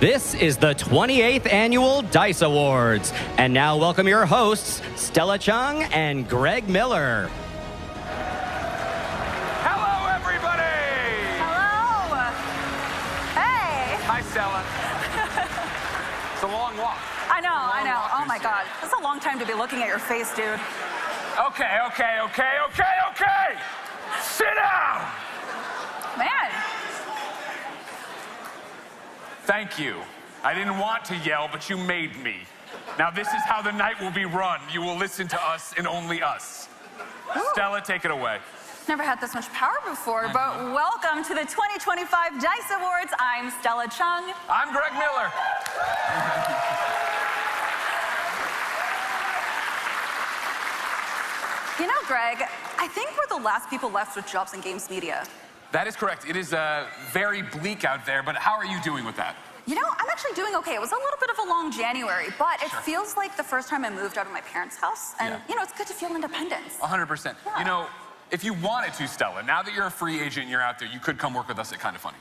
This is the 28th Annual D.I.C.E Awards. And now welcome your hosts, Stella Chung and Greg Miller. Hello, everybody! Hello! Hey! Hi, Stella. It's a long walk. I know. Oh my God. That's a long time to be looking at your face, dude. Okay. Sit down! Man. Thank you. I didn't want to yell, but you made me. Now this is how the night will be run. You will listen to us and only us. Ooh. Stella, take it away. Never had this much power before, but welcome to the 2025 D.I.C.E Awards. I'm Stella Chung. I'm Greg Miller. You know, Greg, I think we're the last people left with jobs in games media. That is correct. It is very bleak out there, but how are you doing with that? You know, I'm actually doing okay. It was a little bit of a long January, but it feels like the first time I moved out of my parents' house. And, you know, it's good to feel independence. 100%. Yeah. You know, if you wanted to, Stella, now that you're a free agent and you're out there, you could come work with us at Kind of Funny.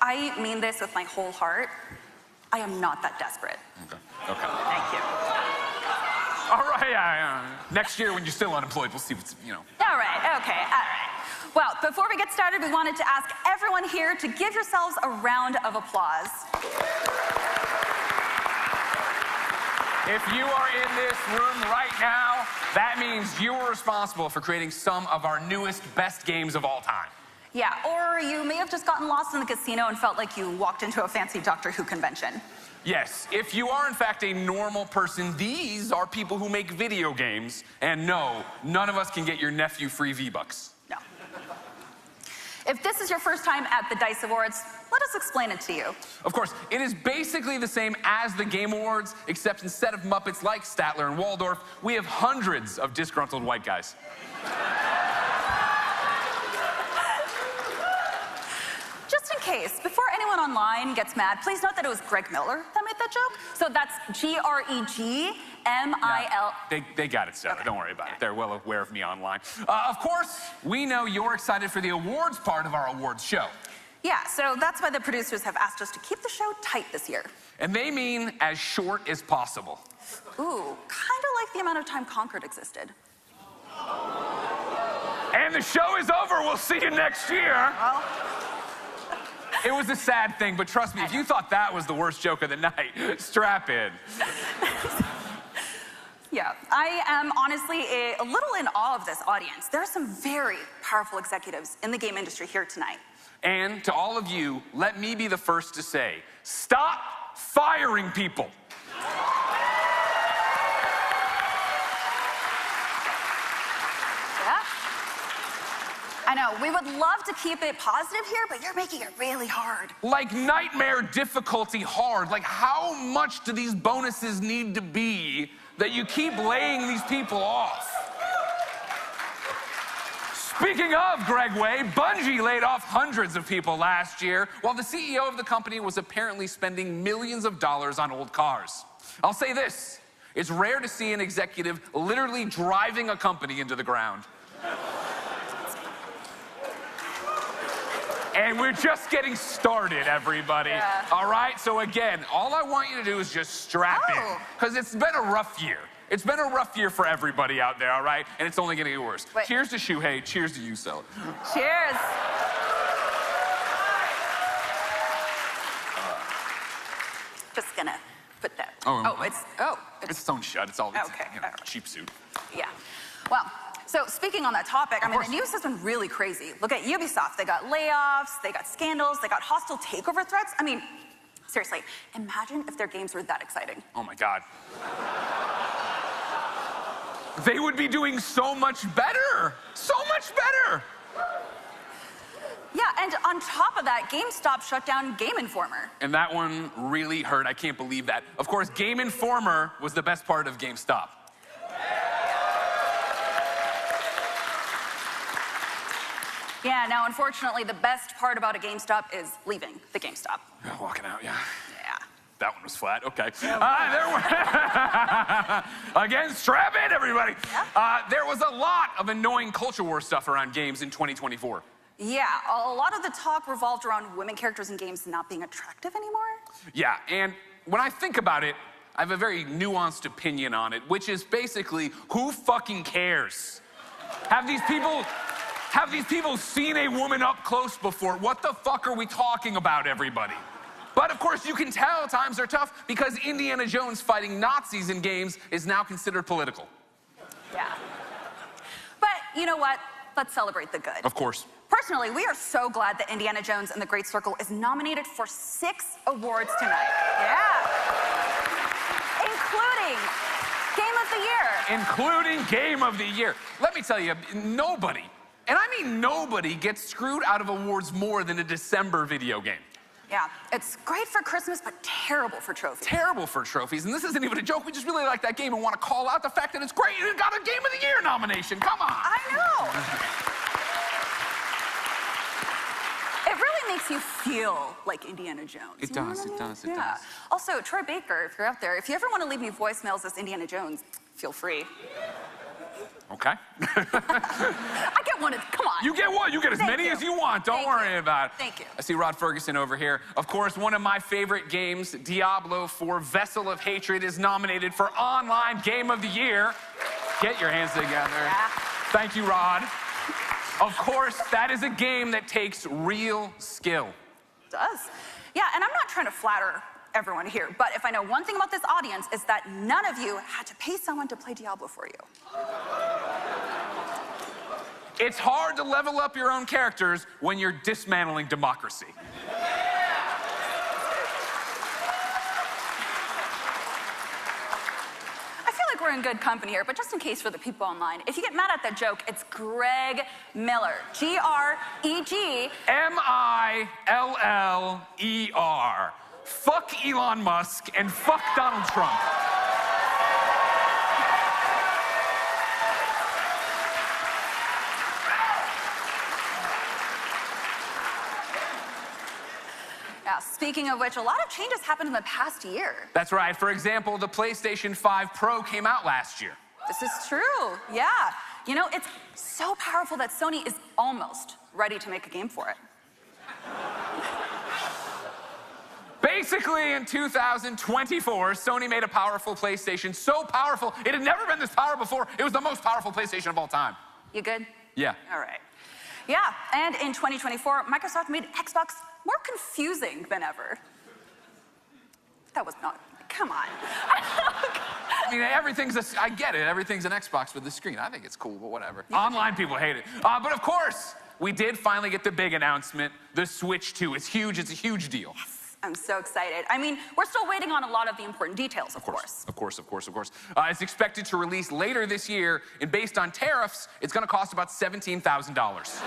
I mean this with my whole heart. I am not that desperate. Okay. Thank you. All right, next year when you're still unemployed, we'll see what's, All right, okay, all right. Well, before we get started, we wanted to ask everyone here to give yourselves a round of applause. If you are in this room right now, that means you were responsible for creating some of our newest, best games of all time. Yeah, or you may have just gotten lost in the casino and felt like you walked into a fancy Doctor Who convention. Yes, if you are in fact a normal person, these are people who make video games. And no, none of us can get your nephew free V-Bucks. No. If this is your first time at the D.I.C.E Awards, let us explain it to you. Of course, it is basically the same as the Game Awards, except instead of Muppets like Statler and Waldorf, we have hundreds of disgruntled white guys. Just in case, before anyone online gets mad, please note that it was Greg Miller that made that joke. So that's G-R-E-G-M-I-L. They got it, Sarah. Okay. Don't worry about it. They're well aware of me online. Of course, we know you're excited for the awards part of our awards show. Yeah, so that's why the producers have asked us to keep the show tight this year. And they mean as short as possible. Ooh, kind of like the amount of time Concord existed. And the show is over. We'll see you next year. Well, it was a sad thing, but trust me, if you thought that was the worst joke of the night, strap in. Yeah, I am honestly a little in awe of this audience. There are some very powerful executives in the game industry here tonight. And to all of you, let me be the first to say, stop firing people. Yeah? I know, we would love to keep it positive here, but you're making it really hard. Like nightmare difficulty hard. Like how much do these bonuses need to be that you keep laying these people off? Speaking of Greg Way, Bungie laid off hundreds of people last year, while the CEO of the company was apparently spending millions of dollars on old cars. I'll say this, it's rare to see an executive literally driving a company into the ground. And we're just getting started, everybody. Yeah. All right, so again, all I want you to do is just strap in, because it's been a rough year. It's been a rough year for everybody out there, all right? And it's only gonna get worse. Wait. Cheers to Shuhei, cheers to you, Stella. Cheers. Just gonna put that. It's sewn shut. It's all Okay, all right. cheap suit. Yeah. Well, so speaking on that topic, I mean, the news has been really crazy. Look at Ubisoft. They got layoffs, they got scandals, they got hostile takeover threats. I mean, seriously, imagine if their games were that exciting. Oh my God. They would be doing so much better. So much better. Yeah, and on top of that, GameStop shut down Game Informer. And that one really hurt. I can't believe that. Of course, Game Informer was the best part of GameStop. Yeah, now unfortunately, the best part about a GameStop is leaving the GameStop. Walking out, yeah. Yeah. That one was flat, okay. Again, strap in, everybody. Yeah. There was a lot of annoying culture war stuff around games in 2024. Yeah, a lot of the talk revolved around women characters in games not being attractive anymore. Yeah, and when I think about it, I have a very nuanced opinion on it, which is basically, who fucking cares? Have these people seen a woman up close before? What the fuck are we talking about, everybody? But of course, you can tell times are tough because Indiana Jones fighting Nazis in games is now considered political. Yeah. But you know what? Let's celebrate the good. Of course. Personally, we are so glad that Indiana Jones and the Great Circle is nominated for 6 awards tonight. Yeah. Including Game of the Year. Including Game of the Year. Let me tell you, nobody, and I mean nobody, gets screwed out of awards more than a December video game. Yeah, it's great for Christmas, but terrible for trophies. Terrible for trophies, and this isn't even a joke. We just really like that game and want to call out the fact that it's great and it got a Game of the Year nomination. Come on. I know. It really makes you feel like Indiana Jones. It You know does, what I it mean? does, it Yeah. does. Also, Troy Baker, if you're out there, if you ever want to leave me voicemails as Indiana Jones, feel free. Okay. I get one. Come on. You get one. You get as many as you want. Don't worry about it. Thank you. I see Rod Ferguson over here. Of course, one of my favorite games, Diablo 4 Vessel of Hatred, is nominated for Online Game of the Year. Get your hands together. Yeah. Thank you, Rod. Of course, that is a game that takes real skill. It does. Yeah, and I'm not trying to flatter everyone here, but if I know one thing about this audience, is that none of you had to pay someone to play Diablo for you. It's hard to level up your own characters when you're dismantling democracy. I feel like we're in good company here, but just in case for the people online, if you get mad at that joke, it's Greg Miller. G-R-E-G. M-I-L-L-E-R. Fuck Elon Musk and fuck Donald Trump. Yeah, speaking of which, a lot of changes happened in the past year. That's right. For example, the PlayStation 5 Pro came out last year. This is true, yeah. You know, it's so powerful that Sony is almost ready to make a game for it. Basically, in 2024, Sony made a powerful PlayStation, so powerful, it had never been this powerful before. It was the most powerful PlayStation of all time. You good? Yeah. All right. Yeah, and in 2024, Microsoft made Xbox more confusing than ever. That was not, come on. I mean, I get it, everything's an Xbox with the screen. I think it's cool, but whatever. Online people hate it. But of course, we did finally get the big announcement, the Switch 2. It's huge, it's a huge deal. Yes. I'm so excited. I mean, we're still waiting on a lot of the important details, of course. Of course. It's expected to release later this year, and based on tariffs, it's gonna cost about $17,000.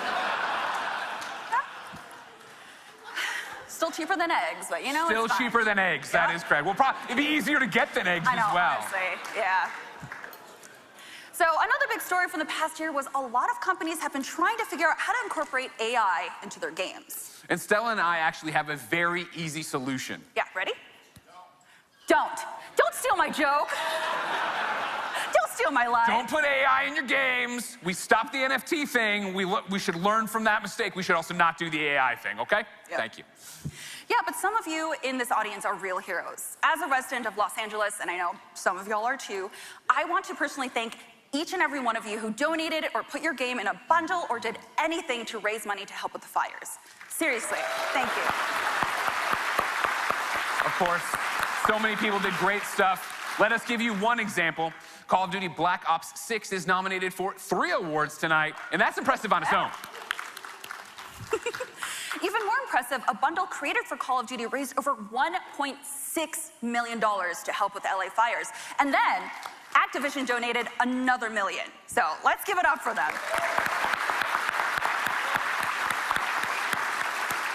Still cheaper than eggs, but you know, Still it's fine. cheaper than eggs, that is correct. Well, it'd be easier to get than eggs I know, as well. honestly, yeah. So another big story from the past year was a lot of companies have been trying to figure out how to incorporate AI into their games. And Stella and I actually have a very easy solution. Yeah, ready? Don't steal my joke. Don't steal my line. Don't put AI in your games. We stopped the NFT thing. We should learn from that mistake. We should also not do the AI thing, okay? Yep. Thank you. Yeah, but some of you in this audience are real heroes. As a resident of Los Angeles, and I know some of y'all are too, I want to personally thank each and every one of you who donated or put your game in a bundle or did anything to raise money to help with the fires. Seriously, thank you. Of course, so many people did great stuff. Let us give you one example. Call of Duty Black Ops 6 is nominated for 3 awards tonight, and that's impressive on its own. Even more impressive, a bundle created for Call of Duty raised over $1.6 million to help with the LA fires. And then Activision donated another $1 million. So let's give it up for them.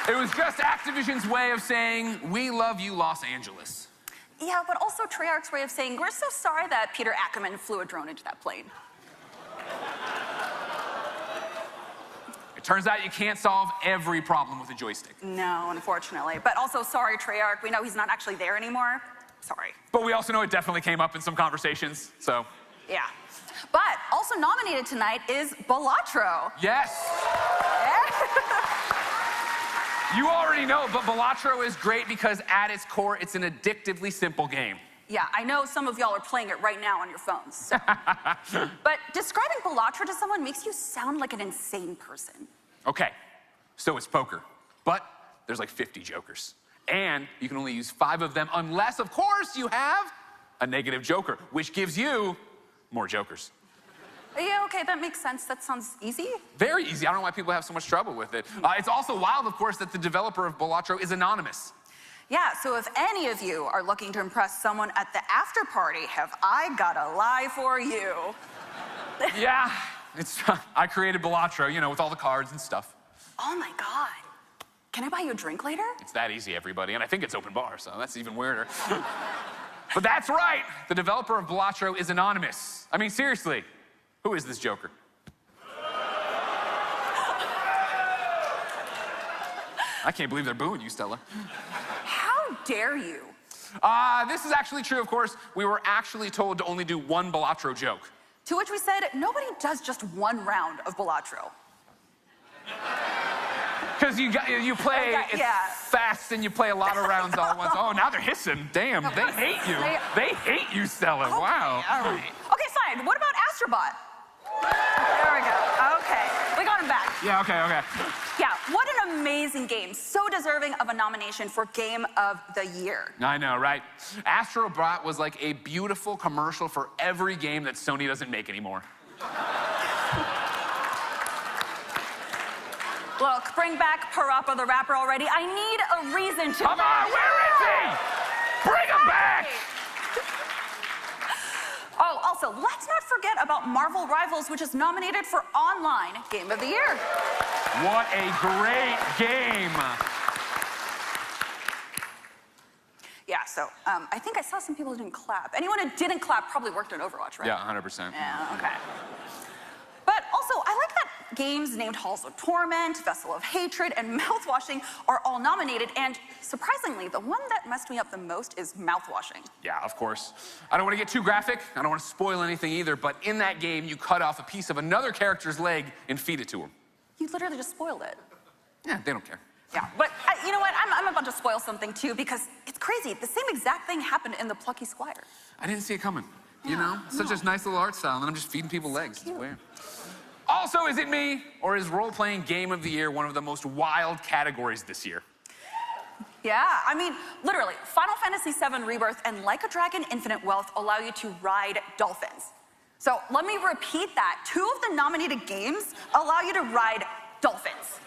It was just Activision's way of saying, we love you, Los Angeles. Yeah, but also Treyarch's way of saying, we're so sorry that Peter Ackerman flew a drone into that plane. It turns out you can't solve every problem with a joystick. No, unfortunately. But also, sorry, Treyarch. We know he's not actually there anymore. Sorry. But we also know it definitely came up in some conversations, so. Yeah. But also nominated tonight is Balatro. Yes. You already know, but Balatro is great because at its core, it's an addictively simple game. Yeah, I know some of y'all are playing it right now on your phones. So. But describing Balatro to someone makes you sound like an insane person. Okay, so it's poker, but there's like 50 jokers. And you can only use 5 of them unless, of course, you have a negative joker, which gives you more jokers. Yeah, okay, that makes sense. That sounds easy. Very easy. I don't know why people have so much trouble with it. It's also wild, of course, that the developer of Balatro is anonymous. Yeah, so if any of you are looking to impress someone at the after party, have I got a lie for you? Yeah, I created Balatro, you know, with all the cards and stuff. Oh my God. Can I buy you a drink later? It's that easy, everybody, and I think it's open bar, so that's even weirder. But that's right, the developer of Balatro is anonymous. I mean, seriously, who is this joker? I can't believe they're booing you, Stella. How dare you? This is actually true, of course. We were actually told to only do one Balatro joke. To which we said, nobody does just one round of Balatro. Because you play fast and you play a lot of rounds all at once. Oh, now they're hissing. Damn, they hate you. They hate you, Stella. Okay, Wow. All right. Okay, fine. What about Astrobot? There we go. Okay, we got him back. Yeah, okay. Yeah, what an amazing game. So deserving of a nomination for Game of the Year. I know, right? Astrobot was like a beautiful commercial for every game that Sony doesn't make anymore. Look, bring back Parappa the Rapper already. I need a reason to... Come on, where is he? Bring him back! Oh, also, let's not forget about Marvel Rivals, which is nominated for Online Game of the Year. What a great game! Yeah, so I think I saw some people who didn't clap. Anyone who didn't clap probably worked on Overwatch, right? Yeah, 100%. Yeah, okay. But also, I like that games named Halls of Torment, Vessel of Hatred, and Mouthwashing are all nominated, and surprisingly, the one that messed me up the most is Mouthwashing. Yeah, of course. I don't want to get too graphic. I don't want to spoil anything either, but in that game, you cut off a piece of another character's leg and feed it to him. You literally just spoiled it. Yeah, they don't care. Yeah, but you know what? I'm about to spoil something too, because it's crazy. The same exact thing happened in The Plucky Squire. I didn't see it coming. You know? Such a nice little art style, and I'm just feeding people legs. It's weird. Also, is it me, or is role-playing Game of the Year one of the most wild categories this year? Yeah, I mean, literally, Final Fantasy VII Rebirth and Like a Dragon Infinite Wealth allow you to ride dolphins. So let me repeat that. 2 of the nominated games allow you to ride dolphins.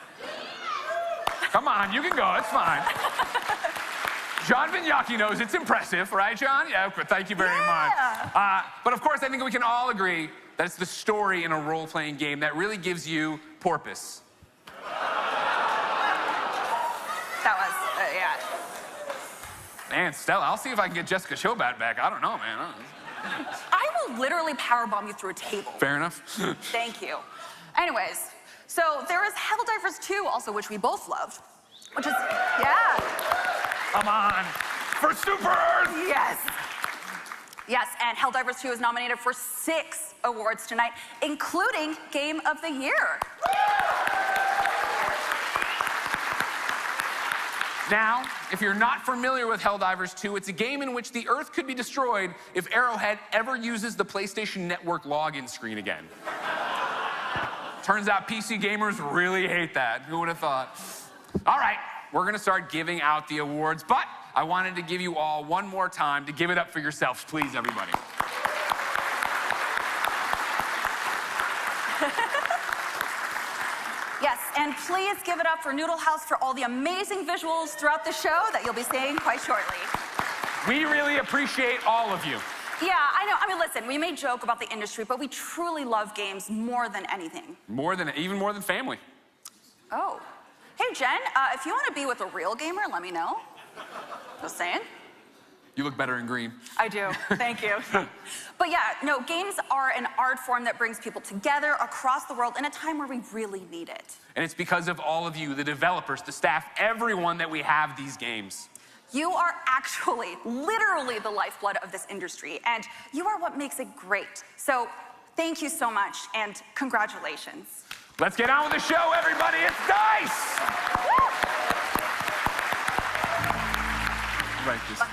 Come on, you can go, it's fine. John Vignacchi knows it's impressive, right, John? Yeah, thank you very much. But of course, I think we can all agree that it's the story in a role-playing game that really gives you porpoise. That was, yeah. Man, Stella, I'll see if I can get Jessica Chobat back. I don't know, man. I will literally powerbomb you through a table. Fair enough. Thank you. Anyways, so there is Helldivers 2 also, which we both loved, which is, yeah. Come on, for Super Earth! Yes. Yes, and Helldivers 2 is nominated for 6 awards tonight, including Game of the Year. Now, if you're not familiar with Helldivers 2, it's a game in which the Earth could be destroyed if Arrowhead ever uses the PlayStation Network login screen again. Turns out PC gamers really hate that. Who would have thought? All right, we're gonna start giving out the awards, but I wanted to give you all one more time to give it up for yourselves, please, everybody. Yes, and please give it up for Noodle House for all the amazing visuals throughout the show that you'll be seeing quite shortly. We really appreciate all of you. Yeah, I know. I mean, listen, we may joke about the industry, but we truly love games more than anything. Even more than family. Oh. Hey, Jen, if you want to be with a real gamer, let me know. Just saying. You look better in green. I do. Thank you. But yeah, no, games are an art form that brings people together across the world in a time where we really need it. And it's because of all of you, the developers, the staff, everyone that we have these games. You are actually, literally the lifeblood of this industry, and you are what makes it great. So thank you so much, and congratulations. Let's get on with the show, everybody. It's D.I.C.E. Right, just wait.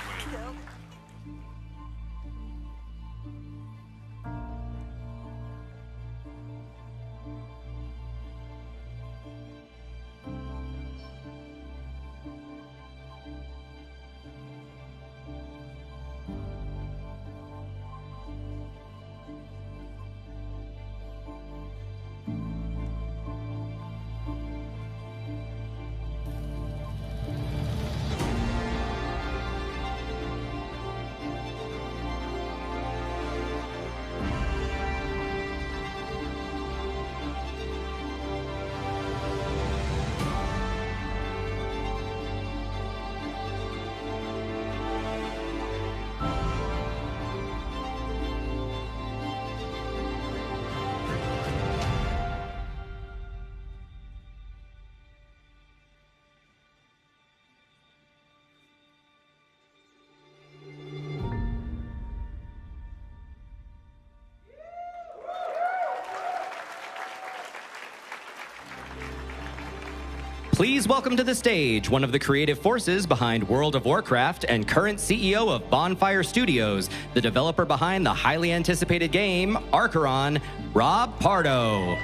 Please welcome to the stage one of the creative forces behind World of Warcraft and current CEO of Bonfire Studios, the developer behind the highly anticipated game, Archeron, Rob Pardo.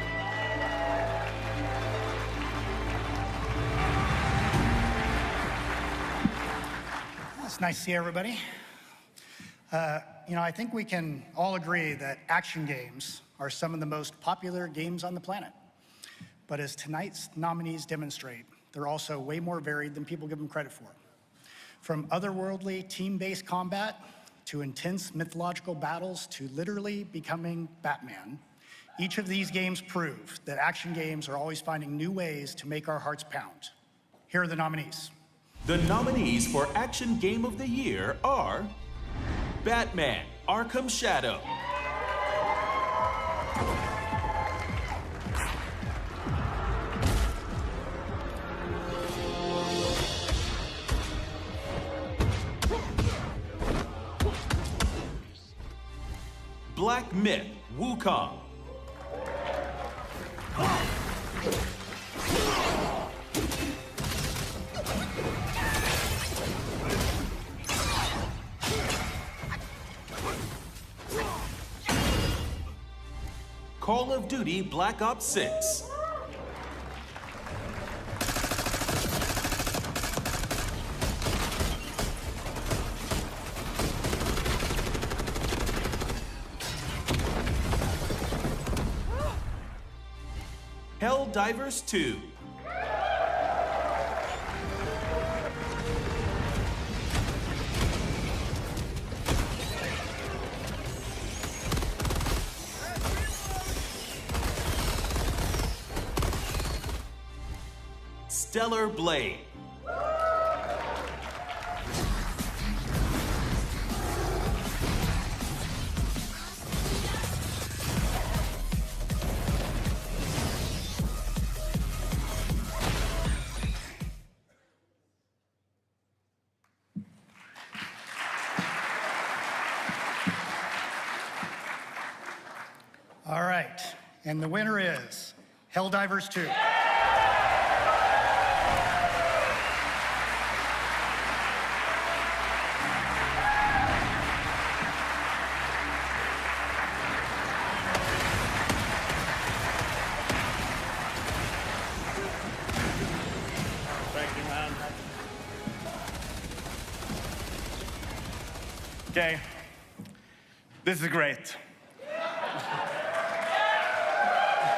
It's nice to see everybody. I think we can all agree that action games are some of the most popular games on the planet. But as tonight's nominees demonstrate, they're also way more varied than people give them credit for. From otherworldly team-based combat to intense mythological battles to literally becoming Batman, each of these games prove that action games are always finding new ways to make our hearts pound. Here are the nominees. The nominees for Action Game of the Year are Batman: Arkham Shadow, Black Myth: Wukong, Call of Duty Black Ops 6, Helldivers 2, Stellar Blade, All right, and the winner is Helldivers 2. Okay, this is great.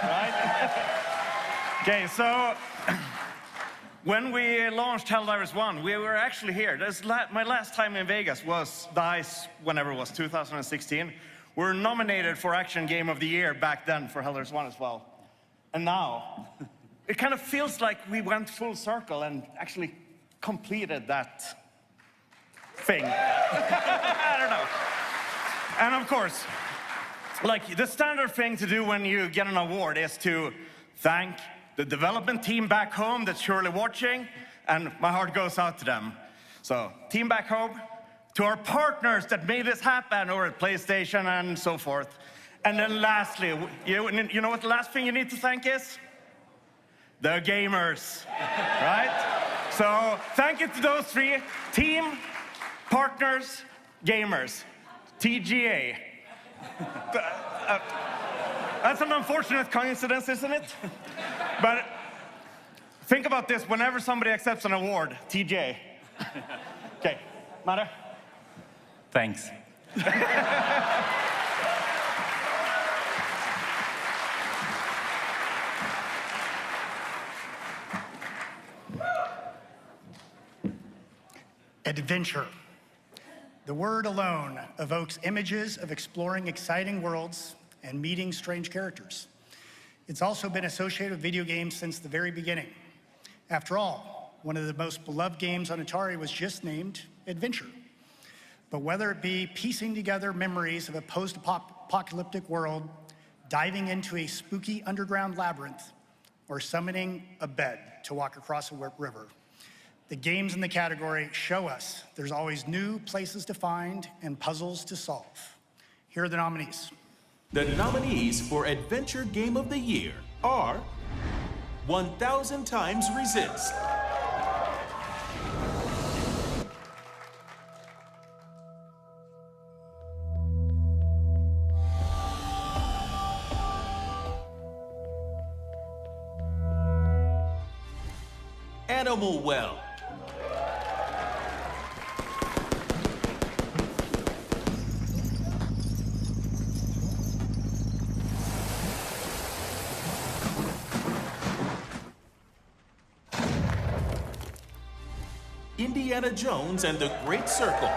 Right? Okay, so when we launched Helldivers 1, we were actually here. My last time in Vegas was D.I.C.E, whenever it was, 2016. We were nominated for Action Game of the Year back then for Helldivers 1 as well. And now, it kind of feels like we went full circle and actually completed that thing. I don't know. And of course, like the standard thing to do when you get an award is to thank the development team back home that's surely watching, and my heart goes out to them. So, team back home, to our partners that made this happen over at PlayStation and so forth. And then lastly, you know what the last thing you need to thank is? The gamers, right? So, thank you to those three: team, partners, gamers. TGA. That's an unfortunate coincidence, isn't it? But think about this, whenever somebody accepts an award, TGA. Okay, Mara? Thanks. Adventure. The word alone evokes images of exploring exciting worlds and meeting strange characters. It's also been associated with video games since the very beginning. After all, one of the most beloved games on Atari was just named Adventure. But whether it be piecing together memories of a post-apocalyptic world, diving into a spooky underground labyrinth, or summoning a bed to walk across a river, the games in the category show us there's always new places to find and puzzles to solve. Here are the nominees. The nominees for Adventure Game of the Year are 1,000 times resist. Animal well. Indiana Jones and the Great Circle.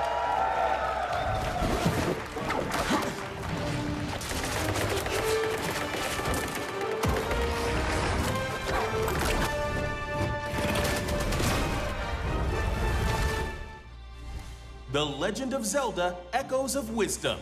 The Legend of Zelda: Echoes of Wisdom.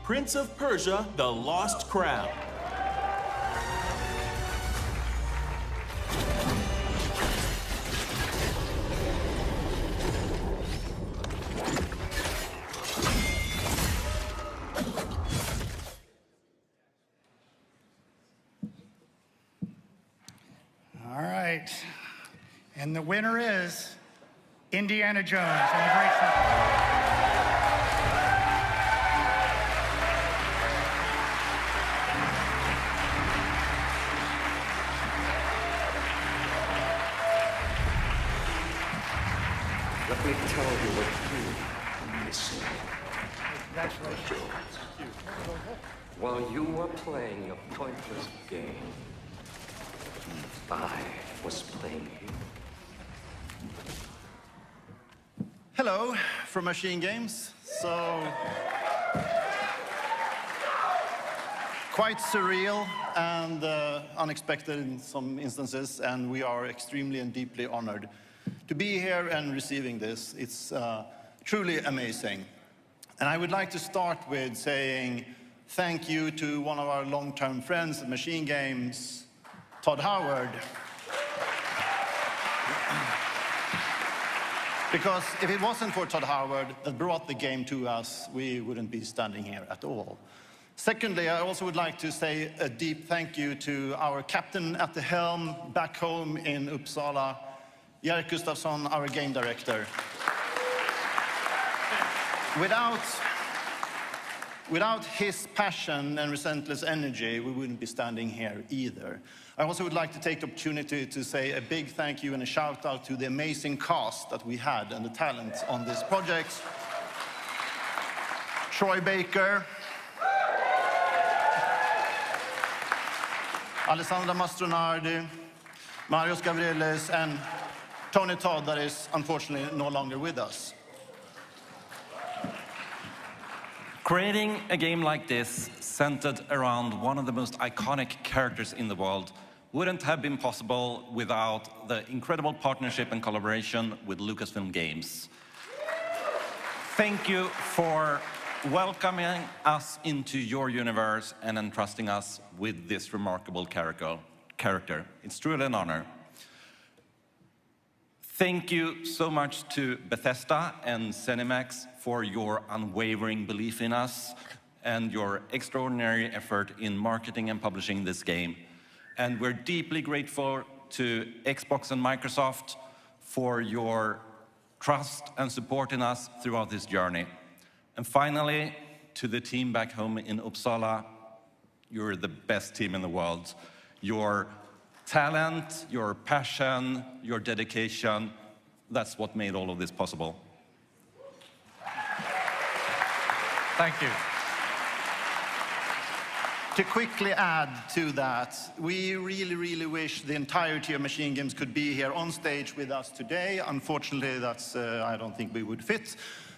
Prince of Persia: The Lost Crown. All right. And the winner is Indiana Jones and the Great Circle. Let me tell you what you're missing. Congratulations. While you were playing a pointless game, I was playing you. Hello from Machine Games. So, quite surreal and unexpected in some instances, and we are extremely and deeply honored to be here and receiving this. It's truly amazing. And I would like to start with saying thank you to one of our long-term friends at Machine Games, Todd Howard. Because if it wasn't for Todd Howard that brought the game to us, we wouldn't be standing here at all. Secondly, I also would like to say a deep thank you to our captain at the helm back home in Uppsala, Jerk Gustafsson, our game director. Without his passion and relentless energy, we wouldn't be standing here either. I also would like to take the opportunity to say a big thank you and a shout out to the amazing cast that we had and the talent on this project. Troy Baker, Alessandra Mastronardi, Marius Gavrilis, and Tony Todd, that is unfortunately no longer with us. Creating a game like this, centered around one of the most iconic characters in the world, wouldn't have been possible without the incredible partnership and collaboration with Lucasfilm Games. Thank you for welcoming us into your universe and entrusting us with this remarkable character. It's truly an honor. Thank you so much to Bethesda and ZeniMax for your unwavering belief in us and your extraordinary effort in marketing and publishing this game. And we're deeply grateful to Xbox and Microsoft for your trust and support in us throughout this journey. And finally, to the team back home in Uppsala, you're the best team in the world. Your talent, your passion, your dedication, that's what made all of this possible. Thank you. To quickly add to that, we really wish the entirety of Machine Games could be here on stage with us today. Unfortunately, that's I don't think we would fit.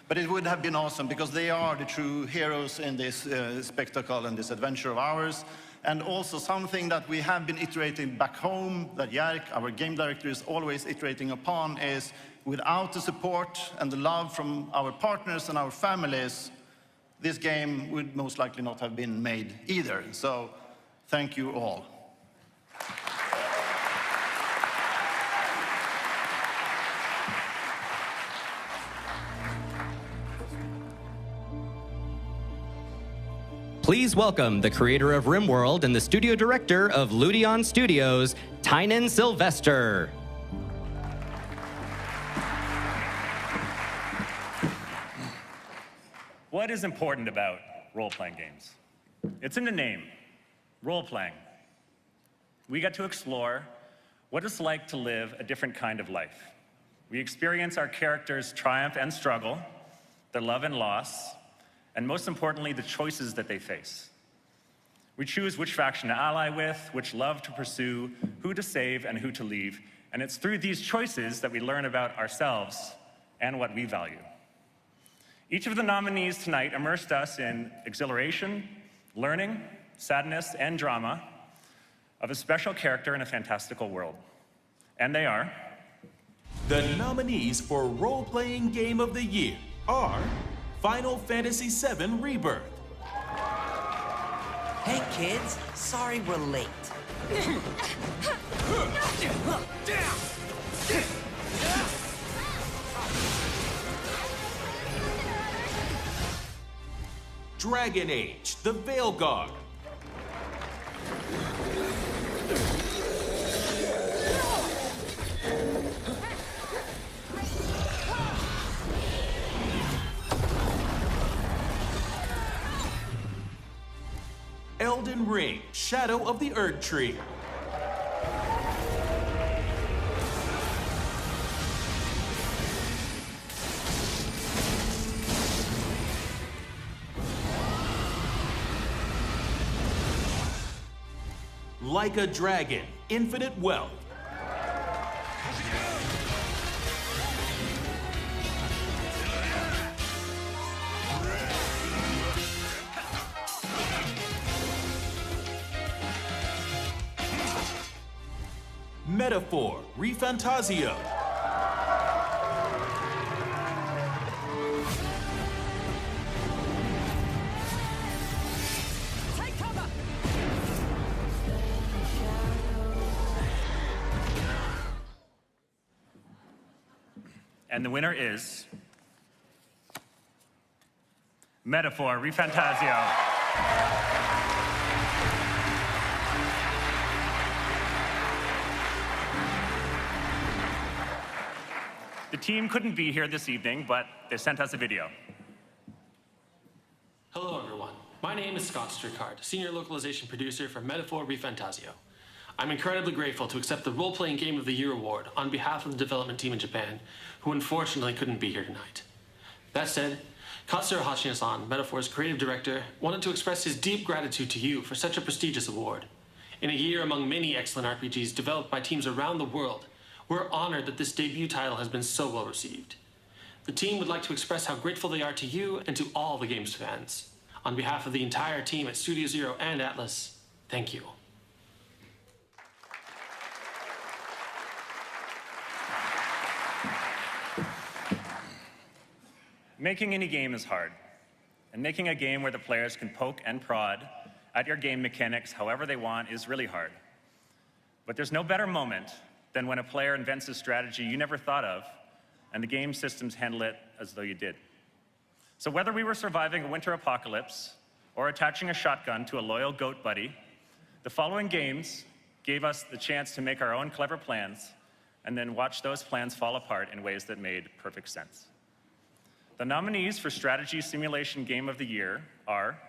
But it would have been awesome because they are the true heroes in this spectacle and this adventure of ours. And also something that we have been iterating back home, that Jerk, our game director, is always iterating upon, is without the support and the love from our partners and our families, this game would most likely not have been made either. So thank you all. Please welcome the creator of RimWorld and the studio director of Ludion Studios, Tynan Sylvester. What is important about role-playing games? It's in the name, role-playing. We get to explore what it's like to live a different kind of life. We experience our characters' triumph and struggle, their love and loss, and most importantly, the choices that they face. We choose which faction to ally with, which love to pursue, who to save, and who to leave. And it's through these choices that we learn about ourselves and what we value. Each of the nominees tonight immersed us in exhilaration, learning, sadness, and drama of a special character in a fantastical world. And they are... The nominees for Role-Playing Game of the Year are Final Fantasy VII Rebirth. Hey kids, sorry we're late. Dragon Age, The Veilguard. Elden Ring, Shadow of the Erdtree. Like a Dragon, Infinite Wealth. Metaphor, ReFantazio. Take cover! And the winner is... Metaphor, ReFantazio. The team couldn't be here this evening, but they sent us a video. Hello, everyone. My name is Scott Strickard, Senior Localization Producer for Metaphor ReFantazio. I'm incredibly grateful to accept the Role-Playing Game of the Year award on behalf of the development team in Japan, who unfortunately couldn't be here tonight. That said, Katsuro Hashina-san, Metaphor's creative director, wanted to express his deep gratitude to you for such a prestigious award. In a year among many excellent RPGs developed by teams around the world, we're honored that this debut title has been so well received. The team would like to express how grateful they are to you and to all the game's fans. On behalf of the entire team at Studio Zero and Atlas, thank you. Making any game is hard, and making a game where the players can poke and prod at your game mechanics however they want is really hard. But there's no better moment than when a player invents a strategy you never thought of, and the game systems handle it as though you did. So whether we were surviving a winter apocalypse or attaching a shotgun to a loyal goat buddy, the following games gave us the chance to make our own clever plans and then watch those plans fall apart in ways that made perfect sense. The nominees for Strategy Simulation Game of the Year are...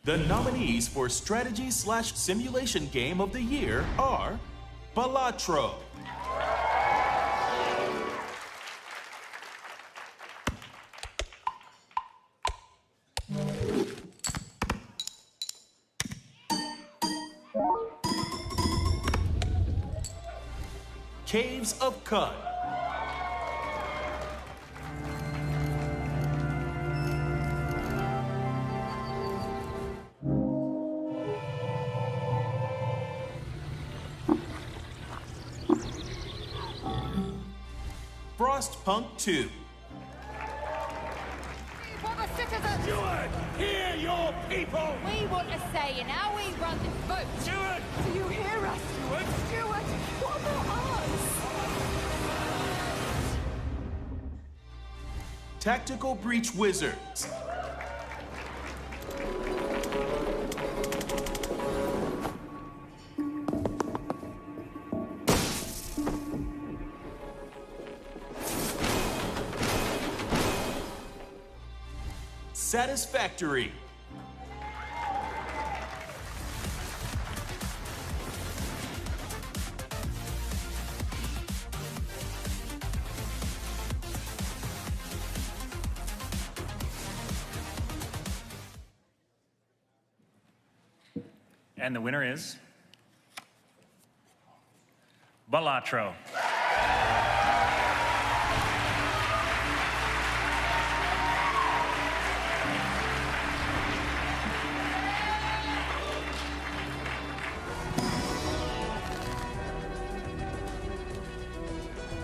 The nominees for Strategy/Simulation Game of the Year are Balatro. Caves of Cud. Frostpunk 2. For the citizens! Steward, hear your people! We want a say in how we run this vote. Steward! Do you hear us? Steward! Steward, what about us? Tactical Breach Wizards. Satisfactory. And the winner is Balatro.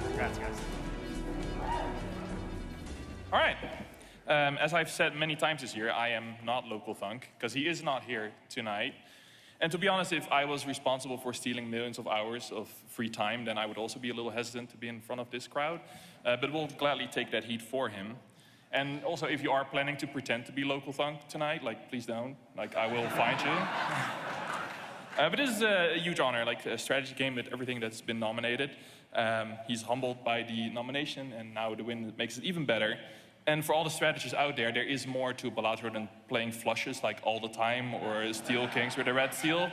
Congrats, guys. All right. As I've said many times this year, I am not Local Thunk, because he is not here tonight. And to be honest, if I was responsible for stealing millions of hours of free time, then I would also be a little hesitant to be in front of this crowd. But we'll gladly take that heat for him. And also, if you are planning to pretend to be Local Thunk tonight, like, please don't. Like, I will find you. But this is a huge honor, like a strategy game with everything that's been nominated. He's humbled by the nomination, and now the win makes it even better. And for all the strategists out there, there is more to Balatro than playing flushes like all the time or Steel Kings with a red seal.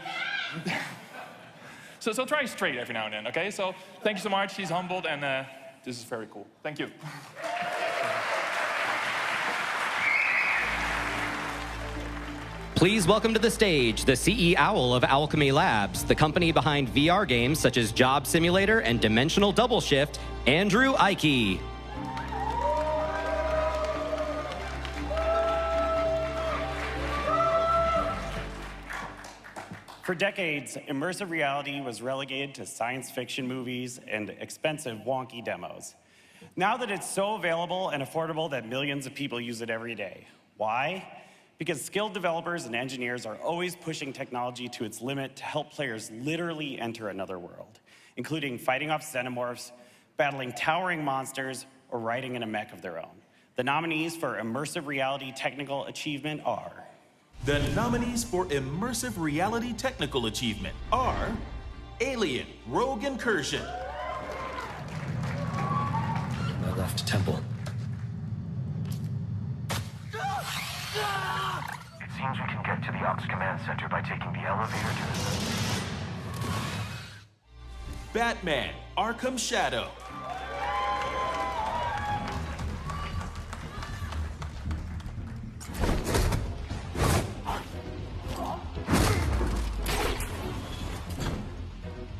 so try straight every now and then, okay? So thank you so much. He's humbled, and this is very cool. Thank you. Please welcome to the stage the CE Owl of Alchemy Labs, the company behind VR games such as Job Simulator and Dimensional Double Shift, Andrew D.I.C.E. For decades, immersive reality was relegated to science fiction movies and expensive, wonky demos. Now that it's so available and affordable that millions of people use it every day. Why? Because skilled developers and engineers are always pushing technology to its limit to help players literally enter another world, including fighting off xenomorphs, battling towering monsters, or riding in a mech of their own. The nominees for immersive reality technical achievement are... The nominees for Immersive Reality Technical Achievement are Alien Rogue Incursion. My left temple. It seems we can get to the Ops Command Center by taking the elevator to the... Batman Arkham Shadow.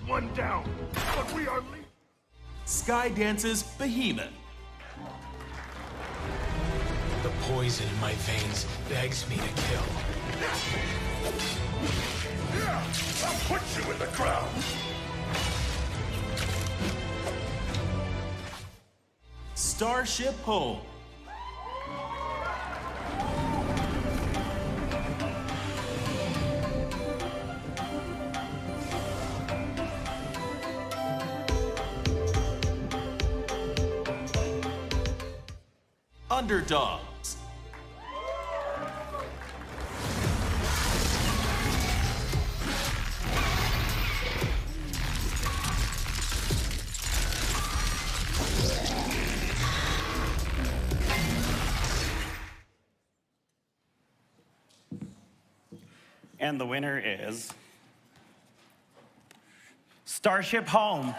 One down, but we are leading. Skydance's Behemoth. The poison in my veins begs me to kill. Yeah, I'll put you in the ground. Starship Home. Underdogs. And the winner is... Starship Home.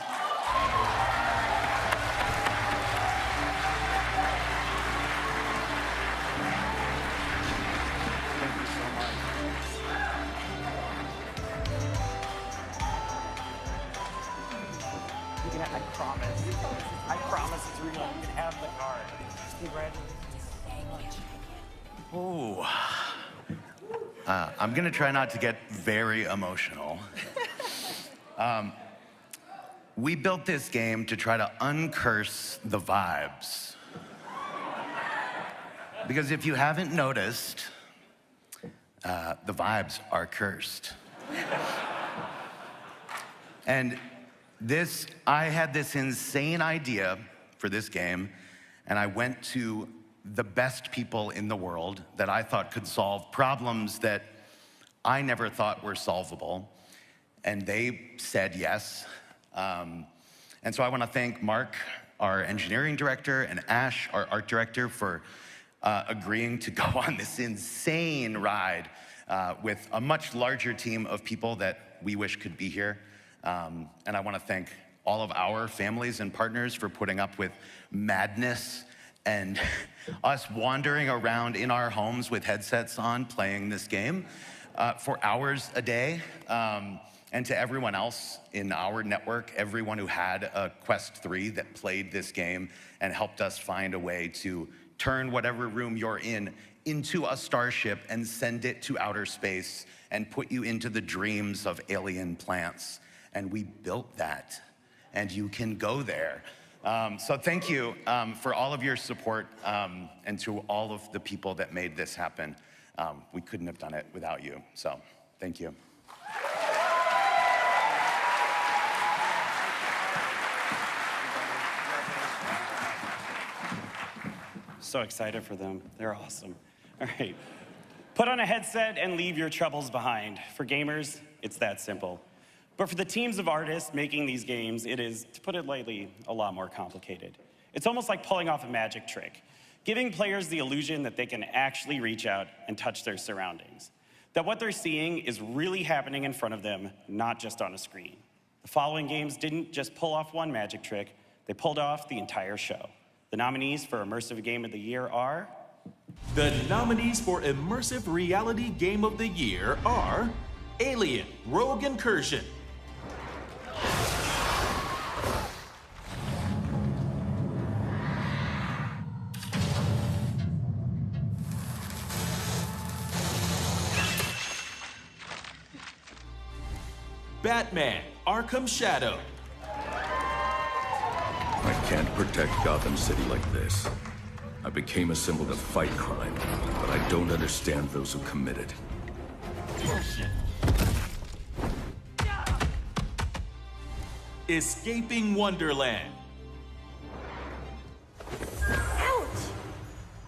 I promise it's real. You can have the card. Congratulations. Oh. I'm gonna try not to get very emotional. We built this game to try to uncurse the vibes. Because if you haven't noticed, the vibes are cursed. And I had this insane idea for this game, and I went to the best people in the world that I thought could solve problems that I never thought were solvable, and they said yes. And so I want to thank Mark, our engineering director, and Ash, our art director, for agreeing to go on this insane ride with a much larger team of people that we wish could be here. And I want to thank all of our families and partners for putting up with madness and us wandering around in our homes with headsets on playing this game for hours a day. And to everyone else in our network, everyone who had a Quest 3 that played this game and helped us find a way to turn whatever room you're in into a starship and send it to outer space and put you into the dreams of alien plants. And we built that, and you can go there. So thank you for all of your support and to all of the people that made this happen. We couldn't have done it without you, so thank you. So excited for them. They're awesome. All right. Put on a headset and leave your troubles behind. For gamers, it's that simple. But for the teams of artists making these games, it is, to put it lightly, a lot more complicated. It's almost like pulling off a magic trick, giving players the illusion that they can actually reach out and touch their surroundings, that what they're seeing is really happening in front of them, not just on a screen. The following games didn't just pull off one magic trick, they pulled off the entire show. The nominees for Immersive Game of the Year are... The nominees for Immersive Reality Game of the Year are Alien Rogue Incursion, Batman Arkham Shadow, I can't protect Gotham City like this. I became a symbol to fight crime, but I don't understand those who commit it. Escaping Wonderland, Ouch!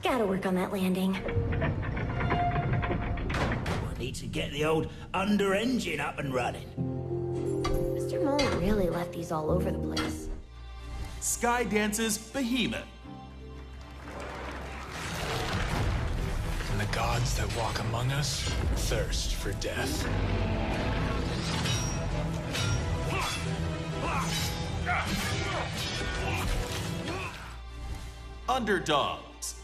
Gotta work on that landing. I need to get the old under engine up and running. Mr. Mole really left these all over the place. Skydance's Behemoth, And the gods that walk among us thirst for death. Underdogs,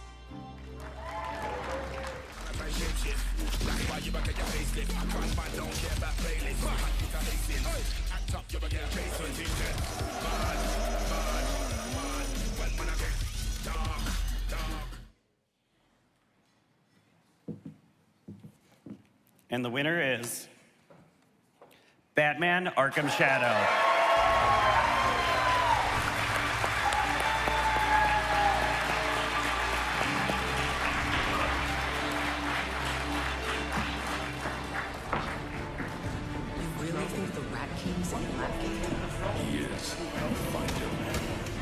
And the winner is Batman Arkham Shadow. You really think the Rat King's in that game? He is. I'll find him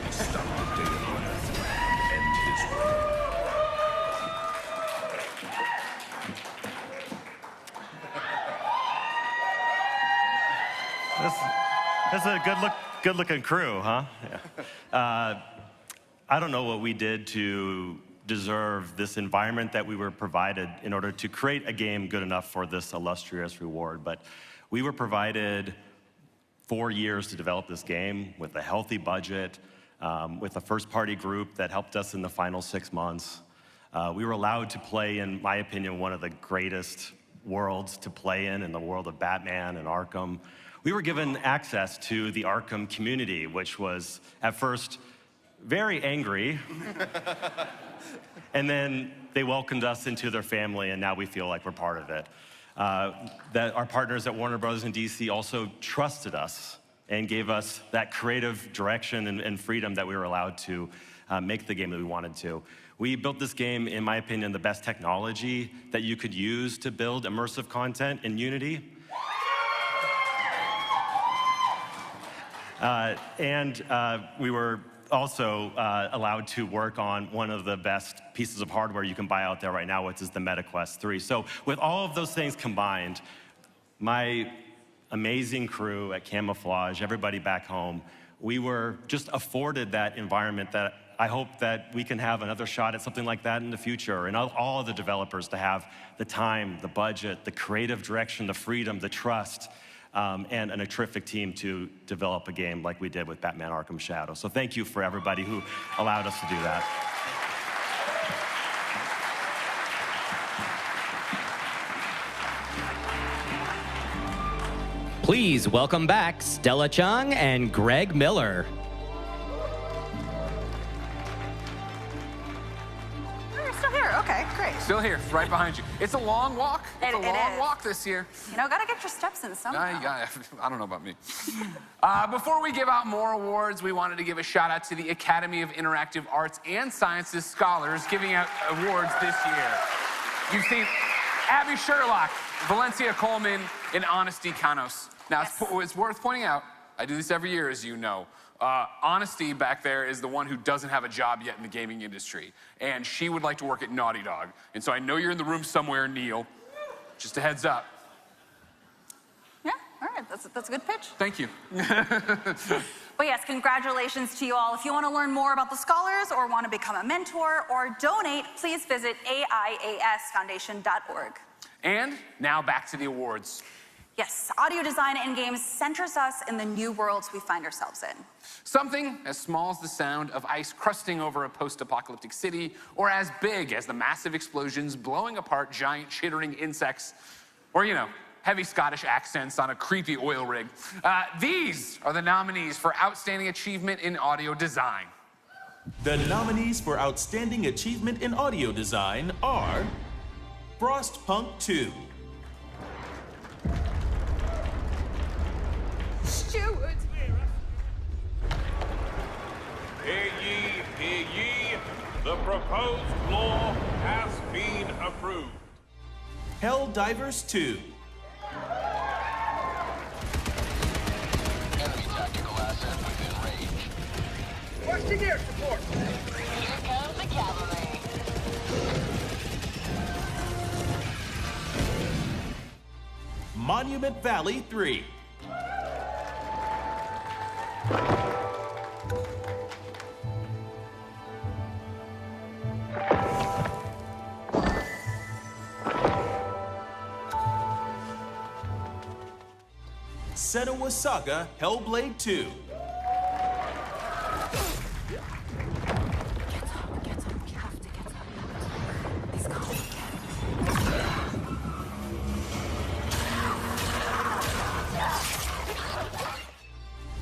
and stop the Data Hunter and end his reign. That's a good-looking crew, huh? Yeah. I don't know what we did to deserve this environment that we were provided in order to create a game good enough for this illustrious reward, but we were provided 4 years to develop this game with a healthy budget, with a first-party group that helped us in the final 6 months. We were allowed to play, in my opinion, one of the greatest worlds to play in the world of Batman and Arkham. We were given access to the Arkham community, which was, at first, very angry. And then they welcomed us into their family, and now we feel like we're part of it. That our partners at Warner Bros. And D.C. also trusted us and gave us that creative direction and freedom that we were allowed to make the game that we wanted to. We built this game, in my opinion, the best technology that you could use to build immersive content in Unity. We were also allowed to work on one of the best pieces of hardware you can buy out there right now, which is the Meta Quest 3. So with all of those things combined, my amazing crew at Camouflage, everybody back home, we were just afforded that environment that I hope that we can have another shot at something like that in the future, and all of the developers to have the time, the budget, the creative direction, the freedom, the trust, and a terrific team to develop a game like we did with Batman Arkham Shadow. So thank you for everybody who allowed us to do that. Please welcome back Stella Chung and Greg Miller. You're still here. Okay, great. Still here, right behind you. It's a long walk. It's a long walk this year. You know, gotta get your steps in somehow. I don't know about me. Before we give out more awards, we wanted to give a shout out to the Academy of Interactive Arts and Sciences scholars giving out awards this year. You've seen Abby Sherlock, Valencia Coleman, and Honesty Canos. Now, it's worth pointing out, I do this every year, as you know. Honesty back there is the one who doesn't have a job yet in the gaming industry, and she would like to work at Naughty Dog. And so I know you're in the room somewhere, Neil. Just a heads up. Yeah, all right, that's a good pitch. Thank you. But yes, congratulations to you all. If you want to learn more about the scholars or want to become a mentor or donate, please visit aiasfoundation.org. And now back to the awards. Yes, audio design in games centers us in the new worlds we find ourselves in. Something as small as the sound of ice crusting over a post-apocalyptic city, or as big as the massive explosions blowing apart giant chittering insects, or, you know, heavy Scottish accents on a creepy oil rig. These are the nominees for Outstanding Achievement in Audio Design. The nominees for Outstanding Achievement in Audio Design are Frostpunk 2, Steward! Hear ye, hear ye. The proposed law has been approved. Helldivers 2, Enemy tactical asset within range. Requesting air support. Here comes the cavalry. Monument Valley 3, Senua's Saga Hellblade 2,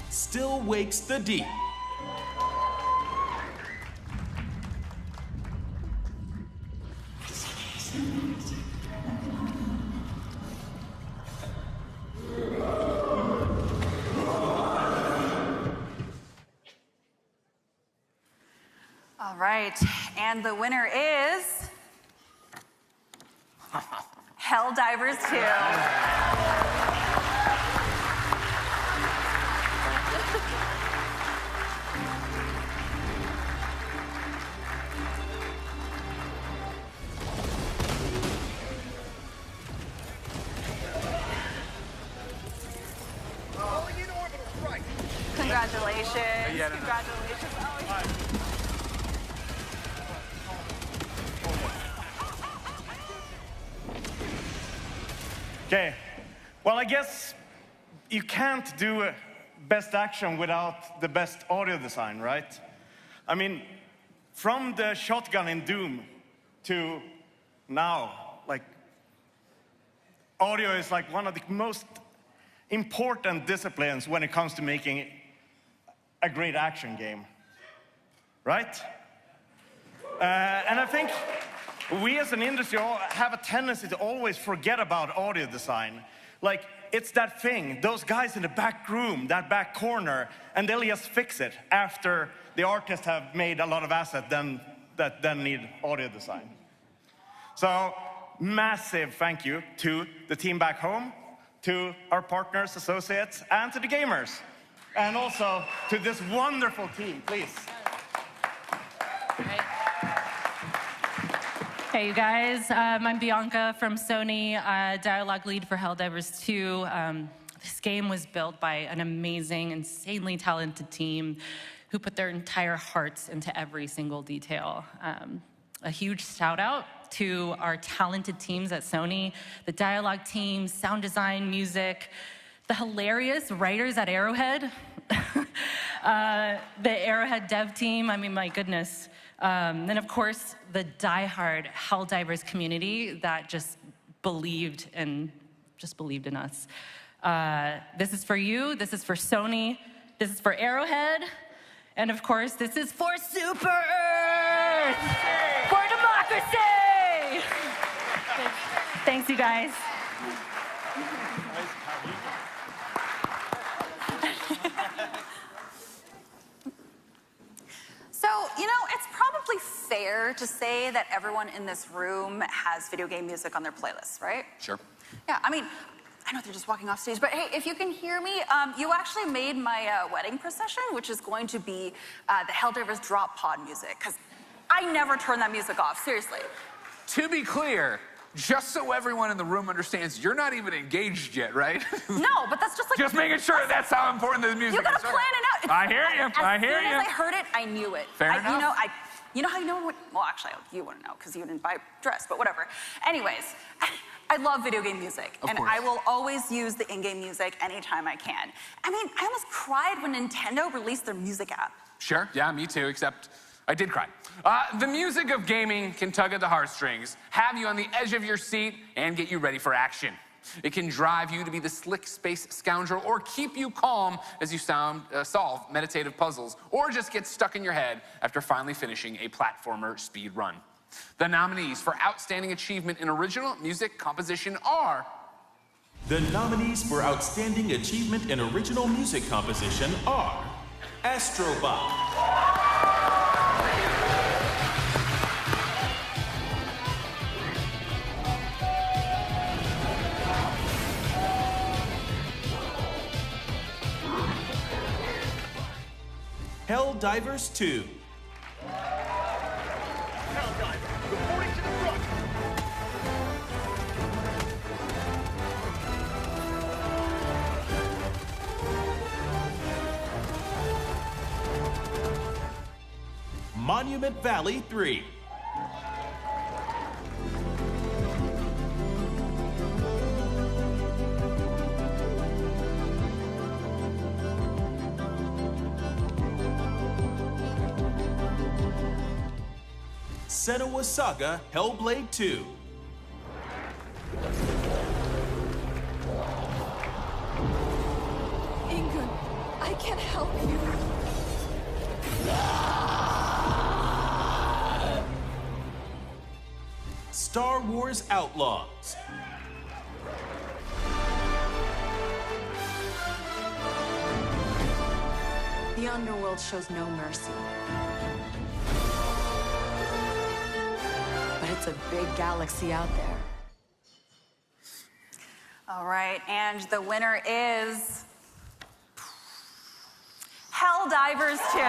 Still Wakes the Deep, All right, and the winner is Helldivers 2. Calling in orbital strike. Congratulations. Yeah, no. Congratulations. Oh, yeah. Okay, well, I guess you can't do best action without the best audio design, right? I mean, from the shotgun in Doom to now, like, audio is like one of the most important disciplines when it comes to making a great action game, right? And I think we as an industry all have a tendency to always forget about audio design. Like, it's that thing, those guys in the back room, that back corner, and they'll just fix it after the artists have made a lot of assets that then need audio design. So, massive thank you to the team back home, to our partners, associates, and to the gamers. And also to this wonderful team, please. Hey, you guys. I'm Bianca from Sony, dialogue lead for Helldivers 2. This game was built by an amazing, insanely talented team who put their entire hearts into every single detail. A huge shout out to our talented teams at Sony, the dialogue team, sound design, music, the hilarious writers at Arrowhead, the Arrowhead dev team, I mean, my goodness. And of course, the diehard Helldivers community that just believed in us. This is for you, this is for Sony, this is for Arrowhead, and of course, this is for Super Earth! For democracy! Thanks, you guys. So, you know, it's probably fair to say that everyone in this room has video game music on their playlists, right? Sure. Yeah, I mean, I know they're just walking off stage, but hey, if you can hear me, you actually made my wedding procession, which is going to be the Helldivers drop pod music, because I never turn that music off, seriously. To be clear, just so everyone in the room understands, you're not even engaged yet, right? No, but that's just like... Just making sure that's how important the music is. You gotta plan it out. I hear you, I hear you. As soon as I heard it, I knew it. Fair enough. You know how you know what... Well, actually, you wouldn't know, because you didn't buy a dress, but whatever. Anyways, I love video game music, and I will always use the in-game music anytime I can. I mean, I almost cried when Nintendo released their music app. Sure, yeah, me too, except I did cry. The music of gaming can tug at the heartstrings, have you on the edge of your seat, and get you ready for action. It can drive you to be the slick space scoundrel, or keep you calm as you solve meditative puzzles, or just get stuck in your head after finally finishing a platformer speed run. The nominees for Outstanding Achievement in Original Music Composition are... The nominees for Outstanding Achievement in Original Music Composition are Astrobot, Helldivers 2, Reporting to the front. Monument Valley 3, Senua's Saga Hellblade 2, Ingun, I can't help you. Star Wars Outlaws, The underworld shows no mercy. But it's a big galaxy out there. All right, and the winner is... Helldivers 2.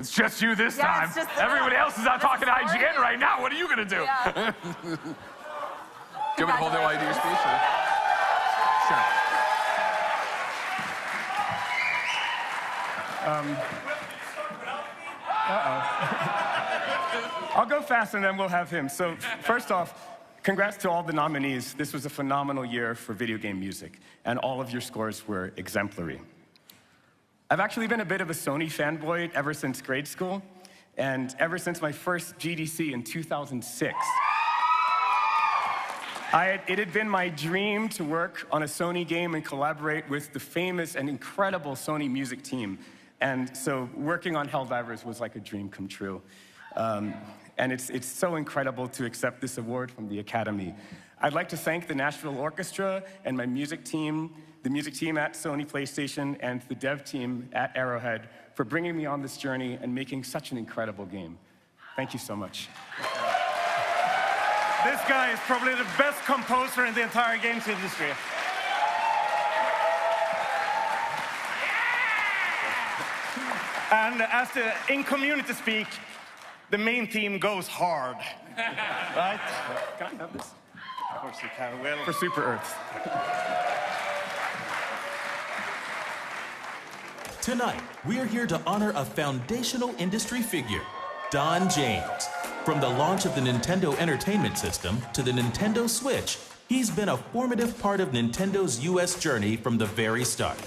It's just you this Yeah, time. it's just Everybody else is out talking to that's IGN right now. What are you gonna do? Yeah. Do you want me to hold it while you do your speech? Or? Sure. I'll go fast and then we'll have him. So first off, congrats to all the nominees. This was a phenomenal year for video game music, and all of your scores were exemplary. I've actually been a bit of a Sony fanboy ever since grade school, and ever since my first GDC in 2006. It had been my dream to work on a Sony game and collaborate with the famous and incredible Sony music team. And so working on Helldivers was like a dream come true. And it's so incredible to accept this award from the Academy. I'd like to thank the Nashville Orchestra and my music team, the music team at Sony PlayStation, and the dev team at Arrowhead for bringing me on this journey and making such an incredible game. Thank you so much. This guy is probably the best composer in the entire games industry. And in community speak, the main theme goes hard. Right? Can I have this? Of course you can, Will. For Super Earths. Tonight, we're here to honor a foundational industry figure, Don James. From the launch of the Nintendo Entertainment System to the Nintendo Switch, he's been a formative part of Nintendo's US journey from the very start.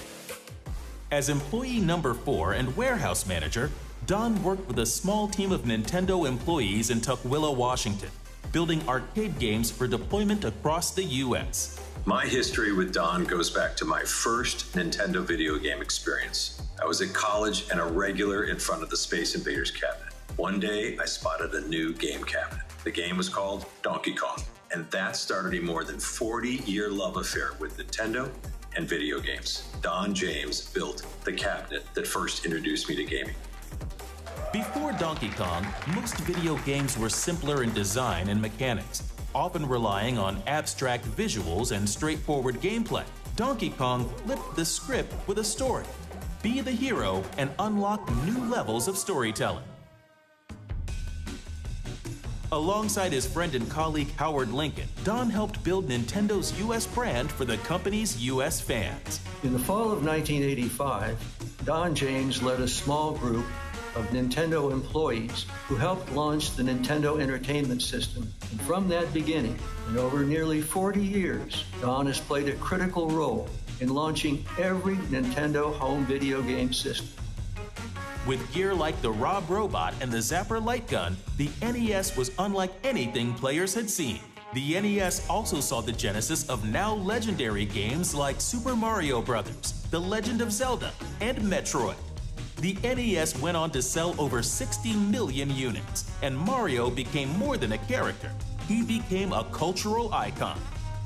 As employee number 4 and warehouse manager, Don worked with a small team of Nintendo employees in Tukwila, Washington, building arcade games for deployment across the US. My history with Don goes back to my first Nintendo video game experience. I was at college and a regular in front of the Space Invaders cabinet. One day, I spotted a new game cabinet. The game was called Donkey Kong, and that started a more than 40-year love affair with Nintendo and video games. Don James built the cabinet that first introduced me to gaming. Before Donkey Kong, most video games were simpler in design and mechanics, often relying on abstract visuals and straightforward gameplay. Donkey Kong flipped the script with a story. Be the hero and unlock new levels of storytelling. Alongside his friend and colleague Howard Lincoln, Don helped build Nintendo's US brand for the company's US fans. In the fall of 1985, Don James led a small group of Nintendo employees who helped launch the Nintendo Entertainment System. And from that beginning, and over nearly 40 years, Don has played a critical role in launching every Nintendo home video game system. With gear like the Rob Robot and the Zapper Light Gun, the NES was unlike anything players had seen. The NES also saw the genesis of now legendary games like Super Mario Bros., The Legend of Zelda, and Metroid. The NES went on to sell over 60 million units, and Mario became more than a character. He became a cultural icon.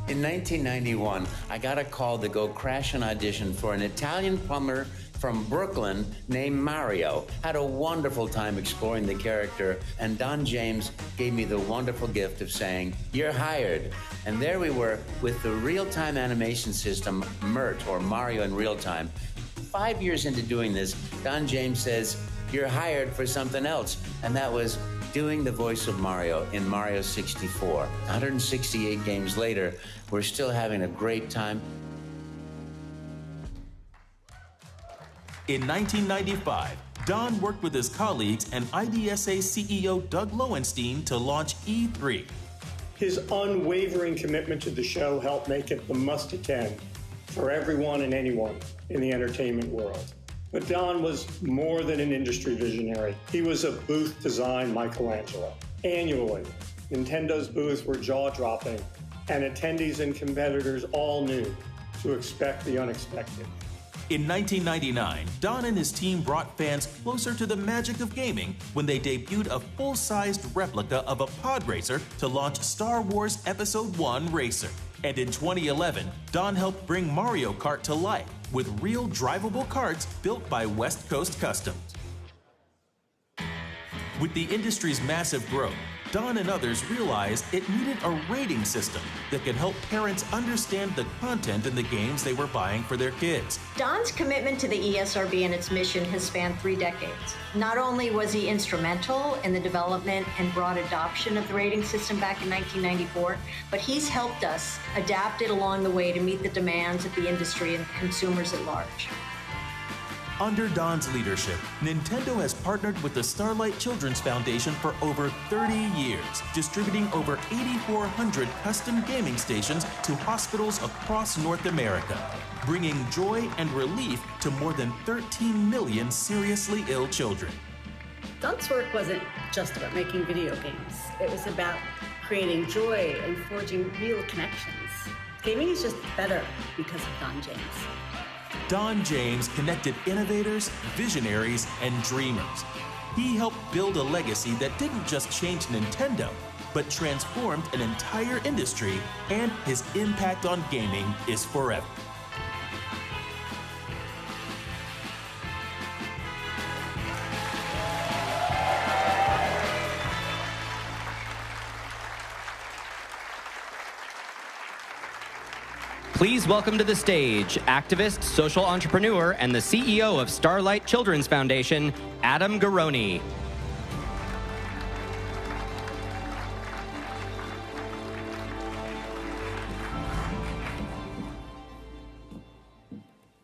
In 1991, I got a call to go crash an audition for an Italian plumber from Brooklyn named Mario. Had a wonderful time exploring the character, and Don James gave me the wonderful gift of saying, "You're hired." And there we were with the real-time animation system, MERT, or Mario in Real Time. 5 years into doing this, Don James says, "You're hired for something else," and that was doing the voice of Mario in Mario 64. 168 games later, we're still having a great time. In 1995, Don worked with his colleagues and IDSA CEO Doug Lowenstein to launch E3. His unwavering commitment to the show helped make it the must-attend for everyone and anyone in the entertainment world. But Don was more than an industry visionary. He was a booth design Michelangelo. Annually, Nintendo's booths were jaw-dropping, and attendees and competitors all knew to expect the unexpected. In 1999, Don and his team brought fans closer to the magic of gaming when they debuted a full-sized replica of a pod racer to launch Star Wars Episode I Racer. And in 2011, Don helped bring Mario Kart to life with real drivable karts built by West Coast Customs. With the industry's massive growth, Don and others realized it needed a rating system that could help parents understand the content in the games they were buying for their kids. Don's commitment to the ESRB and its mission has spanned 3 decades. Not only was he instrumental in the development and broad adoption of the rating system back in 1994, but he's helped us adapt it along the way to meet the demands of the industry and consumers at large. Under Don's leadership, Nintendo has partnered with the Starlight Children's Foundation for over 30 years, distributing over 8,400 custom gaming stations to hospitals across North America, bringing joy and relief to more than 13 million seriously ill children. Don's work wasn't just about making video games. It was about creating joy and forging real connections. Gaming is just better because of Don James. Don James connected innovators, visionaries, and dreamers. He helped build a legacy that didn't just change Nintendo, but transformed an entire industry, and his impact on gaming is forever. Please welcome to the stage activist, social entrepreneur, and the CEO of Starlight Children's Foundation, Adam Garoni.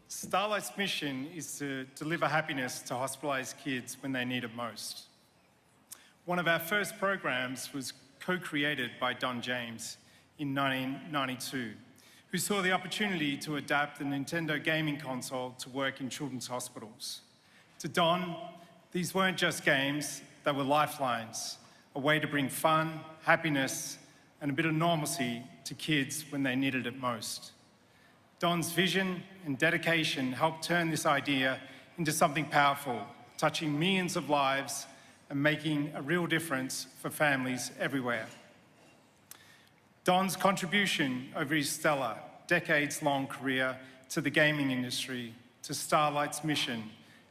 Starlight's mission is to deliver happiness to hospitalized kids when they need it most. One of our first programs was co-created by Don James in 1992, who saw the opportunity to adapt the Nintendo gaming console to work in children's hospitals. To Don, these weren't just games, they were lifelines, a way to bring fun, happiness, and a bit of normalcy to kids when they needed it most. Don's vision and dedication helped turn this idea into something powerful, touching millions of lives and making a real difference for families everywhere. Don's contribution over his stellar, decades-long career to the gaming industry, to Starlight's mission,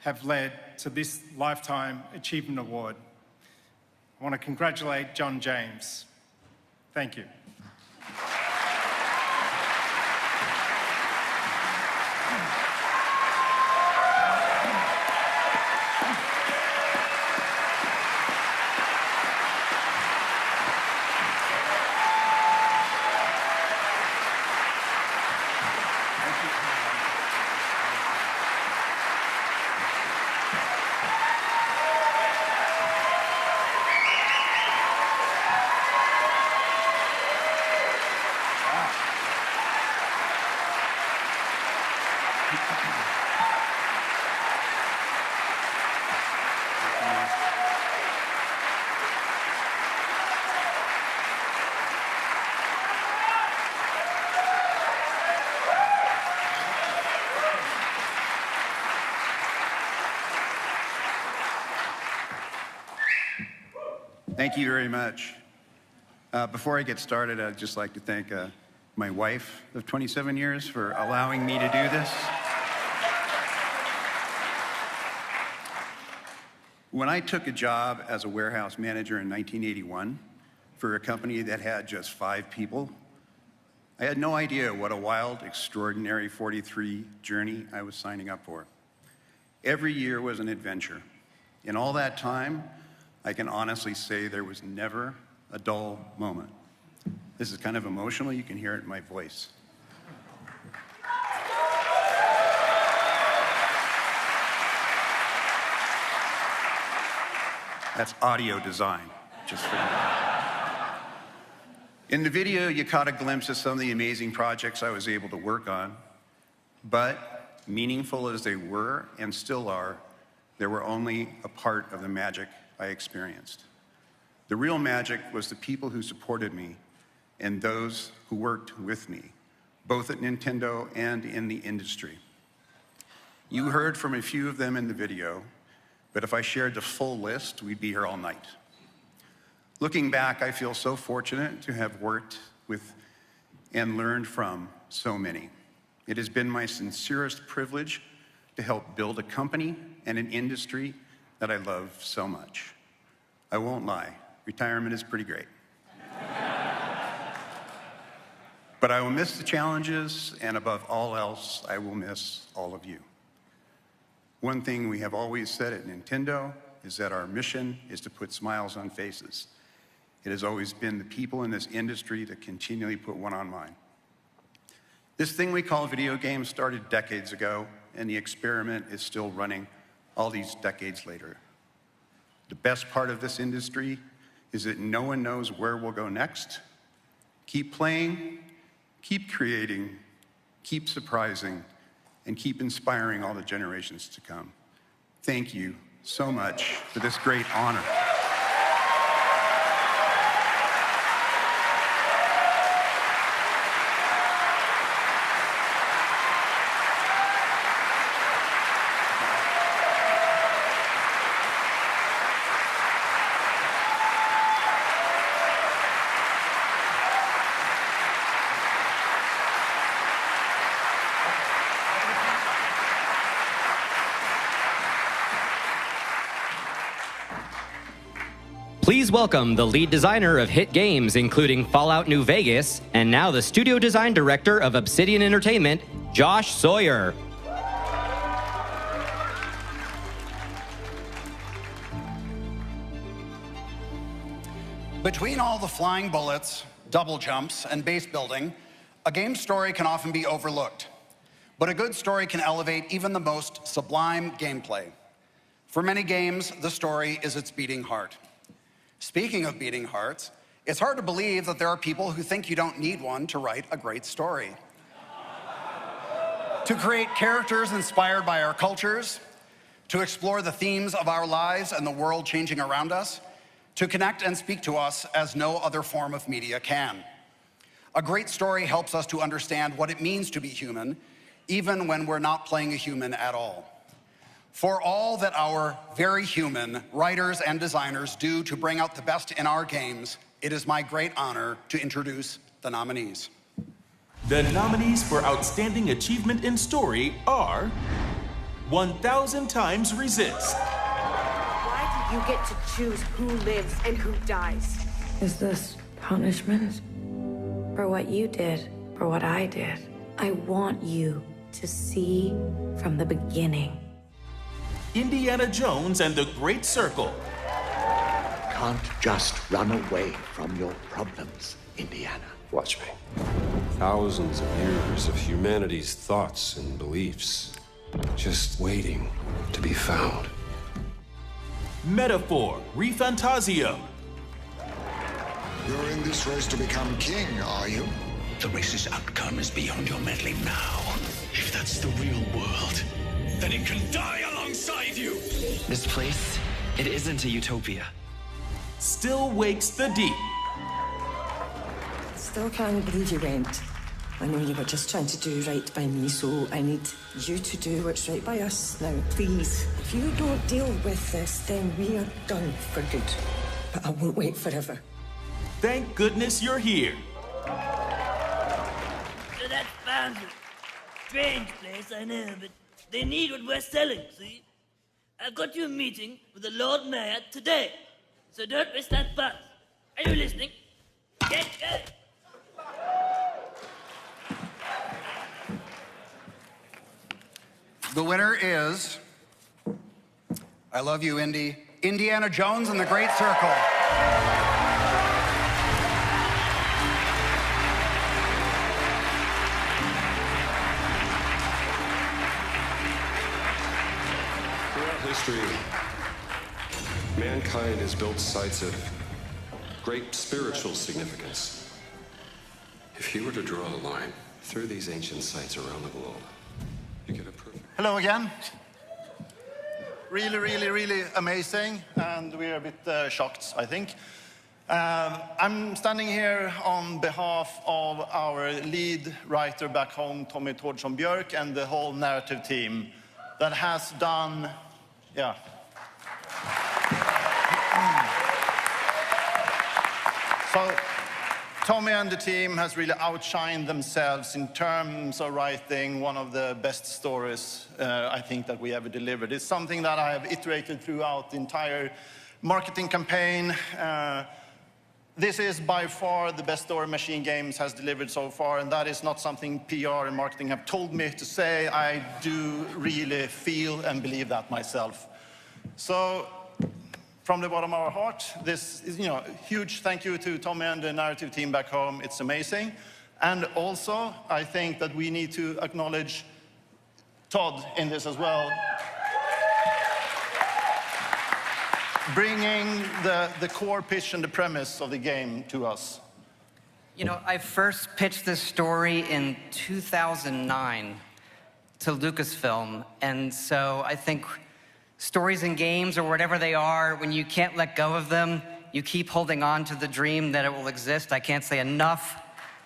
have led to this Lifetime Achievement Award. I want to congratulate John James. Thank you. Thank you very much. Before I get started, I'd just like to thank my wife of 27 years for allowing me to do this. When I took a job as a warehouse manager in 1981 for a company that had just 5 people, I had no idea what a wild, extraordinary 43 journey I was signing up for. Every year was an adventure. In all that time, I can honestly say there was never a dull moment. This is kind of emotional, you can hear it in my voice. That's audio design, just for you. In the video, you caught a glimpse of some of the amazing projects I was able to work on, but meaningful as they were and still are, they were only a part of the magic I experienced. The real magic was the people who supported me and those who worked with me, both at Nintendo and in the industry. You heard from a few of them in the video, but if I shared the full list, we'd be here all night. Looking back, I feel so fortunate to have worked with and learned from so many. It has been my sincerest privilege to help build a company and an industry that I love so much. I won't lie, retirement is pretty great. But I will miss the challenges, and above all else, I will miss all of you. One thing we have always said at Nintendo is that our mission is to put smiles on faces. It has always been the people in this industry that continually put one on mine. This thing we call video games started decades ago, and the experiment is still running all these decades later. The best part of this industry is that no one knows where we'll go next. Keep playing, keep creating, keep surprising, and keep inspiring all the generations to come. Thank you so much for this great honor. Please welcome the lead designer of hit games including Fallout New Vegas, and now the studio design director of Obsidian Entertainment, Josh Sawyer. Between all the flying bullets, double jumps, and base building, a game's story can often be overlooked. But a good story can elevate even the most sublime gameplay. For many games, the story is its beating heart. Speaking of beating hearts, it's hard to believe that there are people who think you don't need one to write a great story. To create characters inspired by our cultures, to explore the themes of our lives and the world changing around us, to connect and speak to us as no other form of media can. A great story helps us to understand what it means to be human, even when we're not playing a human at all. For all that our very human writers and designers do to bring out the best in our games, it is my great honor to introduce the nominees. The nominees for Outstanding Achievement in Story are 1000 Times Resist. Why do you get to choose who lives and who dies? Is this punishment? For what you did, for what I did. I want you to see from the beginning. Indiana Jones and the Great Circle. Can't just run away from your problems, Indiana. Watch me. Thousands of years of humanity's thoughts and beliefs, just waiting to be found. Metaphor, Refantazio. You're in this race to become king, are you? The race's outcome is beyond your meddling now. If that's the real world, then it can die alongside you. This place, it isn't a utopia. Still Wakes the Deep. Still can't believe you went. I know you were just trying to do right by me, so I need you to do what's right by us now, please. If you don't deal with this, then we are done for good. But I won't wait forever. Thank goodness you're here. So that farm's a strange place, I know, but they need what we're selling, see? I've got you a meeting with the Lord Mayor today, so don't miss that bus. Are you listening? Get going! The winner is, I love you, Indy, Indiana Jones and the Great Circle. Throughout history, mankind has built sites of great spiritual significance. If you were to draw a line through these ancient sites around the globe, you get a perfect... Hello again. Really amazing, and we're a bit shocked, I think. I'm standing here on behalf of our lead writer back home, Tommy Tordson Björk, and the whole narrative team that has done, So, Tommy and the team has really outshined themselves in terms of writing one of the best stories I think that we ever delivered. It's something that I have iterated throughout the entire marketing campaign. This is by far the best story Machine Games has delivered so far, and that is not something PR and marketing have told me to say. I do really feel and believe that myself. So, from the bottom of our heart, this is, a huge thank you to Tommy and the narrative team back home. It's amazing. And also, I think that we need to acknowledge Todd in this as well. Bringing the core pitch and the premise of the game to us. I first pitched this story in 2009 to Lucasfilm, and so I think stories and games, or whatever they are, when you can't let go of them, you keep holding on to the dream that it will exist. I can't say enough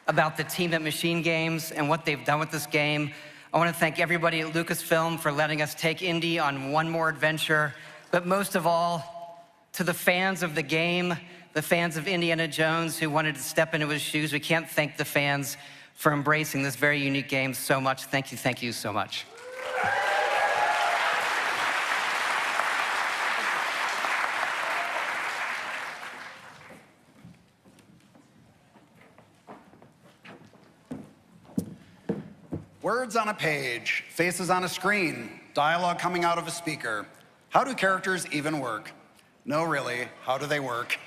about the team at Machine Games and what they've done with this game. I want to thank everybody at Lucasfilm for letting us take Indy on one more adventure, but most of all, to the fans of the game, the fans of Indiana Jones who wanted to step into his shoes. We can't thank the fans for embracing this very unique game so much. Thank you so much. Words on a page, faces on a screen, dialogue coming out of a speaker. How do characters even work? No, really, how do they work?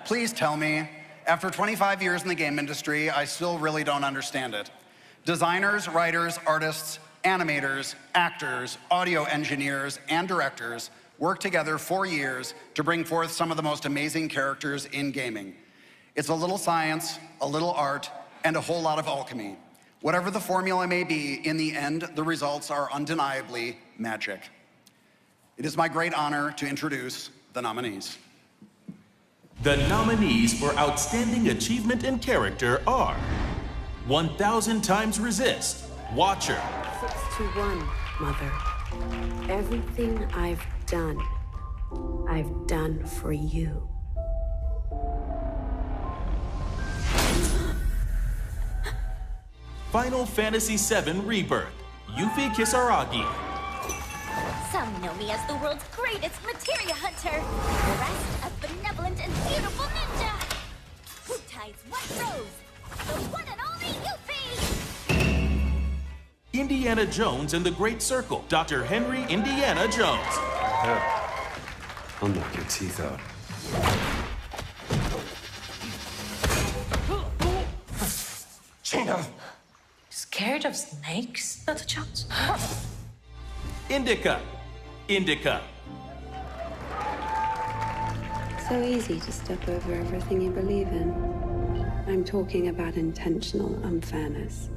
Please tell me. After 25 years in the game industry, I still really don't understand it. Designers, writers, artists, animators, actors, audio engineers, and directors work together for years to bring forth some of the most amazing characters in gaming. It's a little science, a little art, and a whole lot of alchemy. Whatever the formula may be, in the end, the results are undeniably magic. It is my great honor to introduce the nominees. The nominees for Outstanding Achievement in Character are 1000 Times Resist, Watcher. 6-1, Mother. Everything I've done for you. Final Fantasy VII Rebirth, Yuffie Kisaragi. Some know me as the world's greatest materia hunter. The rest, a benevolent and beautiful ninja. Who ties what rose? The one and only Yuffie! Indiana Jones and the Great Circle, Dr. Henry Indiana Jones. I'll knock your teeth out. Gina! Scared of snakes? Not a chance. Indica. So easy to step over everything you believe in. I'm talking about intentional unfairness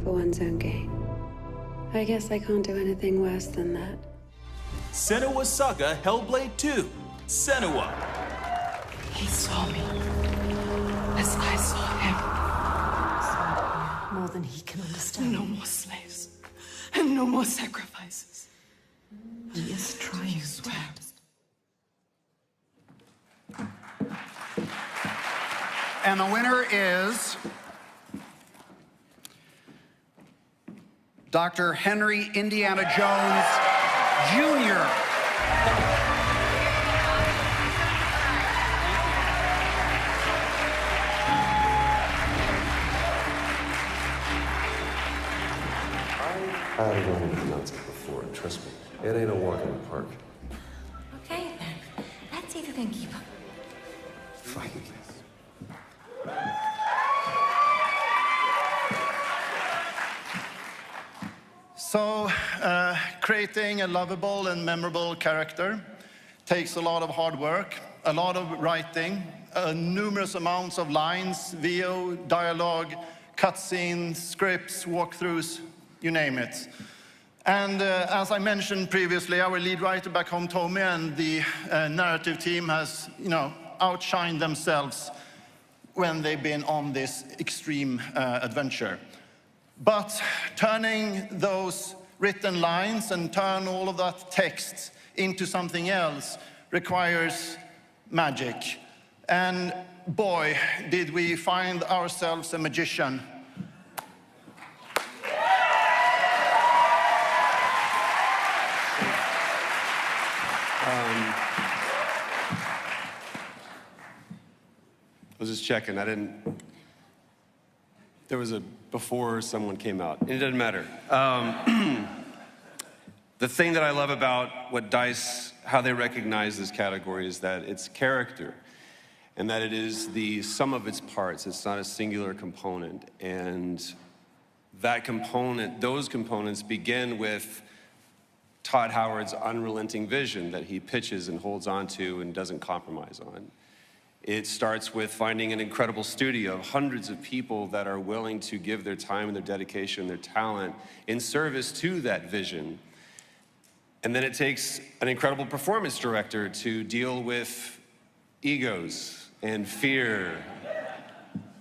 for one's own gain. I guess I can't do anything worse than that. Senua Saga Hellblade 2, Senua. He saw me as I saw him. More than he can understand. No more slaves and no more sacrifices. He is trying to. And the winner is Dr. Henry Indiana Jones, Jr. I've run into nonsense before, trust me. It ain't a walk in the park. Okay, then. Let's see if you can keep up. Fine. So, creating a lovable and memorable character takes a lot of hard work, a lot of writing, numerous amounts of lines, VO, dialogue, cutscenes, scripts, walkthroughs, you name it. And as I mentioned previously, our lead writer back home told me, and the narrative team has, outshined themselves when they've been on this extreme adventure. But turning those written lines and turn all of that text into something else requires magic. And boy, did we find ourselves a magician. I was just checking. There was a before someone came out. It doesn't matter. The thing that I love about what DICE, how they recognize this category, is that it's character, and that it is the sum of its parts. It's not a singular component. And that component, those components begin with Todd Howard's unrelenting vision that he pitches and holds on to and doesn't compromise on. It starts with finding an incredible studio of hundreds of people that are willing to give their time and their dedication, their talent in service to that vision. And then it takes an incredible performance director to deal with egos and fear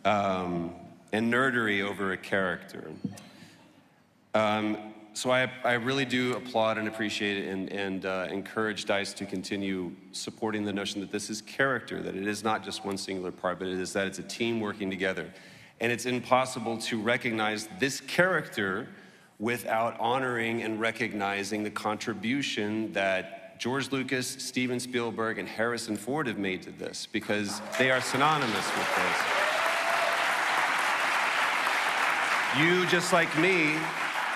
and nerdery over a character. So I really do applaud and appreciate it and encourage DICE to continue supporting the notion that this is character, that it is not just one singular part, but it is that it's a team working together. And it's impossible to recognize this character without honoring and recognizing the contribution that George Lucas, Steven Spielberg, and Harrison Ford have made to this, because they are synonymous with this. You, just like me,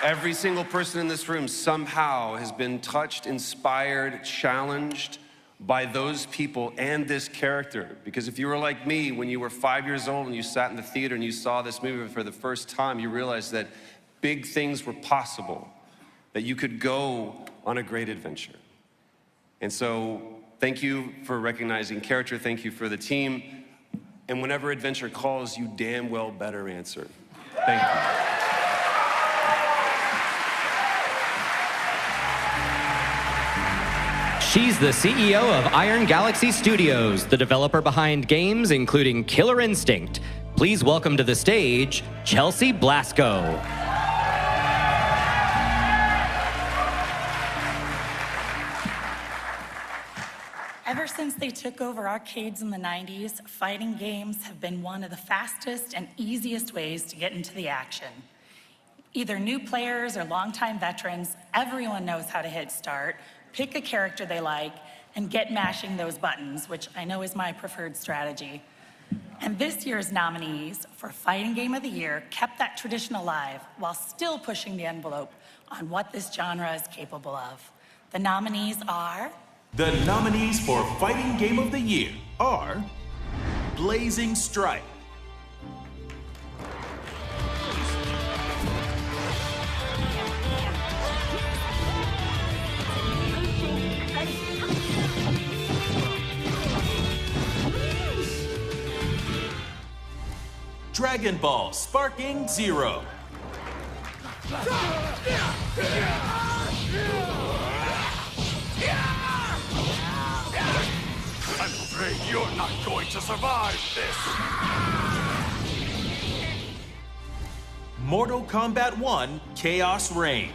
every single person in this room somehow has been touched, inspired, challenged by those people and this character. Because if you were like me, when you were 5 years old and you sat in the theater and you saw this movie for the first time, you realized that big things were possible, that you could go on a great adventure. And so, thank you for recognizing character, thank you for the team, and whenever adventure calls, you damn well better answer. Thank you. She's the CEO of Iron Galaxy Studios, the developer behind games including Killer Instinct. Please welcome to the stage, Chelsea Blasco. Ever since they took over arcades in the 90s, fighting games have been one of the fastest and easiest ways to get into the action. Either new players or longtime veterans, everyone knows how to hit start, pick a character they like, and get mashing those buttons, which I know is my preferred strategy. And this year's nominees for Fighting Game of the Year kept that tradition alive while still pushing the envelope on what this genre is capable of. The nominees are... The nominees for Fighting Game of the Year are Blazing Strike, Dragon Ball Sparking Zero, I'm afraid you're not going to survive this! Mortal Kombat 1 Chaos Reigns,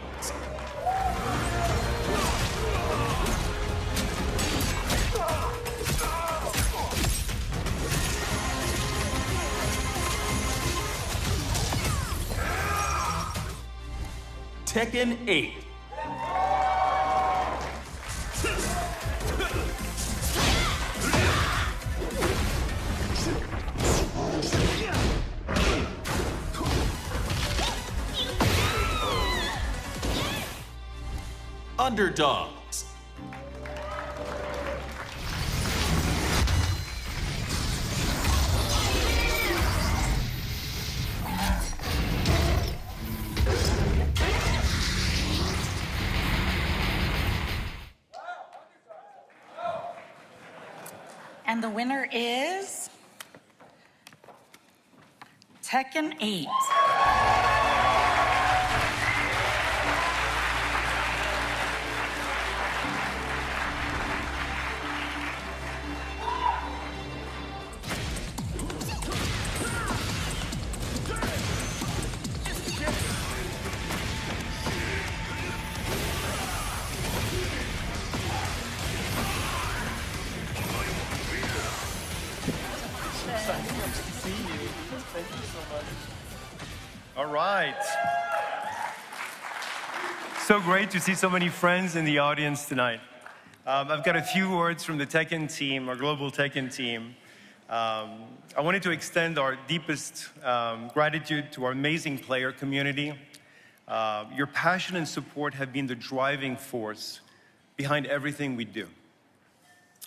Tekken 8, Underdogs, And the winner is... Tekken 8. All right. So great to see so many friends in the audience tonight. I've got a few words from the Tekken team, our global Tekken team. I wanted to extend our deepest gratitude to our amazing player community. Your passion and support have been the driving force behind everything we do.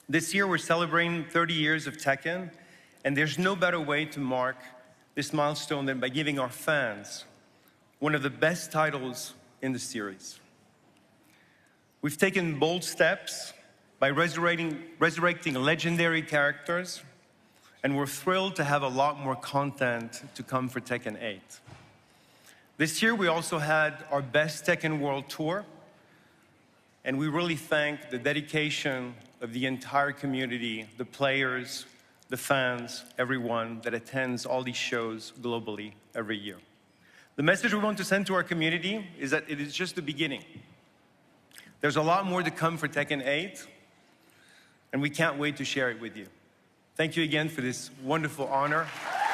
This year, we're celebrating 30 years of Tekken, and there's no better way to mark this milestone than by giving our fans one of the best titles in the series. We've taken bold steps by resurrecting legendary characters, and we're thrilled to have a lot more content to come for Tekken 8. This year, we also had our best Tekken World Tour, and we really thank the dedication of the entire community, the players, the fans, everyone that attends all these shows globally every year. The message we want to send to our community is that it is just the beginning. There's a lot more to come for Tekken 8, and we can't wait to share it with you. Thank you again for this wonderful honor.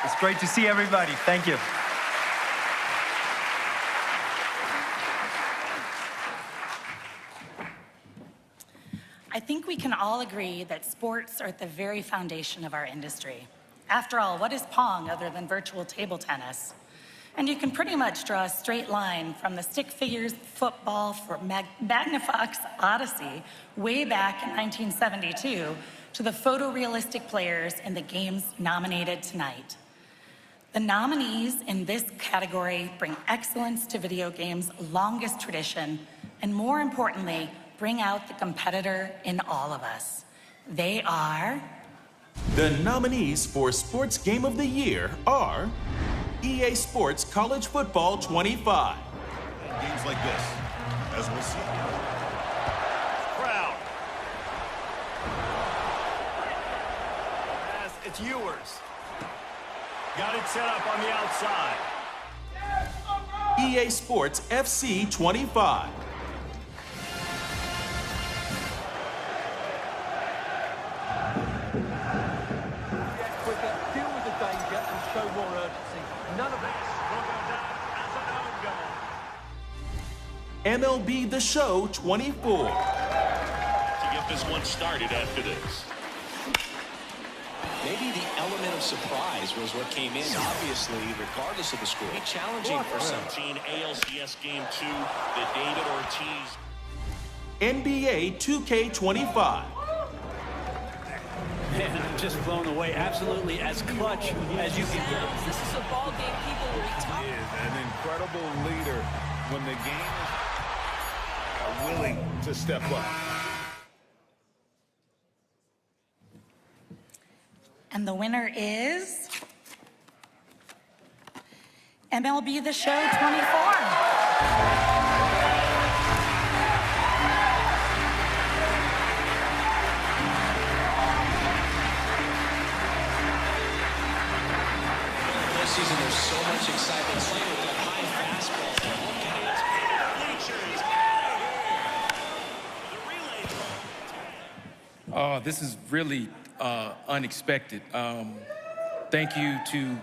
It's great to see everybody. Thank you. I think we can all agree that sports are at the very foundation of our industry. After all, what is Pong other than virtual table tennis? And you can pretty much draw a straight line from the stick figures football for Magnifox Odyssey way back in 1972 to the photorealistic players in the games nominated tonight. The nominees in this category bring excellence to video games' longest tradition, and more importantly, bring out the competitor in all of us. They are... The nominees for Sports Game of the Year are EA Sports College Football 25. Games like this, as we'll see. Crowd. Yes, it's yours. Got it set up on the outside. EA Sports FC 25. Deal with the danger and show more urgency. None of this will go down as an own goal. MLB The Show 24. To get this one started after this. Maybe the element of surprise was what came in. Obviously, regardless of the score, be challenging for some. ALCS Game 2, the David Ortiz. NBA 2K25. Man, I'm just blown away. Absolutely as clutch as you can get. This is a ball game people will be tough. He is an incredible leader when the game is willing to step up. And the winner is MLB The Show 24. This season, there's so much excitement playing with that high fastball. Oh, this is really unexpected. Thank you to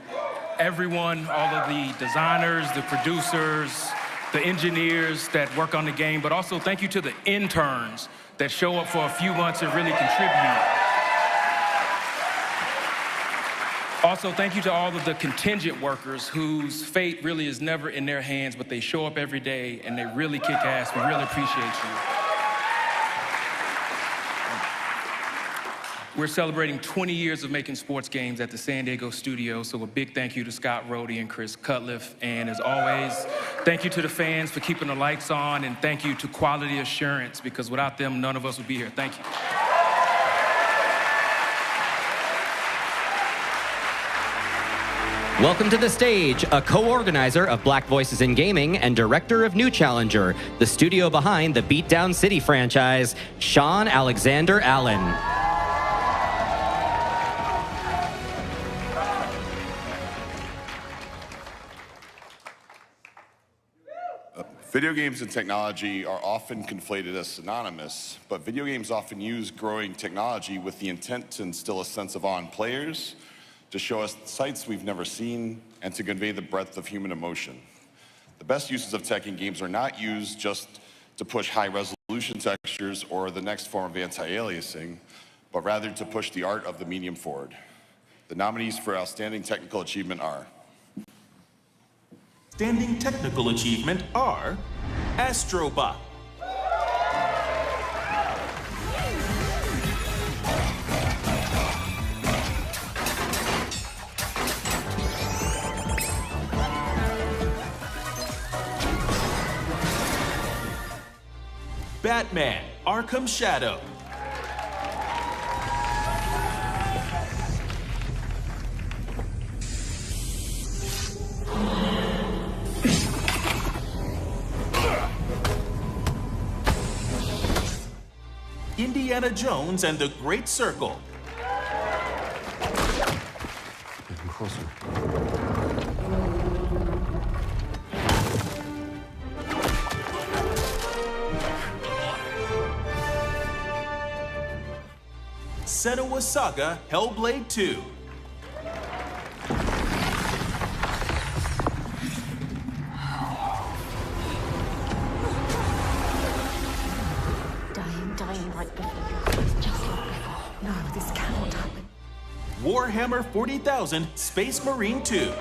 everyone, all of the designers, the producers, the engineers that work on the game, but also thank you to the interns that show up for a few months and really contribute. Also, thank you to all of the contingent workers whose fate really is never in their hands, but they show up every day and they really kick ass. We really appreciate you. We're celebrating 20 years of making sports games at the San Diego studio, so a big thank you to Scott Rohde and Chris Cutliff. And as always, thank you to the fans for keeping the lights on, and thank you to Quality Assurance, because without them, none of us would be here. Thank you. Welcome to the stage, a co-organizer of Black Voices in Gaming and director of New Challenger, the studio behind the Beatdown City franchise, Sean Alexander Allen. Video games and technology are often conflated as synonymous, but video games often use growing technology with the intent to instill a sense of awe in players, to show us sights we've never seen, and to convey the breadth of human emotion. The best uses of tech in games are not used just to push high-resolution textures or the next form of anti-aliasing, but rather to push the art of the medium forward. The nominees for Outstanding Technical Achievement are... Outstanding Technical Achievement are Astrobot, Batman Arkham Shadow, Indiana Jones and the Great Circle. Getting closer. Senua Saga Hellblade 2. Dying right before your eyes, just like before. No, this cannot happen. Warhammer 40,000 Space Marine 2.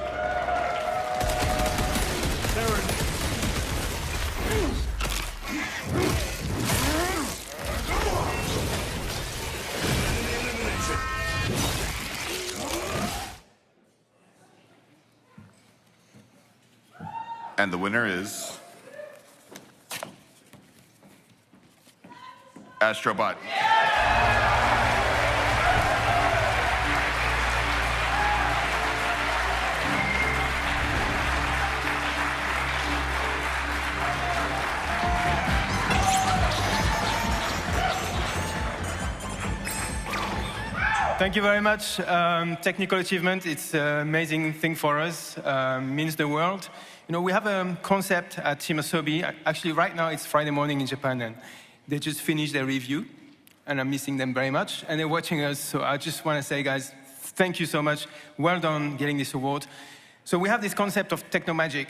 And the winner is Astrobot. Thank you very much. Technical achievement, it's an amazing thing for us, means the world. You know, we have a concept at Immersive. Actually, right now it's Friday morning in Japan, and they just finished their review, and I'm missing them very much, and they're watching us, so I just want to say, guys, thank you so much. Well done getting this award. So we have this concept of techno-magic.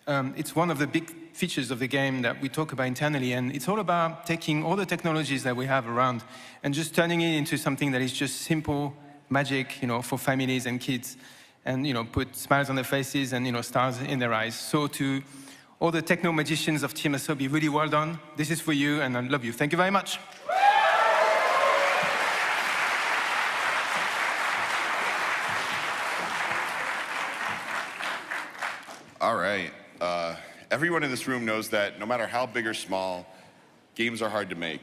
It's one of the big features of the game that we talk about internally, and it's all about taking all the technologies that we have around and just turning it into something that is just simple magic, you know, for families and kids, and, you know, put smiles on their faces and, you know, stars in their eyes. So to all the techno magicians of Team Asobi, really well done. This is for you, and I love you. Thank you very much. All right. Everyone in this room knows that no matter how big or small, games are hard to make.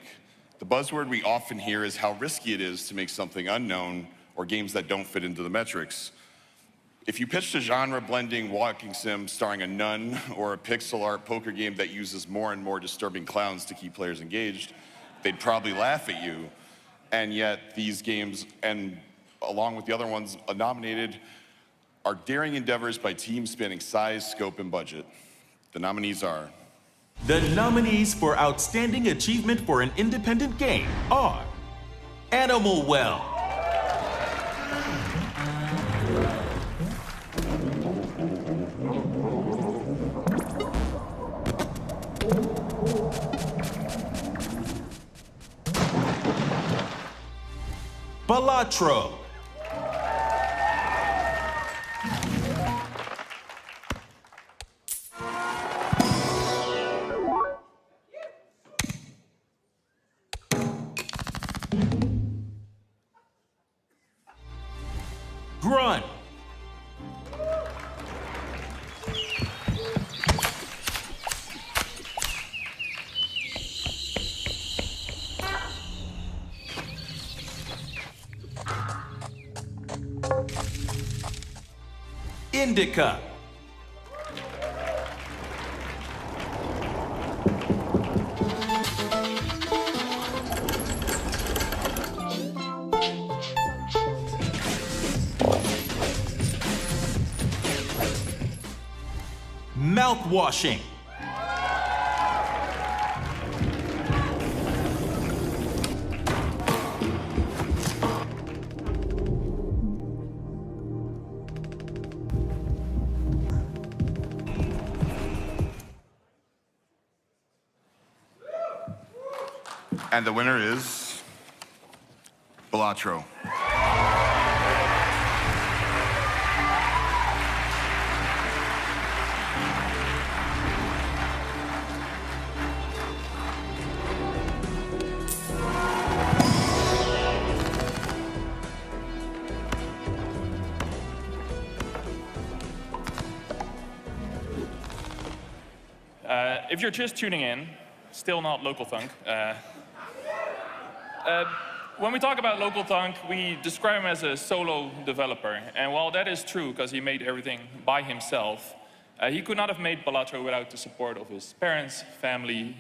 The buzzword we often hear is how risky it is to make something unknown or games that don't fit into the metrics. If you pitched a genre-blending walking sim starring a nun or a pixel art poker game that uses more and more disturbing clowns to keep players engaged, they'd probably laugh at you. And yet these games, and along with the other ones nominated, are daring endeavors by teams spanning size, scope, and budget. The nominees are... The nominees for Outstanding Achievement for an Independent Game are Animal Well, Balatro, Grunt, Indica, Mouthwashing, And the winner is Balatro. If you're just tuning in, still not Local Thunk. When we talk about Local Thunk, we describe him as a solo developer. And while that is true, because he made everything by himself, he could not have made Balatro without the support of his parents, family,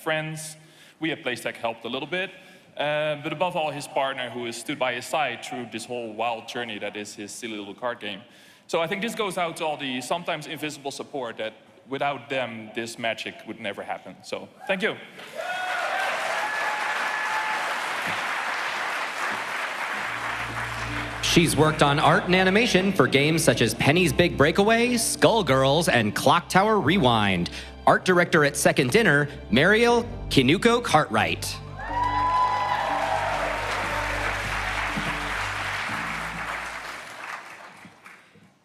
friends. We at Playstack helped a little bit. But above all, his partner, who has stood by his side through this whole wild journey that is his silly little card game. So I think this goes out to all the sometimes invisible support that without them, this magic would never happen. So thank you. She's worked on art and animation for games such as Penny's Big Breakaway, Skullgirls, and Clock Tower Rewind. Art director at Second Dinner, Mariel Kinuko Cartwright.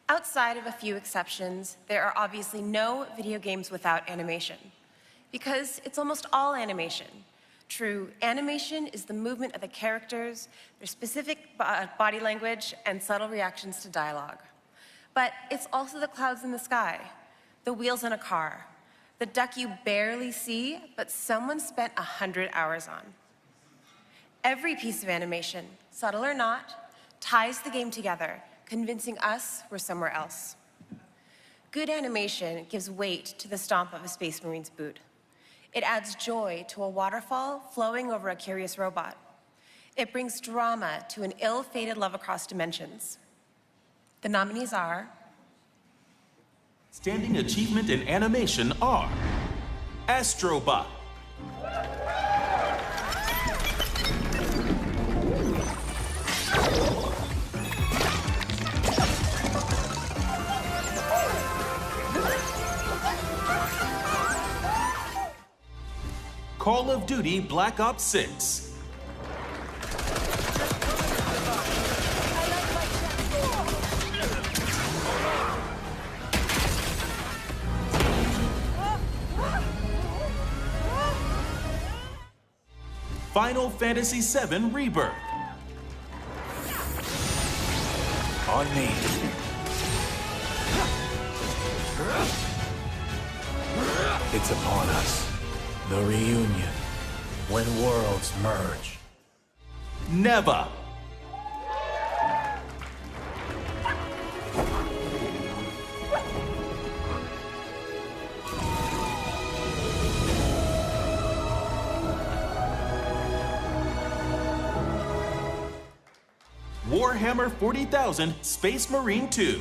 Outside of a few exceptions, there are obviously no video games without animation, because it's almost all animation. True, animation is the movement of the characters, their specific body language, and subtle reactions to dialogue. But it's also the clouds in the sky, the wheels in a car, the duck you barely see, but someone spent 100 hours on. Every piece of animation, subtle or not, ties the game together, convincing us we're somewhere else. Good animation gives weight to the stomp of a Space Marine's boot. It adds joy to a waterfall flowing over a curious robot. It brings drama to an ill-fated love across dimensions. The nominees are... Standing achievement in animation are Astrobot, Call of Duty Black Ops 6. Final Fantasy VII Rebirth. On me. It's upon us. The reunion. When worlds merge. Never. Warhammer 40,000 Space Marine 2.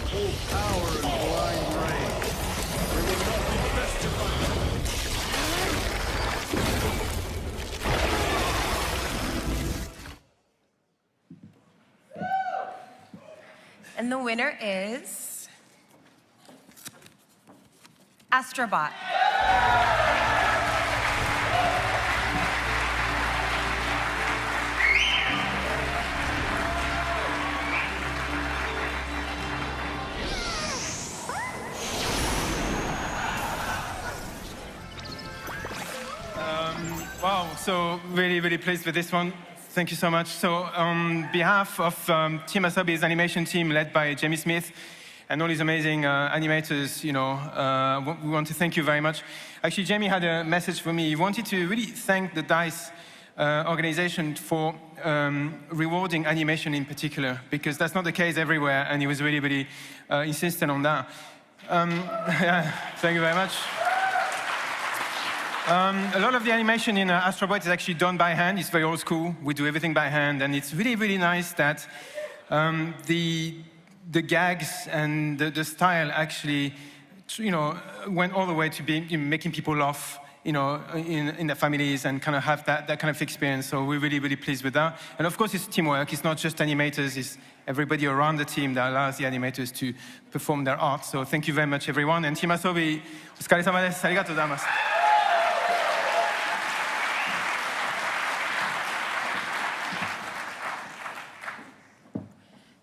Full power and blind range. There will not be And the winner is... Astrobot. Wow, so really, really pleased with this one. Thank you so much. So on behalf of Team Asobi's animation team led by Jamie Smith and all these amazing animators, we want to thank you very much. Actually, Jamie had a message for me. He wanted to really thank the DICE organization for rewarding animation in particular, because that's not the case everywhere, and he was really, really insistent on that. Thank you very much. A lot of the animation in Astrobot is actually done by hand. It's very old school. We do everything by hand, and it's really, really nice that the gags and the style actually, went all the way to be making people laugh, in their families and kind of have that kind of experience. So we're really, really pleased with that. And of course, it's teamwork. It's not just animators. It's everybody around the team that allows the animators to perform their art. So thank you very much, everyone. And Team Asobi, otsukare-sama desu. Arigatou gozaimasu.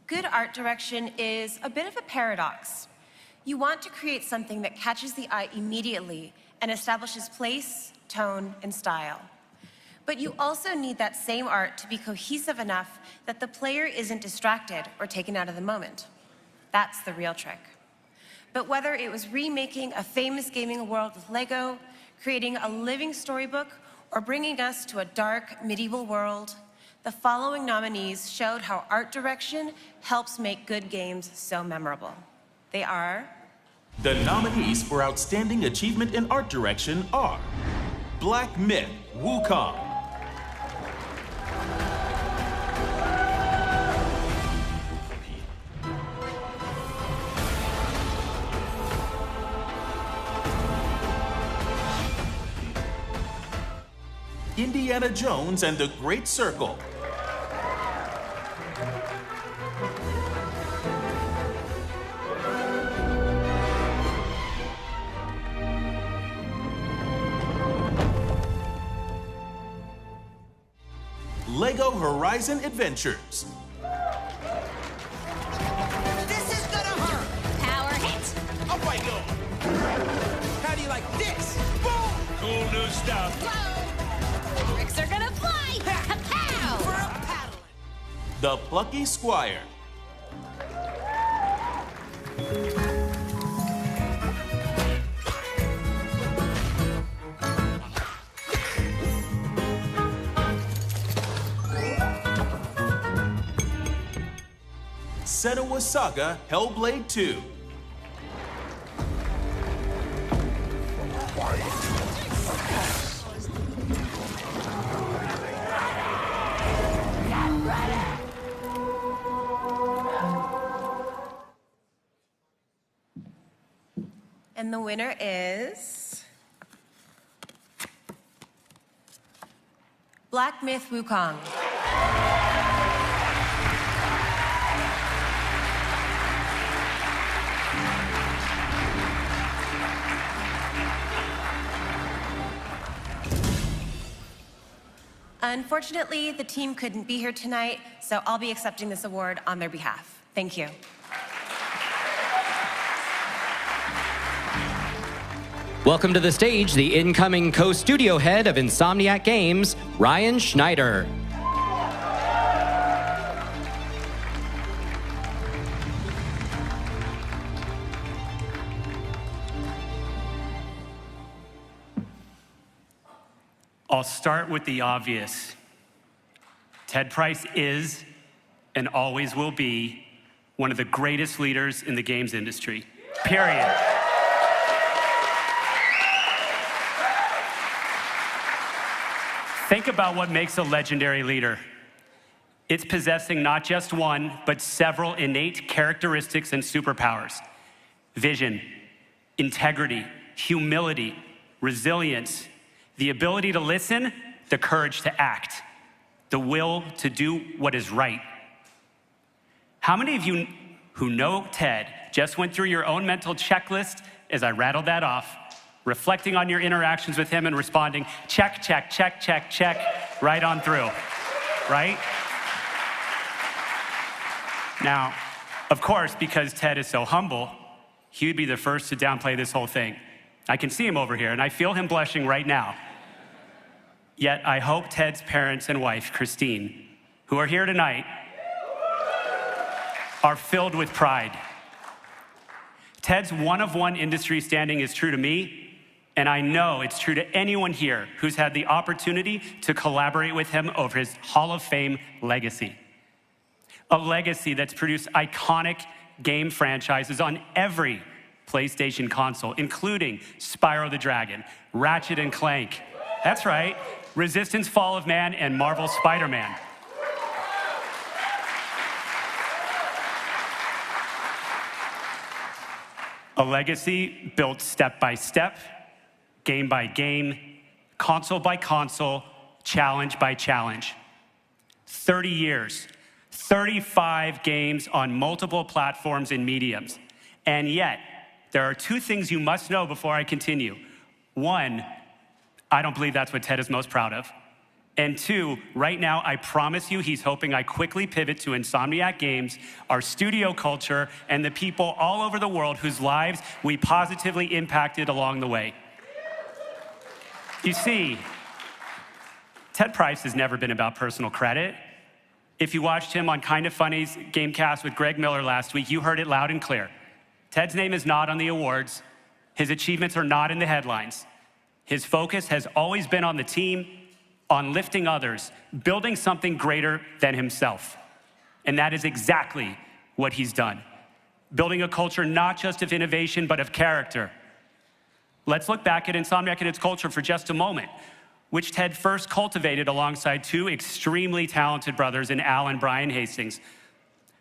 Good art direction is a bit of a paradox. You want to create something that catches the eye immediately and establishes place, tone, and style. But you also need that same art to be cohesive enough that the player isn't distracted or taken out of the moment. That's the real trick. But whether it was remaking a famous gaming world with Lego, creating a living storybook, or bringing us to a dark medieval world, the following nominees showed how art direction helps make good games so memorable. They are... The nominees for Outstanding Achievement in Art Direction are Black Myth, Wukong. Indiana Jones and the Great Circle. Lego Horizon Adventures. This is gonna hurt. Power hit. Up I go. How do you like this? Boom! Cool new stuff. Whoa! Bricks are gonna fly. Kapow! For a paddle. The Plucky Squire. Senua's Saga Hellblade 2. And the winner is Black Myth Wukong. Unfortunately, the team couldn't be here tonight, so I'll be accepting this award on their behalf. Thank you. Welcome to the stage, the incoming co-studio head of Insomniac Games, Ryan Schneider. I'll start with the obvious. Ted Price is and always will be one of the greatest leaders in the games industry, period. Think about what makes a legendary leader. It's possessing not just one, but several innate characteristics and superpowers. Vision, integrity, humility, resilience, the ability to listen, the courage to act, the will to do what is right. How many of you who know Ted just went through your own mental checklist as I rattled that off, reflecting on your interactions with him and responding, check, check, check, check, check, right on through, right? Now, of course, because Ted is so humble, he would be the first to downplay this whole thing. I can see him over here, and I feel him blushing right now. Yet, I hope Ted's parents and wife, Christine, who are here tonight, are filled with pride. Ted's one-of-one industry standing is true to me, and I know it's true to anyone here who's had the opportunity to collaborate with him over his Hall of Fame legacy. A legacy that's produced iconic game franchises on every PlayStation console, including Spyro the Dragon, Ratchet and Clank, that's right, Resistance Fall of Man, and Marvel's Spider-Man. A legacy built step by step, game by game, console by console, challenge by challenge. 30 years, 35 games on multiple platforms and mediums. And yet, there are two things you must know before I continue. One, I don't believe that's what Ted is most proud of. And two, right now, I promise you he's hoping I quickly pivot to Insomniac Games, our studio culture, and the people all over the world whose lives we positively impacted along the way. You see, Ted Price has never been about personal credit. If you watched him on Kind of Funny's Gamecast with Greg Miller last week, you heard it loud and clear. Ted's name is not on the awards. His achievements are not in the headlines. His focus has always been on the team, on lifting others, building something greater than himself. And that is exactly what he's done. Building a culture not just of innovation, but of character. Let's look back at Insomniac and its culture for just a moment, which Ted first cultivated alongside two extremely talented brothers in Al and Brian Hastings,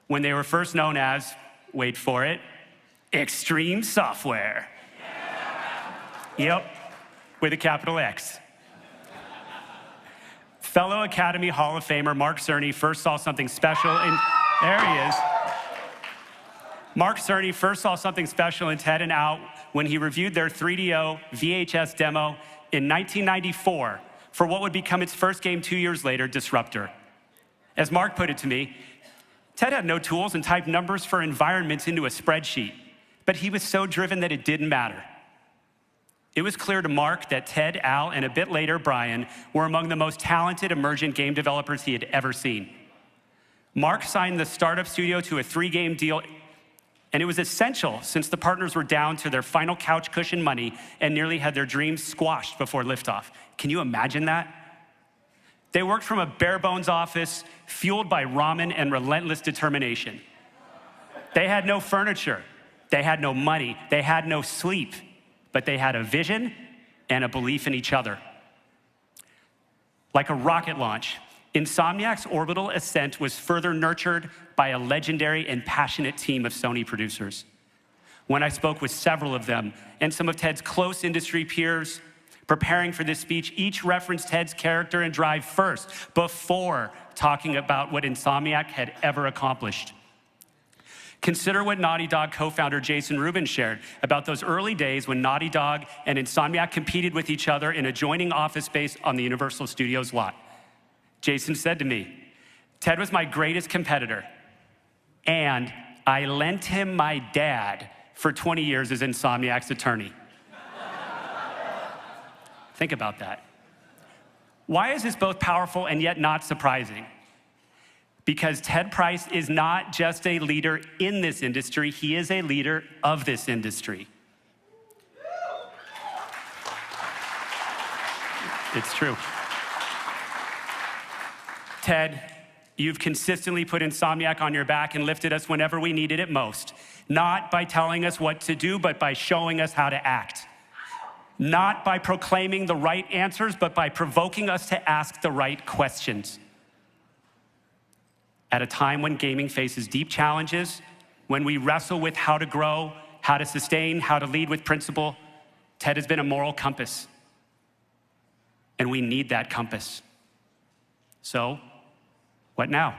when they were first known as, wait for it, Extreme Software. Yep, with a capital X. Fellow Academy Hall of Famer Mark Cerny first saw something special in, there he is. Mark Cerny first saw something special in Ted and Al when he reviewed their 3DO VHS demo in 1994 for what would become its first game 2 years later, Disruptor. As Mark put it to me, Ted had no tools and typed numbers for environments into a spreadsheet, but he was so driven that it didn't matter. It was clear to Mark that Ted, Al, and a bit later Brian were among the most talented emergent game developers he had ever seen. Mark signed the startup studio to a 3-game deal, and it was essential since the partners were down to their final couch cushion money and nearly had their dreams squashed before liftoff. Can you imagine that? They worked from a bare-bones office fueled by ramen and relentless determination. They had no furniture. They had no money. They had no sleep. But they had a vision and a belief in each other. Like a rocket launch, Insomniac's orbital ascent was further nurtured by a legendary and passionate team of Sony producers. When I spoke with several of them and some of Ted's close industry peers, preparing for this speech, each referenced Ted's character and drive first, before talking about what Insomniac had ever accomplished. Consider what Naughty Dog co-founder Jason Rubin shared about those early days when Naughty Dog and Insomniac competed with each other in adjoining office space on the Universal Studios lot. Jason said to me, "Ted was my greatest competitor, and I lent him my dad for 20 years as Insomniac's attorney." Think about that. Why is this both powerful and yet not surprising? Because Ted Price is not just a leader in this industry, he is a leader of this industry. It's true. Ted, you've consistently put Insomniac on your back and lifted us whenever we needed it most. Not by telling us what to do, but by showing us how to act. Not by proclaiming the right answers, but by provoking us to ask the right questions. At a time when gaming faces deep challenges, when we wrestle with how to grow, how to sustain, how to lead with principle, Ted has been a moral compass. And we need that compass. So, what now?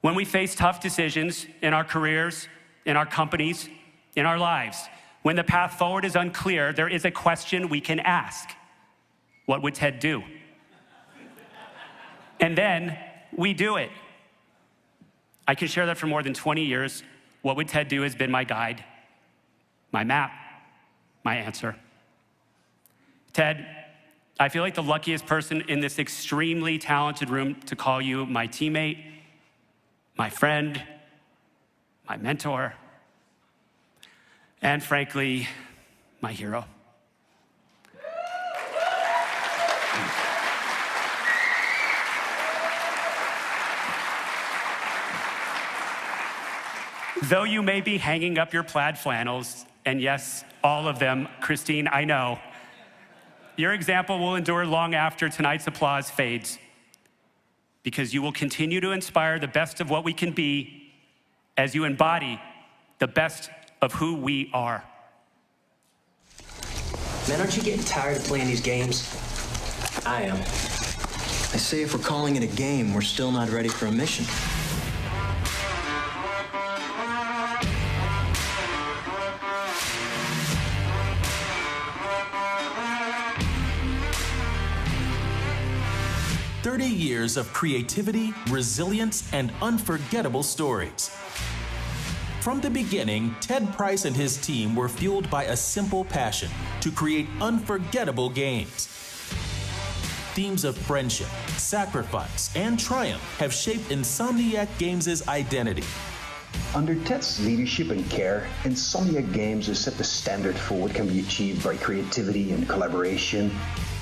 When we face tough decisions in our careers, in our companies, in our lives, when the path forward is unclear, there is a question we can ask. What would Ted do? And then we do it. I can share that for more than 20 years. What would Ted do has been my guide, my map, my answer. Ted, I feel like the luckiest person in this extremely talented room to call you my teammate, my friend, my mentor, and frankly, my hero. Though you may be hanging up your plaid flannels, and yes, all of them, Christine, I know, your example will endure long after tonight's applause fades, because you will continue to inspire the best of what we can be as you embody the best of who we are. Man, aren't you getting tired of playing these games? I am. I say if we're calling it a game, we're still not ready for a mission. Years of creativity, resilience, and unforgettable stories. From the beginning, Ted Price and his team were fueled by a simple passion to create unforgettable games. Themes of friendship, sacrifice, and triumph have shaped Insomniac Games' identity. Under Ted's leadership and care, Insomniac Games has set the standard for what can be achieved by creativity and collaboration,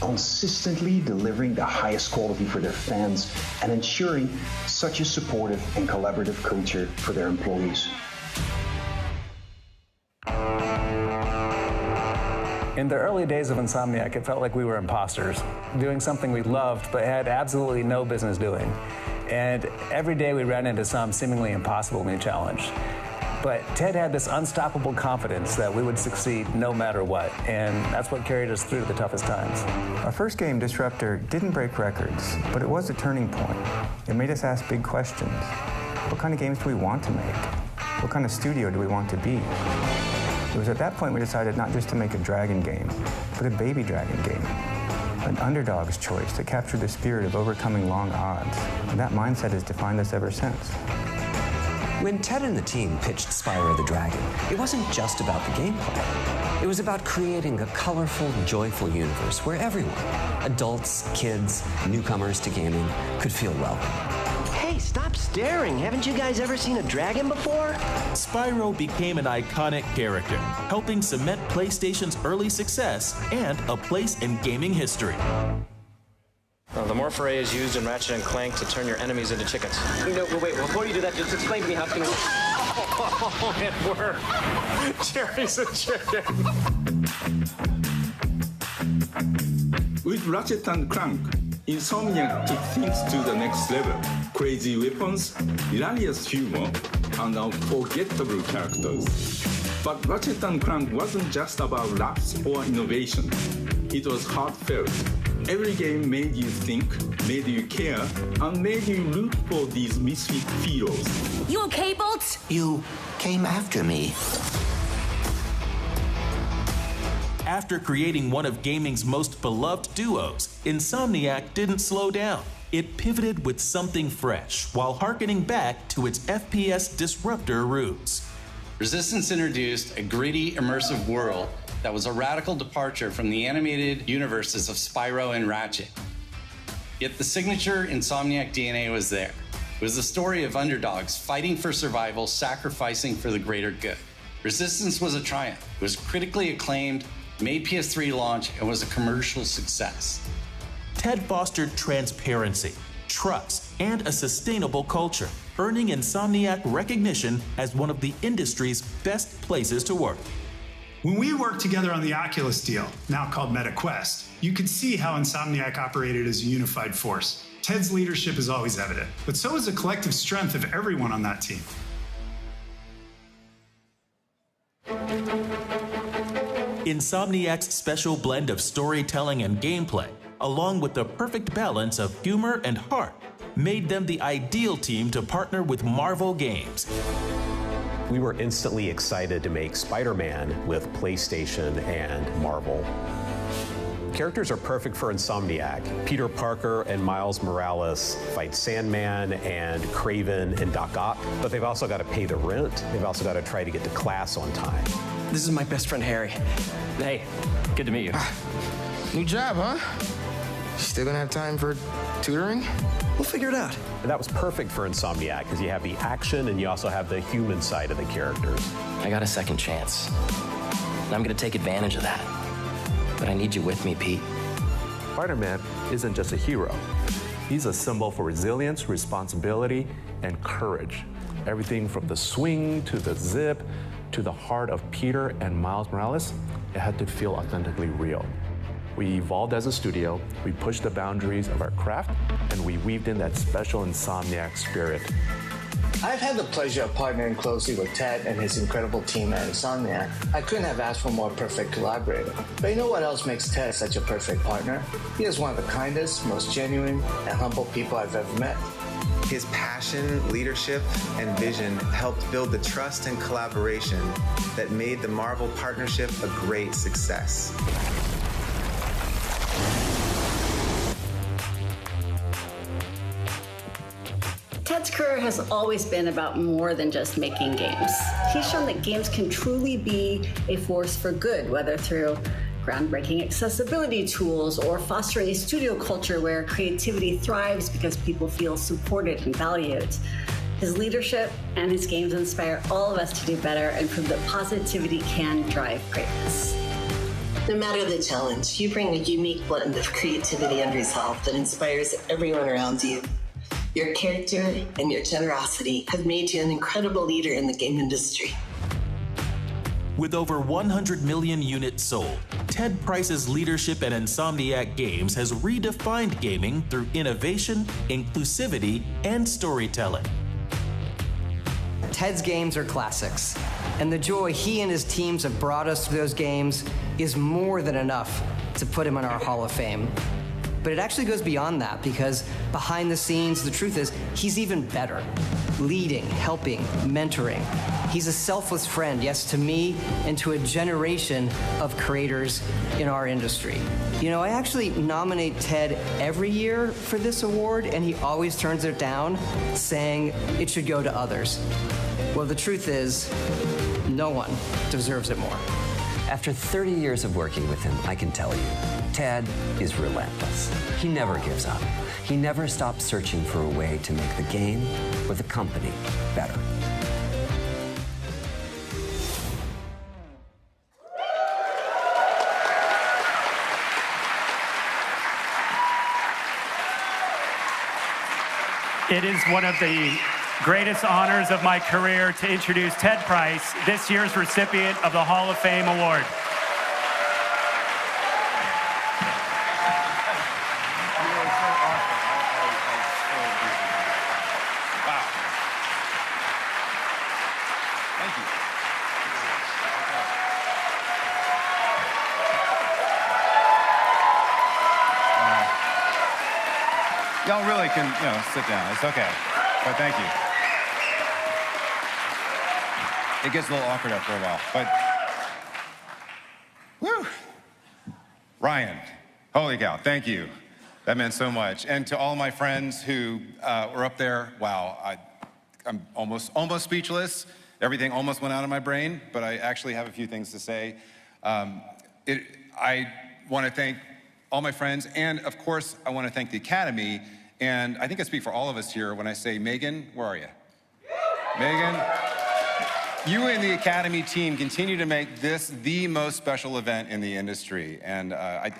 consistently delivering the highest quality for their fans and ensuring such a supportive and collaborative culture for their employees. In the early days of Insomniac, it felt like we were imposters, doing something we loved but had absolutely no business doing. And every day we ran into some seemingly impossible new challenge. But Ted had this unstoppable confidence that we would succeed no matter what, and that's what carried us through the toughest times. Our first game, Disruptor, didn't break records, but it was a turning point. It made us ask big questions. What kind of games do we want to make? What kind of studio do we want to be? It was at that point we decided not just to make a dragon game, but a baby dragon game. An underdog's choice to capture the spirit of overcoming long odds. And that mindset has defined us ever since. When Ted and the team pitched Spyro the Dragon, it wasn't just about the gameplay. It was about creating a colorful, joyful universe where everyone, adults, kids, newcomers to gaming, could feel welcome. Hey, stop staring. Haven't you guys ever seen a dragon before? Spyro became an iconic character, helping cement PlayStation's early success and a place in gaming history. The Morphoray is used in Ratchet & Clank to turn your enemies into chickens. No, but wait, before you do that, just explain to me how it's gonna work. Oh, it worked. Jerry's a chicken. With Ratchet & Clank, Insomniac took things to the next level. Crazy weapons, hilarious humor, and unforgettable characters. But Ratchet & Clank wasn't just about laughs or innovation. It was heartfelt. Every game made you think, made you care, and made you root for these misfit heroes. You okay, Bolts? You came after me. After creating one of gaming's most beloved duos, Insomniac didn't slow down. It pivoted with something fresh while hearkening back to its FPS disruptor roots. Resistance introduced a gritty, immersive world that was a radical departure from the animated universes of Spyro and Ratchet. Yet the signature Insomniac DNA was there. It was the story of underdogs fighting for survival, sacrificing for the greater good. Resistance was a triumph. It was critically acclaimed, made PS3 launch, and was a commercial success. Ted fostered transparency, trust, and a sustainable culture, earning Insomniac recognition as one of the industry's best places to work. When we worked together on the Oculus deal, now called MetaQuest, you could see how Insomniac operated as a unified force. Ted's leadership is always evident, but so is the collective strength of everyone on that team. Insomniac's special blend of storytelling and gameplay, along with the perfect balance of humor and heart, made them the ideal team to partner with Marvel Games. We were instantly excited to make Spider-Man with PlayStation and Marvel. Characters are perfect for Insomniac. Peter Parker and Miles Morales fight Sandman and Kraven and Doc Ock, but they've also got to pay the rent. They've also got to try to get to class on time. This is my best friend, Harry. Hey, good to meet you. New job, huh? Still gonna have time for tutoring? We'll figure it out. And that was perfect for Insomniac because you have the action and you also have the human side of the characters. I got a second chance. And I'm gonna take advantage of that. But I need you with me, Pete. Spider-Man isn't just a hero. He's a symbol for resilience, responsibility, and courage. Everything from the swing to the zip to the heart of Peter and Miles Morales, it had to feel authentically real. We evolved as a studio, we pushed the boundaries of our craft, and we weaved in that special Insomniac spirit. I've had the pleasure of partnering closely with Ted and his incredible team at Insomniac. I couldn't have asked for a more perfect collaborator. But you know what else makes Ted such a perfect partner? He is one of the kindest, most genuine, and humble people I've ever met. His passion, leadership, and vision helped build the trust and collaboration that made the Marvel partnership a great success. Ted's career has always been about more than just making games. He's shown that games can truly be a force for good, whether through groundbreaking accessibility tools or fostering a studio culture where creativity thrives because people feel supported and valued. His leadership and his games inspire all of us to do better and prove that positivity can drive greatness. No matter the challenge, you bring a unique blend of creativity and resolve that inspires everyone around you. Your character and your generosity have made you an incredible leader in the game industry. With over 100 million units sold, Ted Price's leadership at Insomniac Games has redefined gaming through innovation, inclusivity, and storytelling. Ted's games are classics, and the joy he and his teams have brought us through those games is more than enough to put him in our Hall of Fame. But it actually goes beyond that, because behind the scenes, the truth is, he's even better. Leading, helping, mentoring. He's a selfless friend, yes, to me and to a generation of creators in our industry. You know, I actually nominate Ted every year for this award, and he always turns it down, saying it should go to others. Well, the truth is, no one deserves it more. After 30 years of working with him, I can tell you, Ted is relentless. He never gives up. He never stops searching for a way to make the game or the company better. It is one of the greatest honors of my career to introduce Ted Price, this year's recipient of the Hall of Fame Award. Y'all really can, sit down. It's okay. But thank you. It gets a little awkward after a while, but whew. Ryan, holy cow, thank you. That meant so much. And to all my friends who were up there, wow, I'm almost speechless. Everything almost went out of my brain, but I actually have a few things to say. I want to thank all my friends, and of course, I want to thank the Academy, and I think I speak for all of us here when I say, Megan, where are you? Megan, you and the Academy team continue to make this the most special event in the industry, and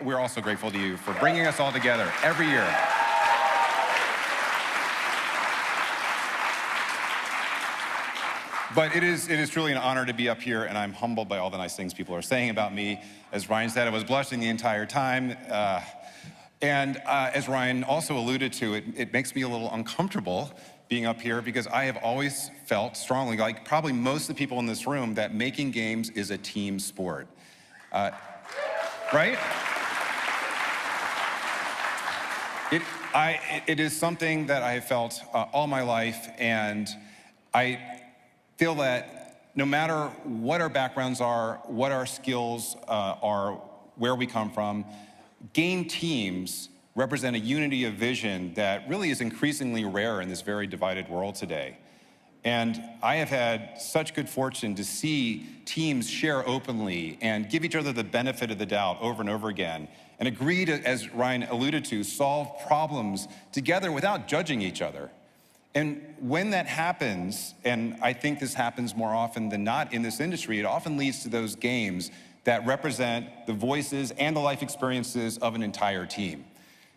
we're also grateful to you for bringing us all together every year. But it is truly an honor to be up here, and I'm humbled by all the nice things people are saying about me. As Ryan said, I was blushing the entire time. And as Ryan also alluded to, it makes me a little uncomfortable being up here because I have always felt strongly, like probably most of the people in this room, that making games is a team sport. Right? It is something that I have felt all my life, and I feel that no matter what our backgrounds are, what our skills are, where we come from, game teams represent a unity of vision that really is increasingly rare in this very divided world today. And I have had such good fortune to see teams share openly and give each other the benefit of the doubt over and over again, and agree to, as Ryan alluded to, solve problems together without judging each other. And when that happens, and I think this happens more often than not in this industry, it often leads to those games that represent the voices and the life experiences of an entire team.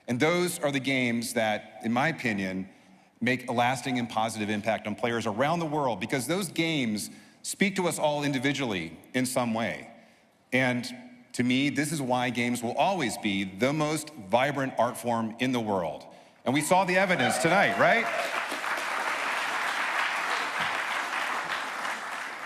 And those are the games that, in my opinion, make a lasting and positive impact on players around the world, because those games speak to us all individually in some way. And to me, this is why games will always be the most vibrant art form in the world. And we saw the evidence tonight, right?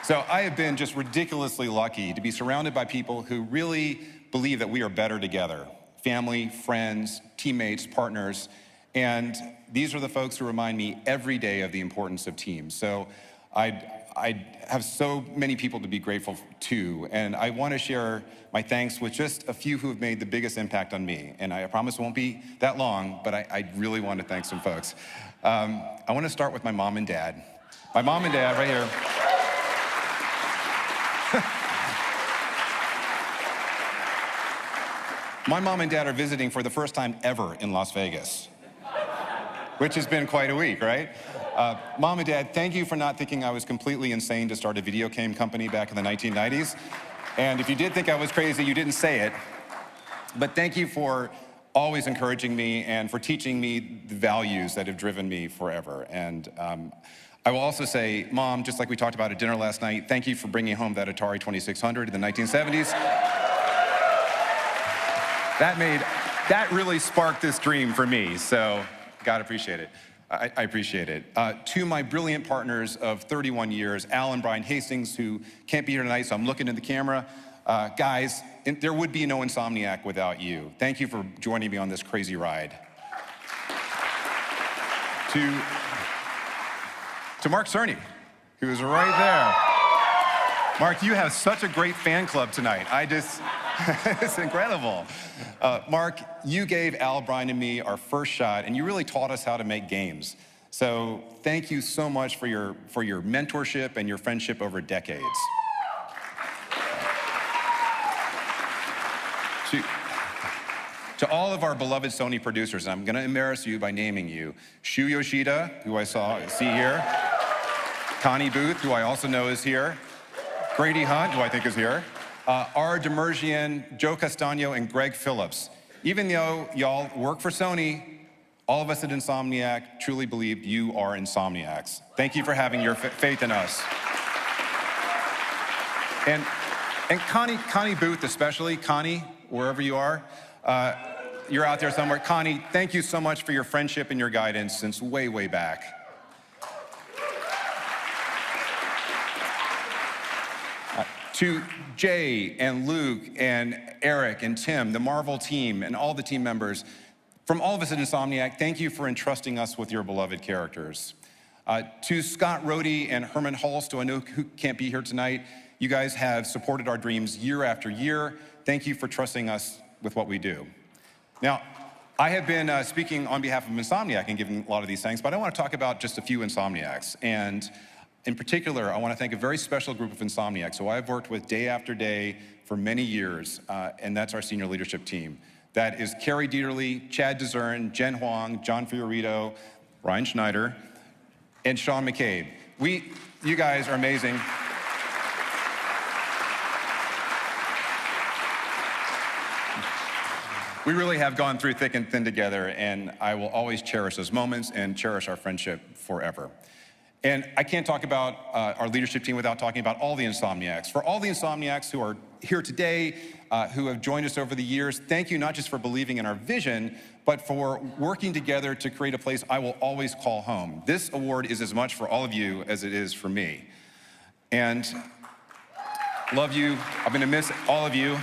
So I have been just ridiculously lucky to be surrounded by people who really believe that we are better together. Family, friends, teammates, partners. And these are the folks who remind me every day of the importance of teams. So I have so many people to be grateful to, and I want to share my thanks with just a few who have made the biggest impact on me. And I promise it won't be that long, but I really want to thank some folks. I want to start with my mom and dad. My mom and dad, right here. My mom and dad are visiting for the first time ever in Las Vegas, which has been quite a week, right? Mom and Dad, thank you for not thinking I was completely insane to start a video game company back in the 1990s. And if you did think I was crazy, you didn't say it. But thank you for always encouraging me and for teaching me the values that have driven me forever. And I will also say, Mom, just like we talked about at dinner last night, thank you for bringing home that Atari 2600 in the 1970s. That really sparked this dream for me, so gotta appreciate it. I appreciate it. To my brilliant partners of 31 years, Al and Brian Hastings, who can't be here tonight, so I'm looking in the camera. Guys, there would be no Insomniac without you. Thank you for joining me on this crazy ride. To Mark Cerny, who is right there. Mark, you have such a great fan club tonight. It's incredible. Mark, you gave Al, Brian, and me our first shot, and you really taught us how to make games. So thank you so much for your mentorship and your friendship over decades. To all of our beloved Sony producers, I'm going to embarrass you by naming you. Shu Yoshida, who I see here. Connie Booth, who I also know is here. Grady Hunt, who I think is here. R. Demerjian, Joe Castano, and Greg Phillips. Even though y'all work for Sony, All of us at Insomniac truly believe you are Insomniacs. Thank you for having your faith in us. And Connie Booth especially, Connie, wherever you are, you're out there somewhere. Connie, thank you so much for your friendship and your guidance since way, way back. To Jay and Luke and Eric and Tim, the Marvel team and all the team members, from all of us at Insomniac, thank you for entrusting us with your beloved characters. To Scott Rohde and Herman Hulst, who I know who can't be here tonight, you guys have supported our dreams year after year. Thank you for trusting us with what we do. Now, I have been speaking on behalf of Insomniac and giving a lot of these thanks, but I want to talk about just a few Insomniacs. And in particular, I want to thank a very special group of Insomniacs who I've worked with day after day for many years, and that's our senior leadership team. That is Carrie Dieterle, Chad Dezern, Jen Huang, John Fiorito, Ryan Schneider, and Sean McCabe. You guys are amazing. We really have gone through thick and thin together, and I will always cherish those moments and cherish our friendship forever. And I can't talk about our leadership team without talking about all the Insomniacs. For all the Insomniacs who are here today, who have joined us over the years, thank you not just for believing in our vision, but for working together to create a place I will always call home. This award is as much for all of you as it is for me. And love you. I'm gonna miss all of you.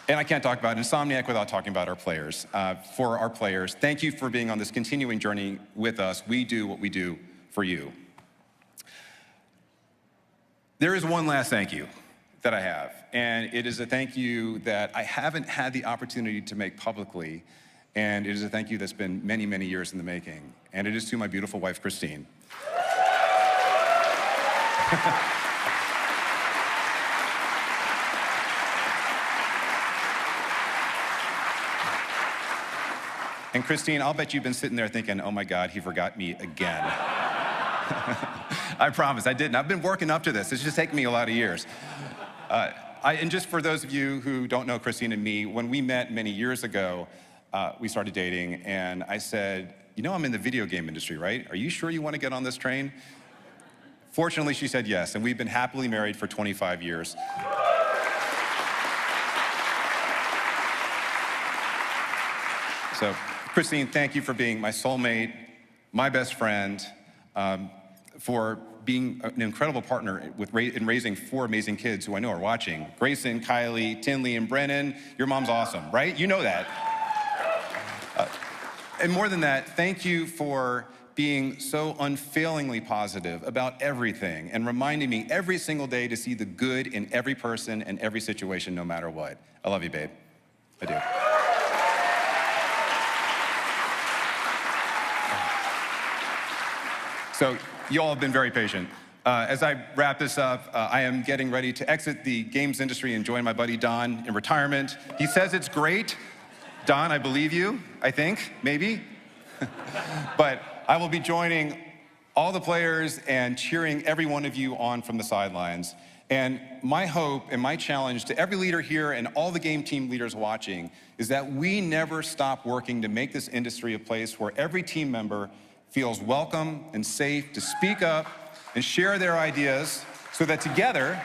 And I can't talk about Insomniac without talking about our players. For our players, thank you for being on this continuing journey with us. We do what we do for you. There is one last thank you that I have, and it is a thank you that I haven't had the opportunity to make publicly, and it is a thank you that's been many, many years in the making, and it is to my beautiful wife, Christine. And Christine, I'll bet you've been sitting there thinking, oh my God, he forgot me again. I promise, I didn't. I've been working up to this. It's just taken me a lot of years. And just for those of you who don't know Christine and me, when we met many years ago, we started dating, and I said, you know I'm in the video game industry, right? Are you sure you want to get on this train? Fortunately, she said yes, and we've been happily married for 25 years. So, Christine, thank you for being my soulmate, my best friend, for being an incredible partner in raising 4 amazing kids who I know are watching. Grayson, Kylie, Tinley, and Brennan. Your mom's awesome, right? You know that. And more than that, thank you for being so unfailingly positive about everything and reminding me every single day to see the good in every person and every situation, no matter what. I love you, babe. I do. So you all have been very patient. As I wrap this up, I am getting ready to exit the games industry and join my buddy Don in retirement. He says it's great. Don, I believe you, I think, maybe. But I will be joining all the players and cheering every one of you on from the sidelines. And my hope and my challenge to every leader here and all the game team leaders watching is that we never stop working to make this industry a place where every team member feels welcome and safe to speak up and share their ideas so that together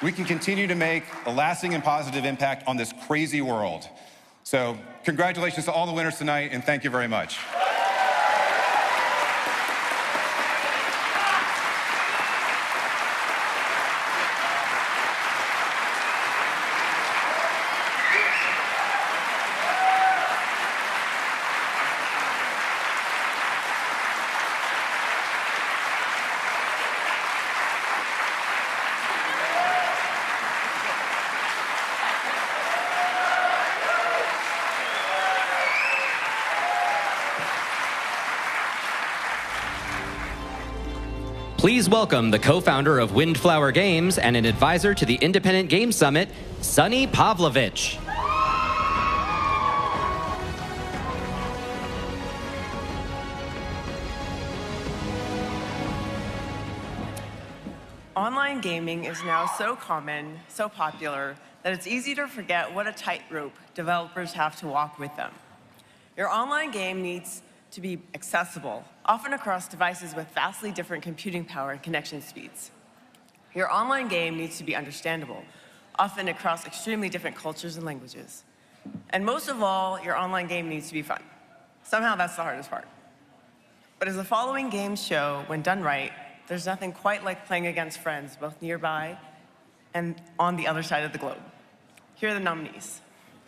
we can continue to make a lasting and positive impact on this crazy world. So congratulations to all the winners tonight, and thank you very much. Please welcome the co-founder of Windflower Games and an advisor to the Independent Game Summit, Sunny Pavlovich. Online gaming is now so common, so popular, that it's easy to forget what a tightrope developers have to walk with them. Your online game needs to be accessible, often across devices with vastly different computing power and connection speeds. Your online game needs to be understandable, often across extremely different cultures and languages. And most of all, your online game needs to be fun. Somehow that's the hardest part. But as the following games show, when done right, there's nothing quite like playing against friends, both nearby and on the other side of the globe. Here are the nominees.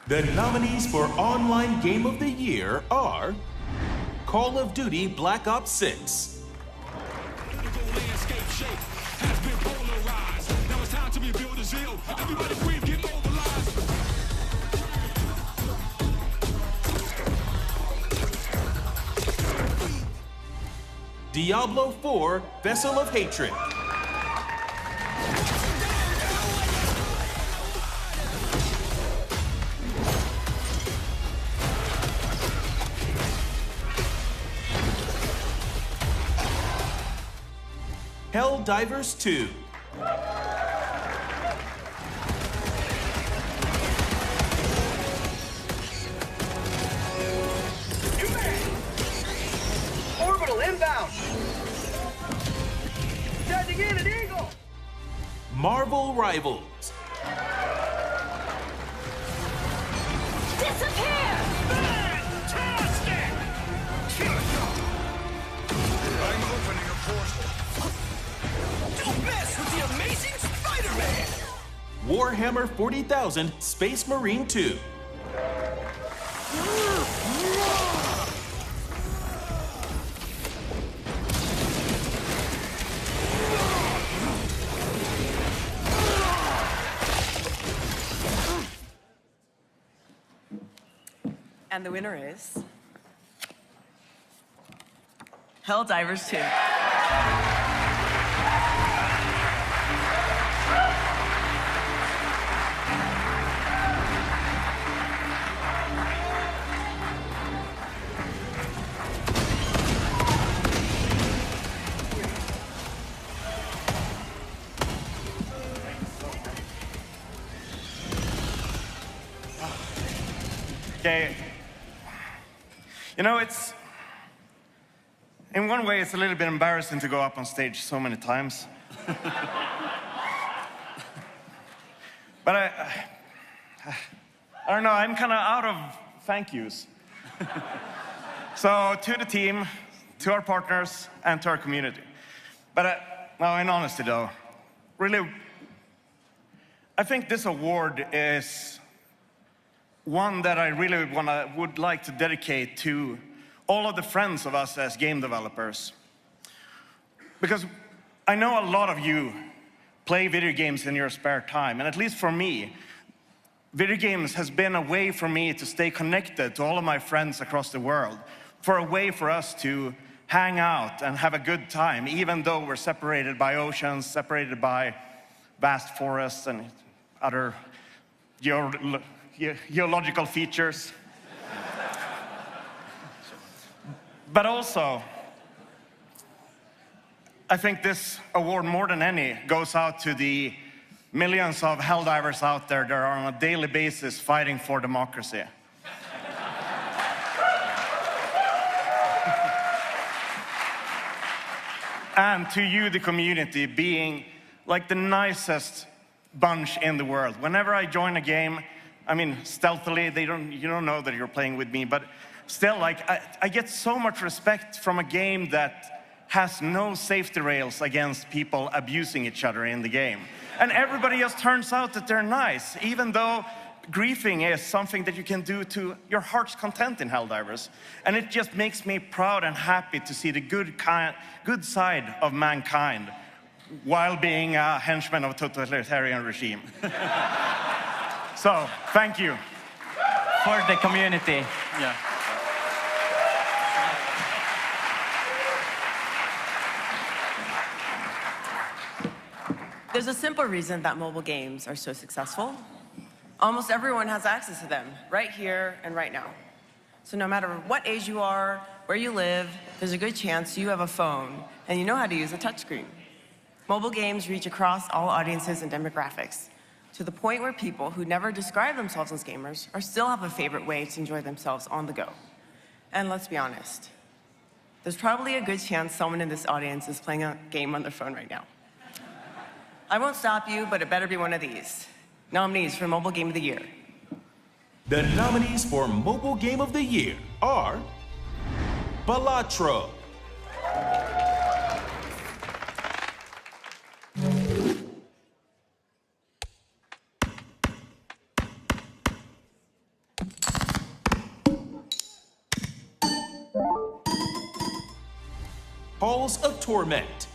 The nominees for Online Game of the Year are Call of Duty Black Ops 6, Diablo 4 Vessel of Hatred, Helldivers 2, Orbital inbound! Charging in an Eagle! Marvel Rivals, Disappear! Fantastic! I'm opening a portal. Don't mess with the amazing Spider-Man! Warhammer 40,000 Space Marine 2, And the winner is Helldivers 2. Okay. You know, in one way, it's a little bit embarrassing to go up on stage so many times. But I don't know, I'm kind of out of thank yous. So to the team, to our partners, and to our community. But now, in honesty though, really, I think this award is one that I really would like to dedicate to all of the friends of us as game developers. Because I know a lot of you play video games in your spare time, and at least for me, video games has been a way for me to stay connected to all of my friends across the world, for a way for us to hang out and have a good time, even though we're separated by oceans, separated by vast forests and other geological features. But also, I think this award, more than any, goes out to the millions of Helldivers out there that are on a daily basis fighting for democracy. And to you, the community, being like the nicest bunch in the world. Whenever I join a game, I mean, stealthily, you don't know that you're playing with me, but still, like, I get so much respect from a game that has no safety rails against people abusing each other in the game. And everybody just turns out that they're nice, even though griefing is something that you can do to your heart's content in Helldivers. And it just makes me proud and happy to see the good side of mankind while being a henchman of a totalitarian regime. So, thank you. For the community. Yeah. There's a simple reason that mobile games are so successful. Almost everyone has access to them, right here and right now. So no matter what age you are, where you live, there's a good chance you have a phone and you know how to use a touchscreen. Mobile games reach across all audiences and demographics, to the point where people who never describe themselves as gamers still have a favorite way to enjoy themselves on the go. And let's be honest, there's probably a good chance someone in this audience is playing a game on their phone right now. I won't stop you, but it better be one of these. Nominees for Mobile Game of the Year. The nominees for Mobile Game of the Year are Balatro, Halls of Torment,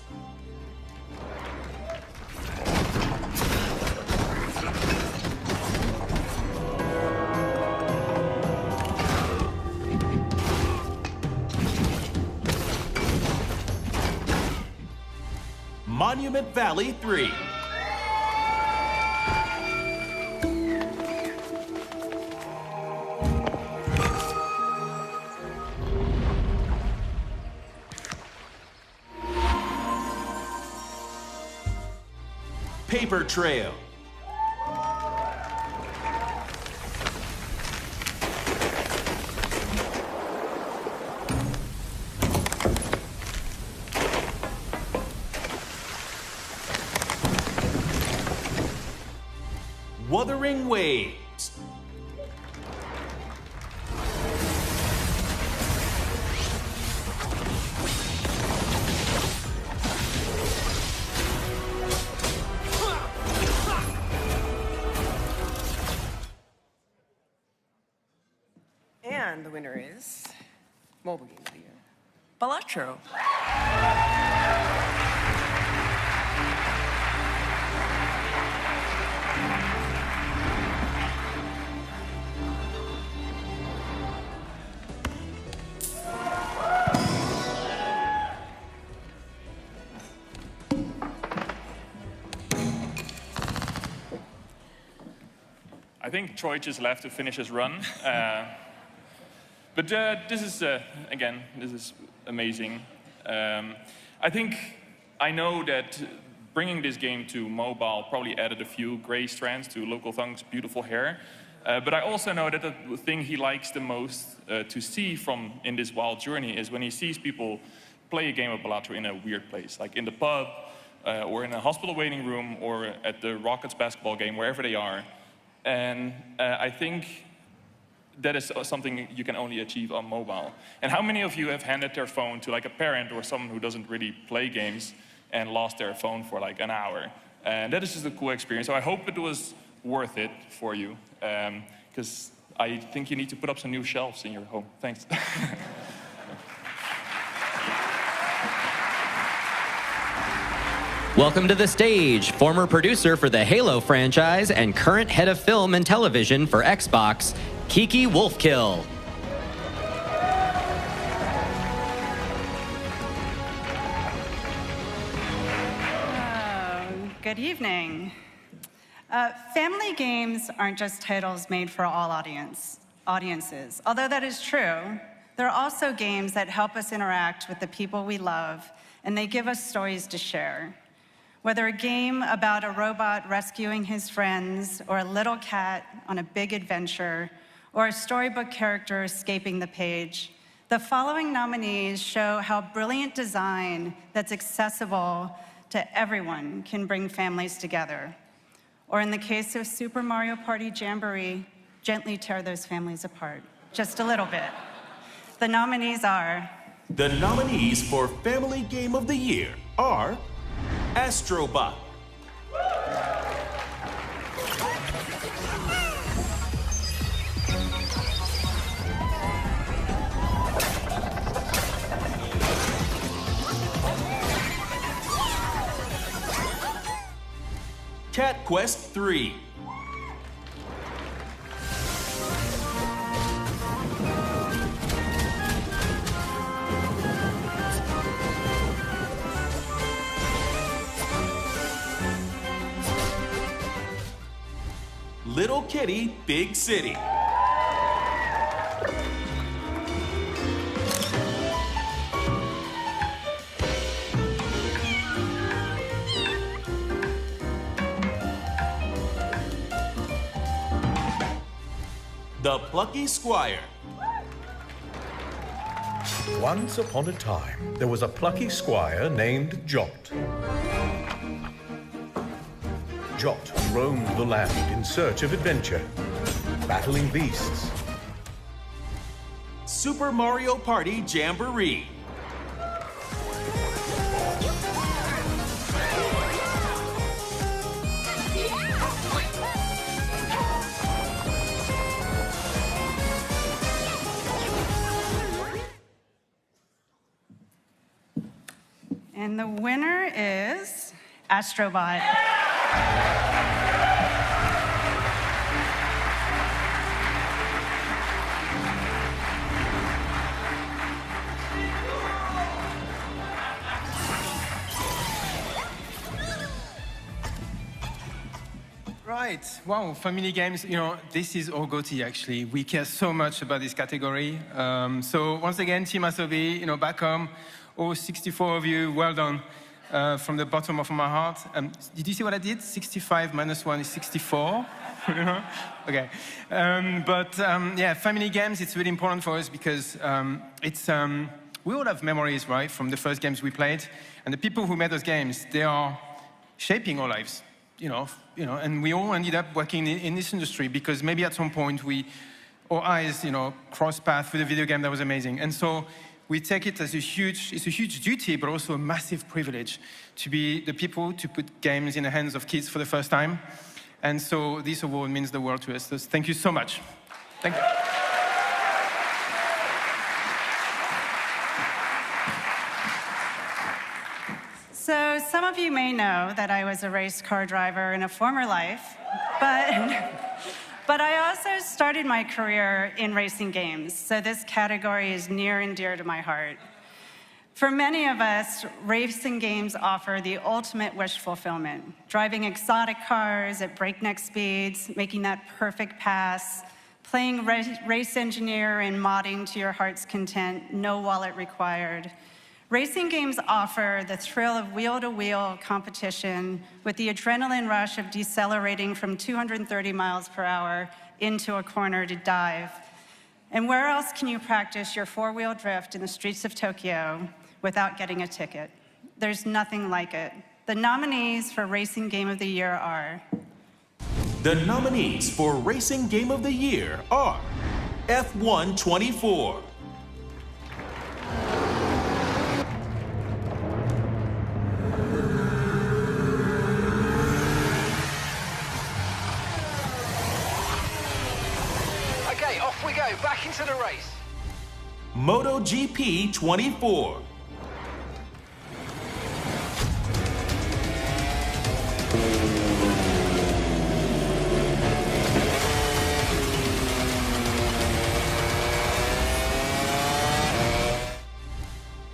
Monument Valley 3, Paper Trail, Wuthering Waves, And the winner is Mobile Game of the Year, Balatro. I think Troy just left to finish his run. But this is, again, this is amazing. I think I know that bringing this game to mobile probably added a few gray strands to Local Thung's beautiful hair. But I also know that the thing he likes the most to see from in this wild journey is when he sees people play a game of Balatro in a weird place, like in the pub, or in a hospital waiting room, or at the Rockets basketball game, wherever they are. And I think that is something you can only achieve on mobile. And how many of you have handed their phone to like a parent or someone who doesn't really play games and lost their phone for like an hour? And that is just a cool experience. So I hope it was worth it for you, because I think you need to put up some new shelves in your home. Thanks. Welcome to the stage, former producer for the Halo franchise and current head of film and television for Xbox, Kiki Wolfkill. Good evening. Family games aren't just titles made for all audiences. Although that is true, they're also games that help us interact with the people we love, and they give us stories to share. Whether a game about a robot rescuing his friends, or a little cat on a big adventure, or a storybook character escaping the page, the following nominees show how brilliant design that's accessible to everyone can bring families together. Or in the case of Super Mario Party Jamboree, gently tear those families apart, just a little bit. The nominees are... The nominees for Family Game of the Year are Astrobot, Cat Quest 3, Little Kitty, Big City, The Plucky Squire, Once upon a time, there was a plucky squire named Jot. Jot roamed the land in search of adventure, battling beasts. Super Mario Party Jamboree. And the winner is Astrobot. Right. Wow, family games, you know, this is our go-to, actually. We care so much about this category. So once again, Team Asobi, you know, back home, all 64 of you, well done from the bottom of my heart. Did you see what I did? 65 minus 1 is 64. Okay. Yeah, family games, it's really important for us because we all have memories, right, from the first games we played. And the people who made those games, they are shaping our lives. You know, and we all ended up working in this industry because maybe at some point our eyes, you know, crossed paths with a video game that was amazing. And so we take it as it's a huge duty, but also a massive privilege to be the people to put games in the hands of kids for the first time. And so this award means the world to us. So thank you so much. Thank you. So some of you may know that I was a race car driver in a former life, but I also started my career in racing games, so this category is near and dear to my heart. For many of us, racing games offer the ultimate wish fulfillment, driving exotic cars at breakneck speeds, making that perfect pass, playing race engineer and modding to your heart's content, no wallet required. Racing games offer the thrill of wheel-to-wheel competition with the adrenaline rush of decelerating from 230 miles per hour into a corner to dive. And where else can you practice your four-wheel drift in the streets of Tokyo without getting a ticket? There's nothing like it. The nominees for Racing Game of the Year are... The nominees for Racing Game of the Year are F1 24. Okay, off we go, back into the race. MotoGP 24.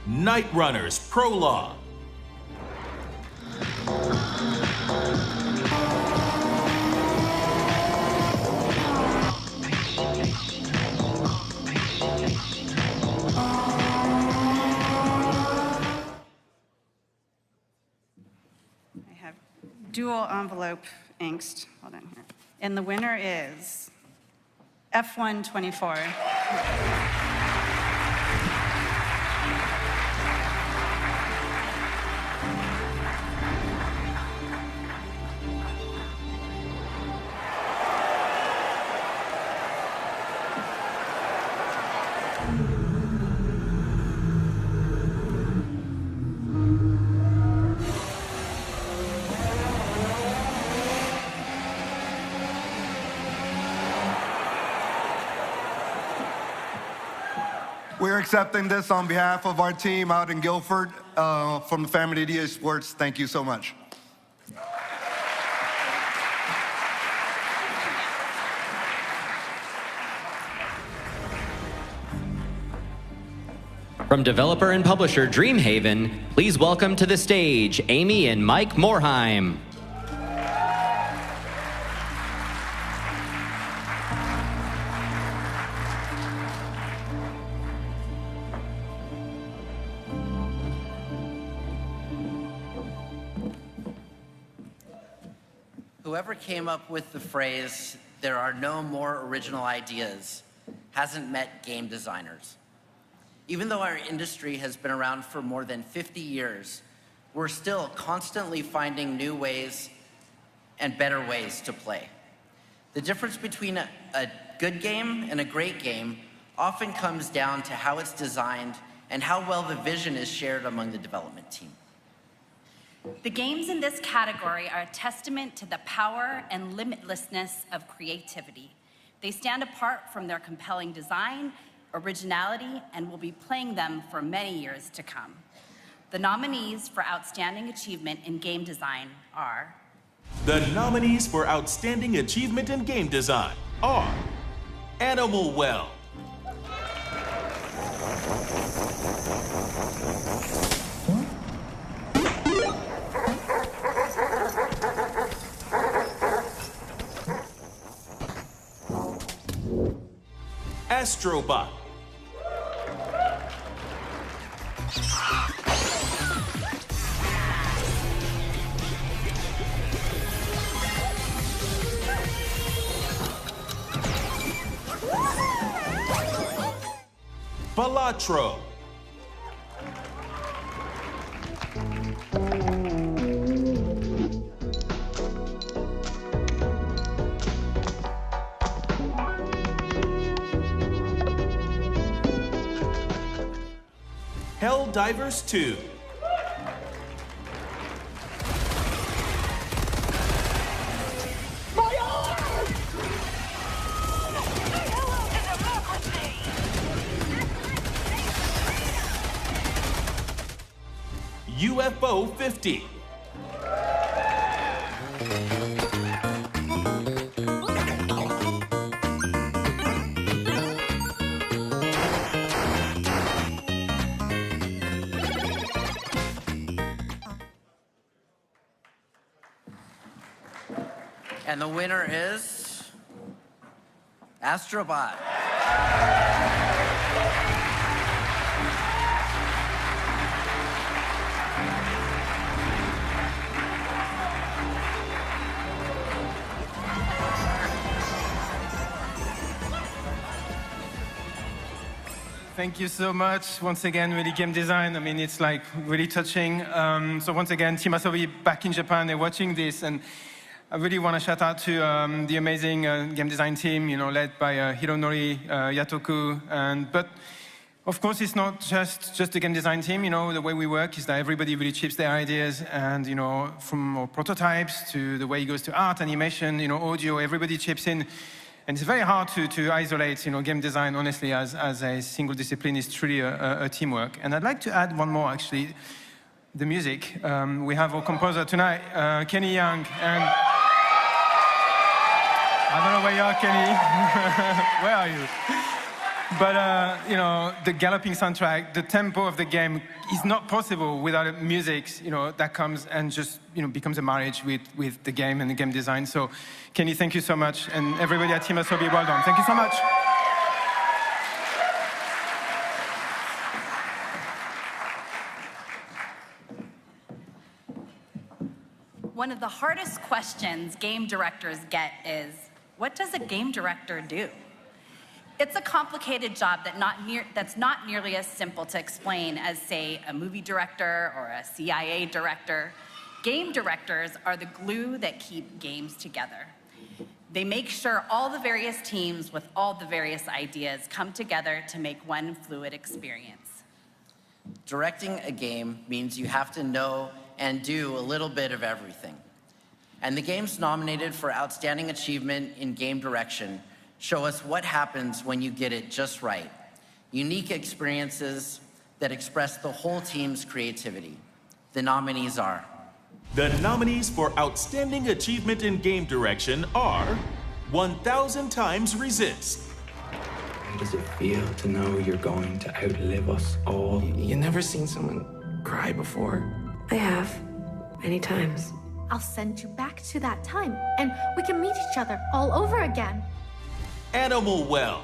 Night Runners Prologue. Dual envelope angst. Hold on here. And the winner is F1 24. We're accepting this on behalf of our team out in Guilford from the Family D.I.C.E. Sports. Thank you so much. From developer and publisher Dreamhaven, please welcome to the stage Amy and Mike Morheim. Whoever came up with the phrase, "there are no more original ideas," hasn't met game designers. Even though our industry has been around for more than 50 years, we're still constantly finding new ways and better ways to play. The difference between a good game and a great game often comes down to how it's designed and how well the vision is shared among the development team. The games in this category are a testament to the power and limitlessness of creativity. They stand apart from their compelling design, originality, and will be playing them for many years to come. The nominees for Outstanding Achievement in Game Design are... The nominees for Outstanding Achievement in Game Design are Animal Well, Astrobot, Balatro, Helldivers 2, UFO 50, And the winner is Astrobot. Thank you so much. Once again, really game design. I mean, it's like really touching. So once again, Team Asobi back in Japan, they're watching this, and I really want to shout out to the amazing game design team, led by Hironori Yatoku. But of course, it's not just the game design team. The way we work is that everybody really chips their ideas, and from our prototypes to the way it goes to art, animation, audio, everybody chips in. And it's very hard to isolate, game design, honestly, as a single discipline. Is truly a teamwork. And I'd like to add one more, actually, the music. We have our composer tonight, Kenny Young, and I don't know where you are, Kenny. Where are you? But, the galloping soundtrack, the tempo of the game is not possible without music, that comes and just, becomes a marriage with the game and the game design. So, Kenny, thank you so much. And everybody at Team Asobi, well done. Thank you so much. One of the hardest questions game directors get is, what does a game director do? It's a complicated job that's not nearly as simple to explain as, say, a movie director or a CIA director. Game directors are the glue that keep games together. They make sure all the various teams with all the various ideas come together to make one fluid experience. Directing a game means you have to know and do a little bit of everything. And the games nominated for Outstanding Achievement in Game Direction show us what happens when you get it just right. Unique experiences that express the whole team's creativity. The nominees are... The nominees for Outstanding Achievement in Game Direction are 1000 Times Resist. How does it feel to know you're going to outlive us all? You never seen someone cry before? I have, many times. I'll send you back to that time, and we can meet each other all over again. Animal Well.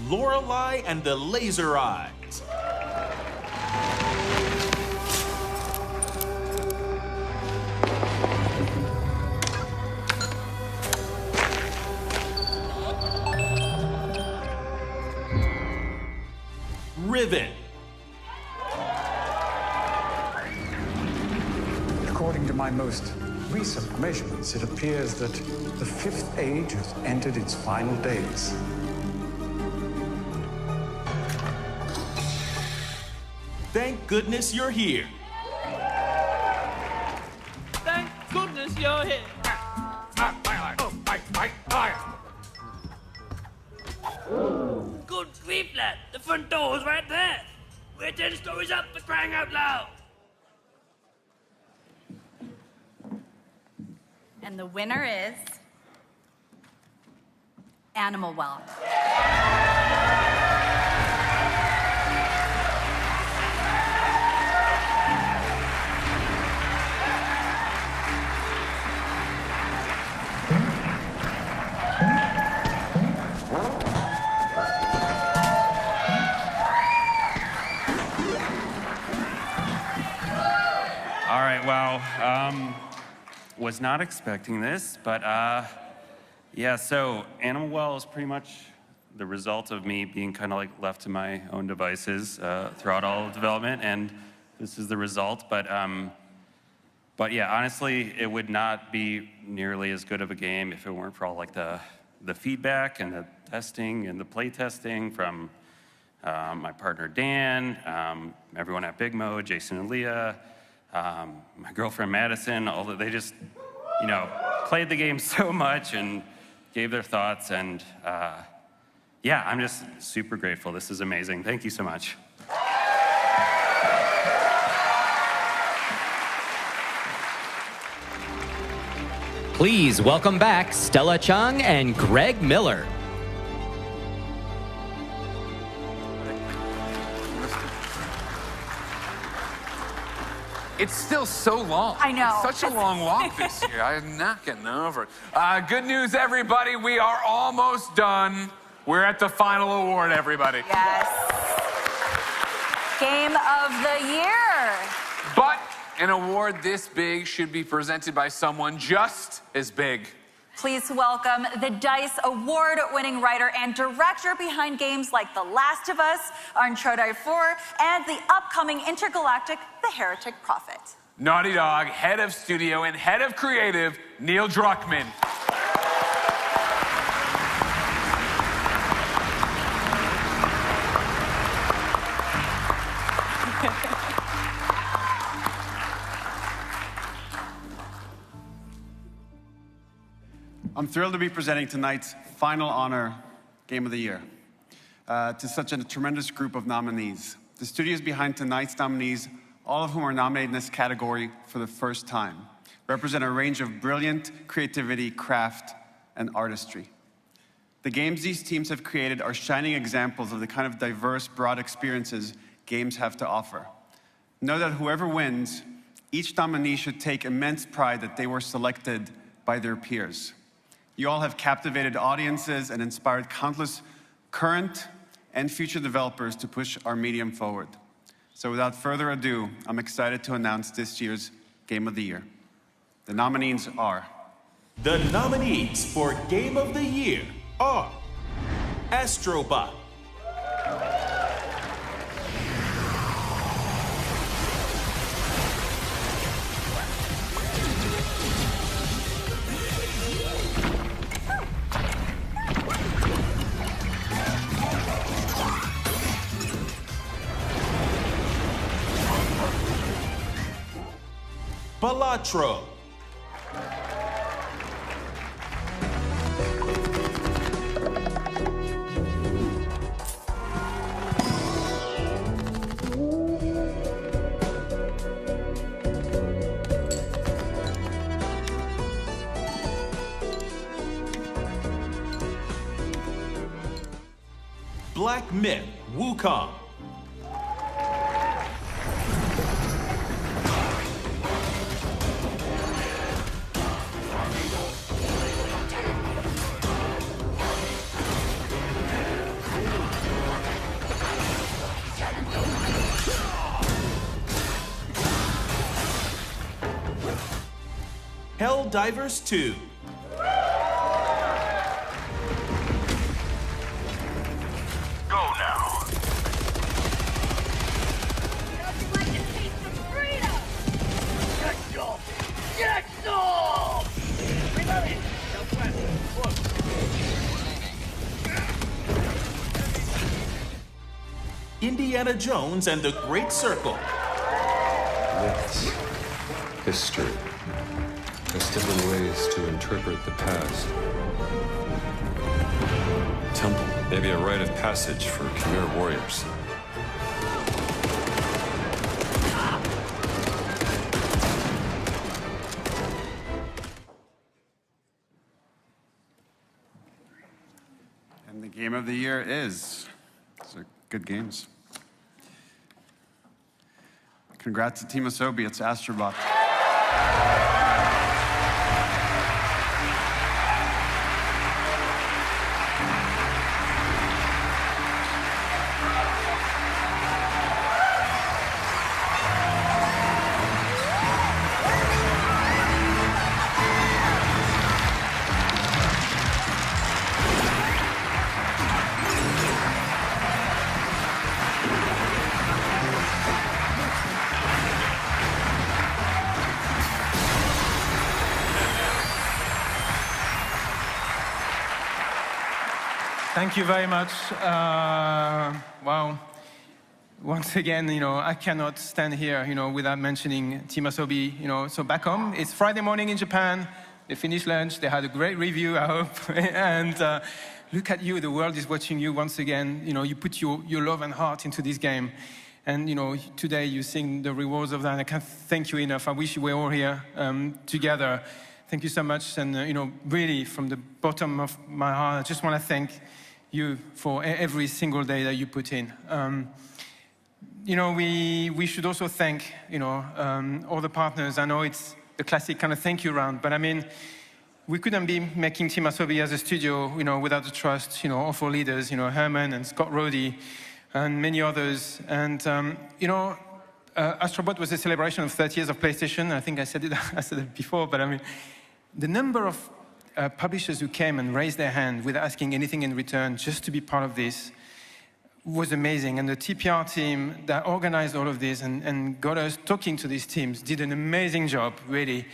Lorelei and the Laser Eyes. Rivet. According to my most recent measurements, it appears that the fifth age has entered its final days. Thank goodness you're here. Thank goodness you're here. Good grief, lad. The front door's right there. We're 10 stories up for crying out loud. And the winner is Animal Well. All right, wow. Was not expecting this, but yeah, so Animal Well is pretty much the result of me being kind of like left to my own devices throughout all of development, and this is the result. But yeah, honestly, it would not be nearly as good of a game if it weren't for all like the feedback and the testing and the play testing from my partner Dan, everyone at Big Mo, Jason and Leah, my girlfriend Madison. They just, you know, played the game so much and gave their thoughts, and yeah, I'm just super grateful. This is amazing. Thank you so much. Please welcome back Stella Chung and Greg Miller. It's still so long. I know. It's such a long walk this year. I'm not getting over it. Good news, everybody. We are almost done. We're at the final award, everybody. Yes. Game of the year. But an award this big should be presented by someone just as big. Please welcome the D.I.C.E. award-winning writer and director behind games like The Last of Us, Uncharted 4, and the upcoming intergalactic The Heretic Prophet. Naughty Dog, head of studio and head of creative, Neil Druckmann. I'm thrilled to be presenting tonight's final honor, Game of the Year, to such a tremendous group of nominees. The studios behind tonight's nominees, all of whom are nominated in this category for the first time, represent a range of brilliant creativity, craft, and artistry. The games these teams have created are shining examples of the kind of diverse, broad experiences games have to offer. Know that whoever wins, each nominee should take immense pride that they were selected by their peers. You all have captivated audiences and inspired countless current and future developers to push our medium forward. So without further ado, I'm excited to announce this year's Game of the Year. The nominees are... The nominees for Game of the Year are Astrobot, Balatro, Black Myth, Wukong, Helldivers 2. Go now. Indiana Jones and the Great Circle. Myths, history. There's different ways to interpret the past. Temple, maybe a rite of passage for Khmer warriors. And the game of the year is. Those are good games. Congrats to Team Asobi, it's Astrobot. Thank you very much. Wow. Once again, I cannot stand here, without mentioning Team Asobi. So back home, it's Friday morning in Japan. They finished lunch. They had a great review, I hope. And look at you. The world is watching you once again. You put your love and heart into this game. And, today you're seeing the rewards of that. I can't thank you enough. I wish we were all here together. Thank you so much. And, really, from the bottom of my heart, I just want to thank you for every single day that you put in. We should also thank, all the partners. I know it's the classic kind of thank you round, but I mean, we couldn't be making Team Asobi as a studio, without the trust, of our leaders, Herman and Scott Roddy and many others. And, Astrobot was a celebration of 30 years of PlayStation. I think I said it before, but I mean, the number of publishers who came and raised their hand without asking anything in return just to be part of this was amazing. And the TPR team that organized all of this and got us talking to these teams did an amazing job, really.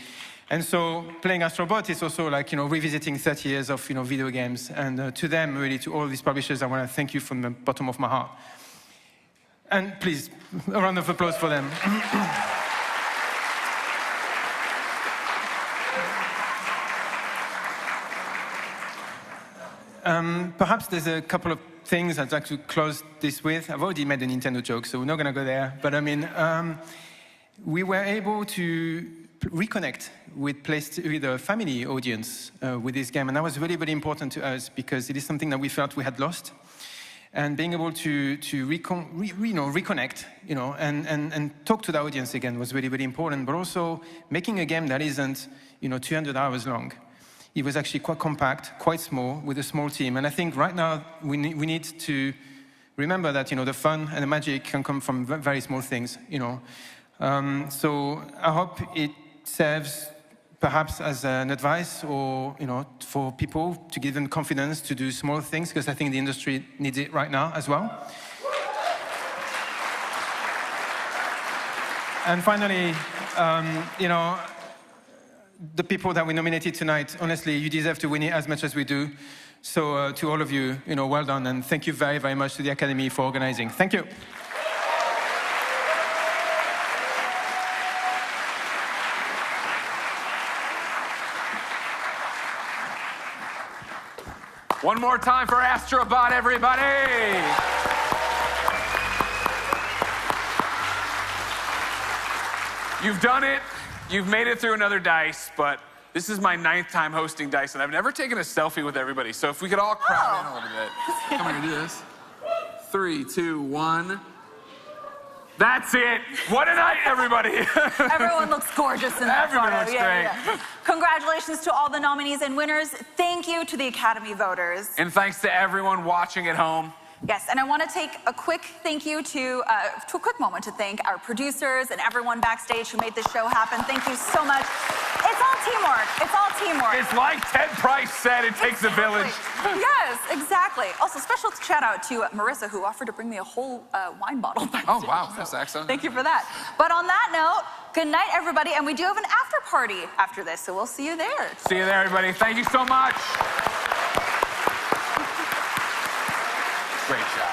And so playing Astrobot is also like, revisiting 30 years of, video games. And to them, really, to all these publishers, I want to thank you from the bottom of my heart. And please, a round of applause for them. Perhaps there's a couple of things I'd like to close this with. I've already made a Nintendo joke, so we're not going to go there. But I mean, we were able to reconnect with the family audience with this game. And that was really, really important to us because it is something that we felt we had lost. And being able to reconnect, and talk to the audience again was really, really important. But also making a game that isn't, 200 hours long. It was actually quite compact, quite small, with a small team. And I think right now we need to remember that the fun and the magic can come from very small things. So I hope it serves perhaps as an advice or for people to give them confidence to do small things, because I think the industry needs it right now as well. And finally, the people that we nominated tonight, honestly, you deserve to win it as much as we do. So to all of you, well done, and thank you very, very much to the Academy for organizing. Thank you. One more time for Astrobot, everybody! You've done it. You've made it through another DICE, but this is my 9th time hosting DICE, and I've never taken a selfie with everybody. So if we could all crowd in a little bit. Come here, do this. 3, 2, 1. That's it. What a night, everybody. Everyone looks gorgeous in that Everyone photo. looks great. Congratulations to all the nominees and winners. Thank you to the Academy voters. And thanks to everyone watching at home. Yes, and I want to take a quick thank you to a quick moment to thank our producers and everyone backstage who made this show happen. Thank you so much. It's all teamwork. It's all teamwork. It's like Ted Price said, it takes a village. Yes, exactly. Also, special shout out to Marissa, who offered to bring me a whole wine bottle. Oh, wow, that's excellent. Thank you for that. But on that note, good night, everybody. And we do have an after party after this, so we'll see you there. See you there, everybody. Thank you so much. Great job.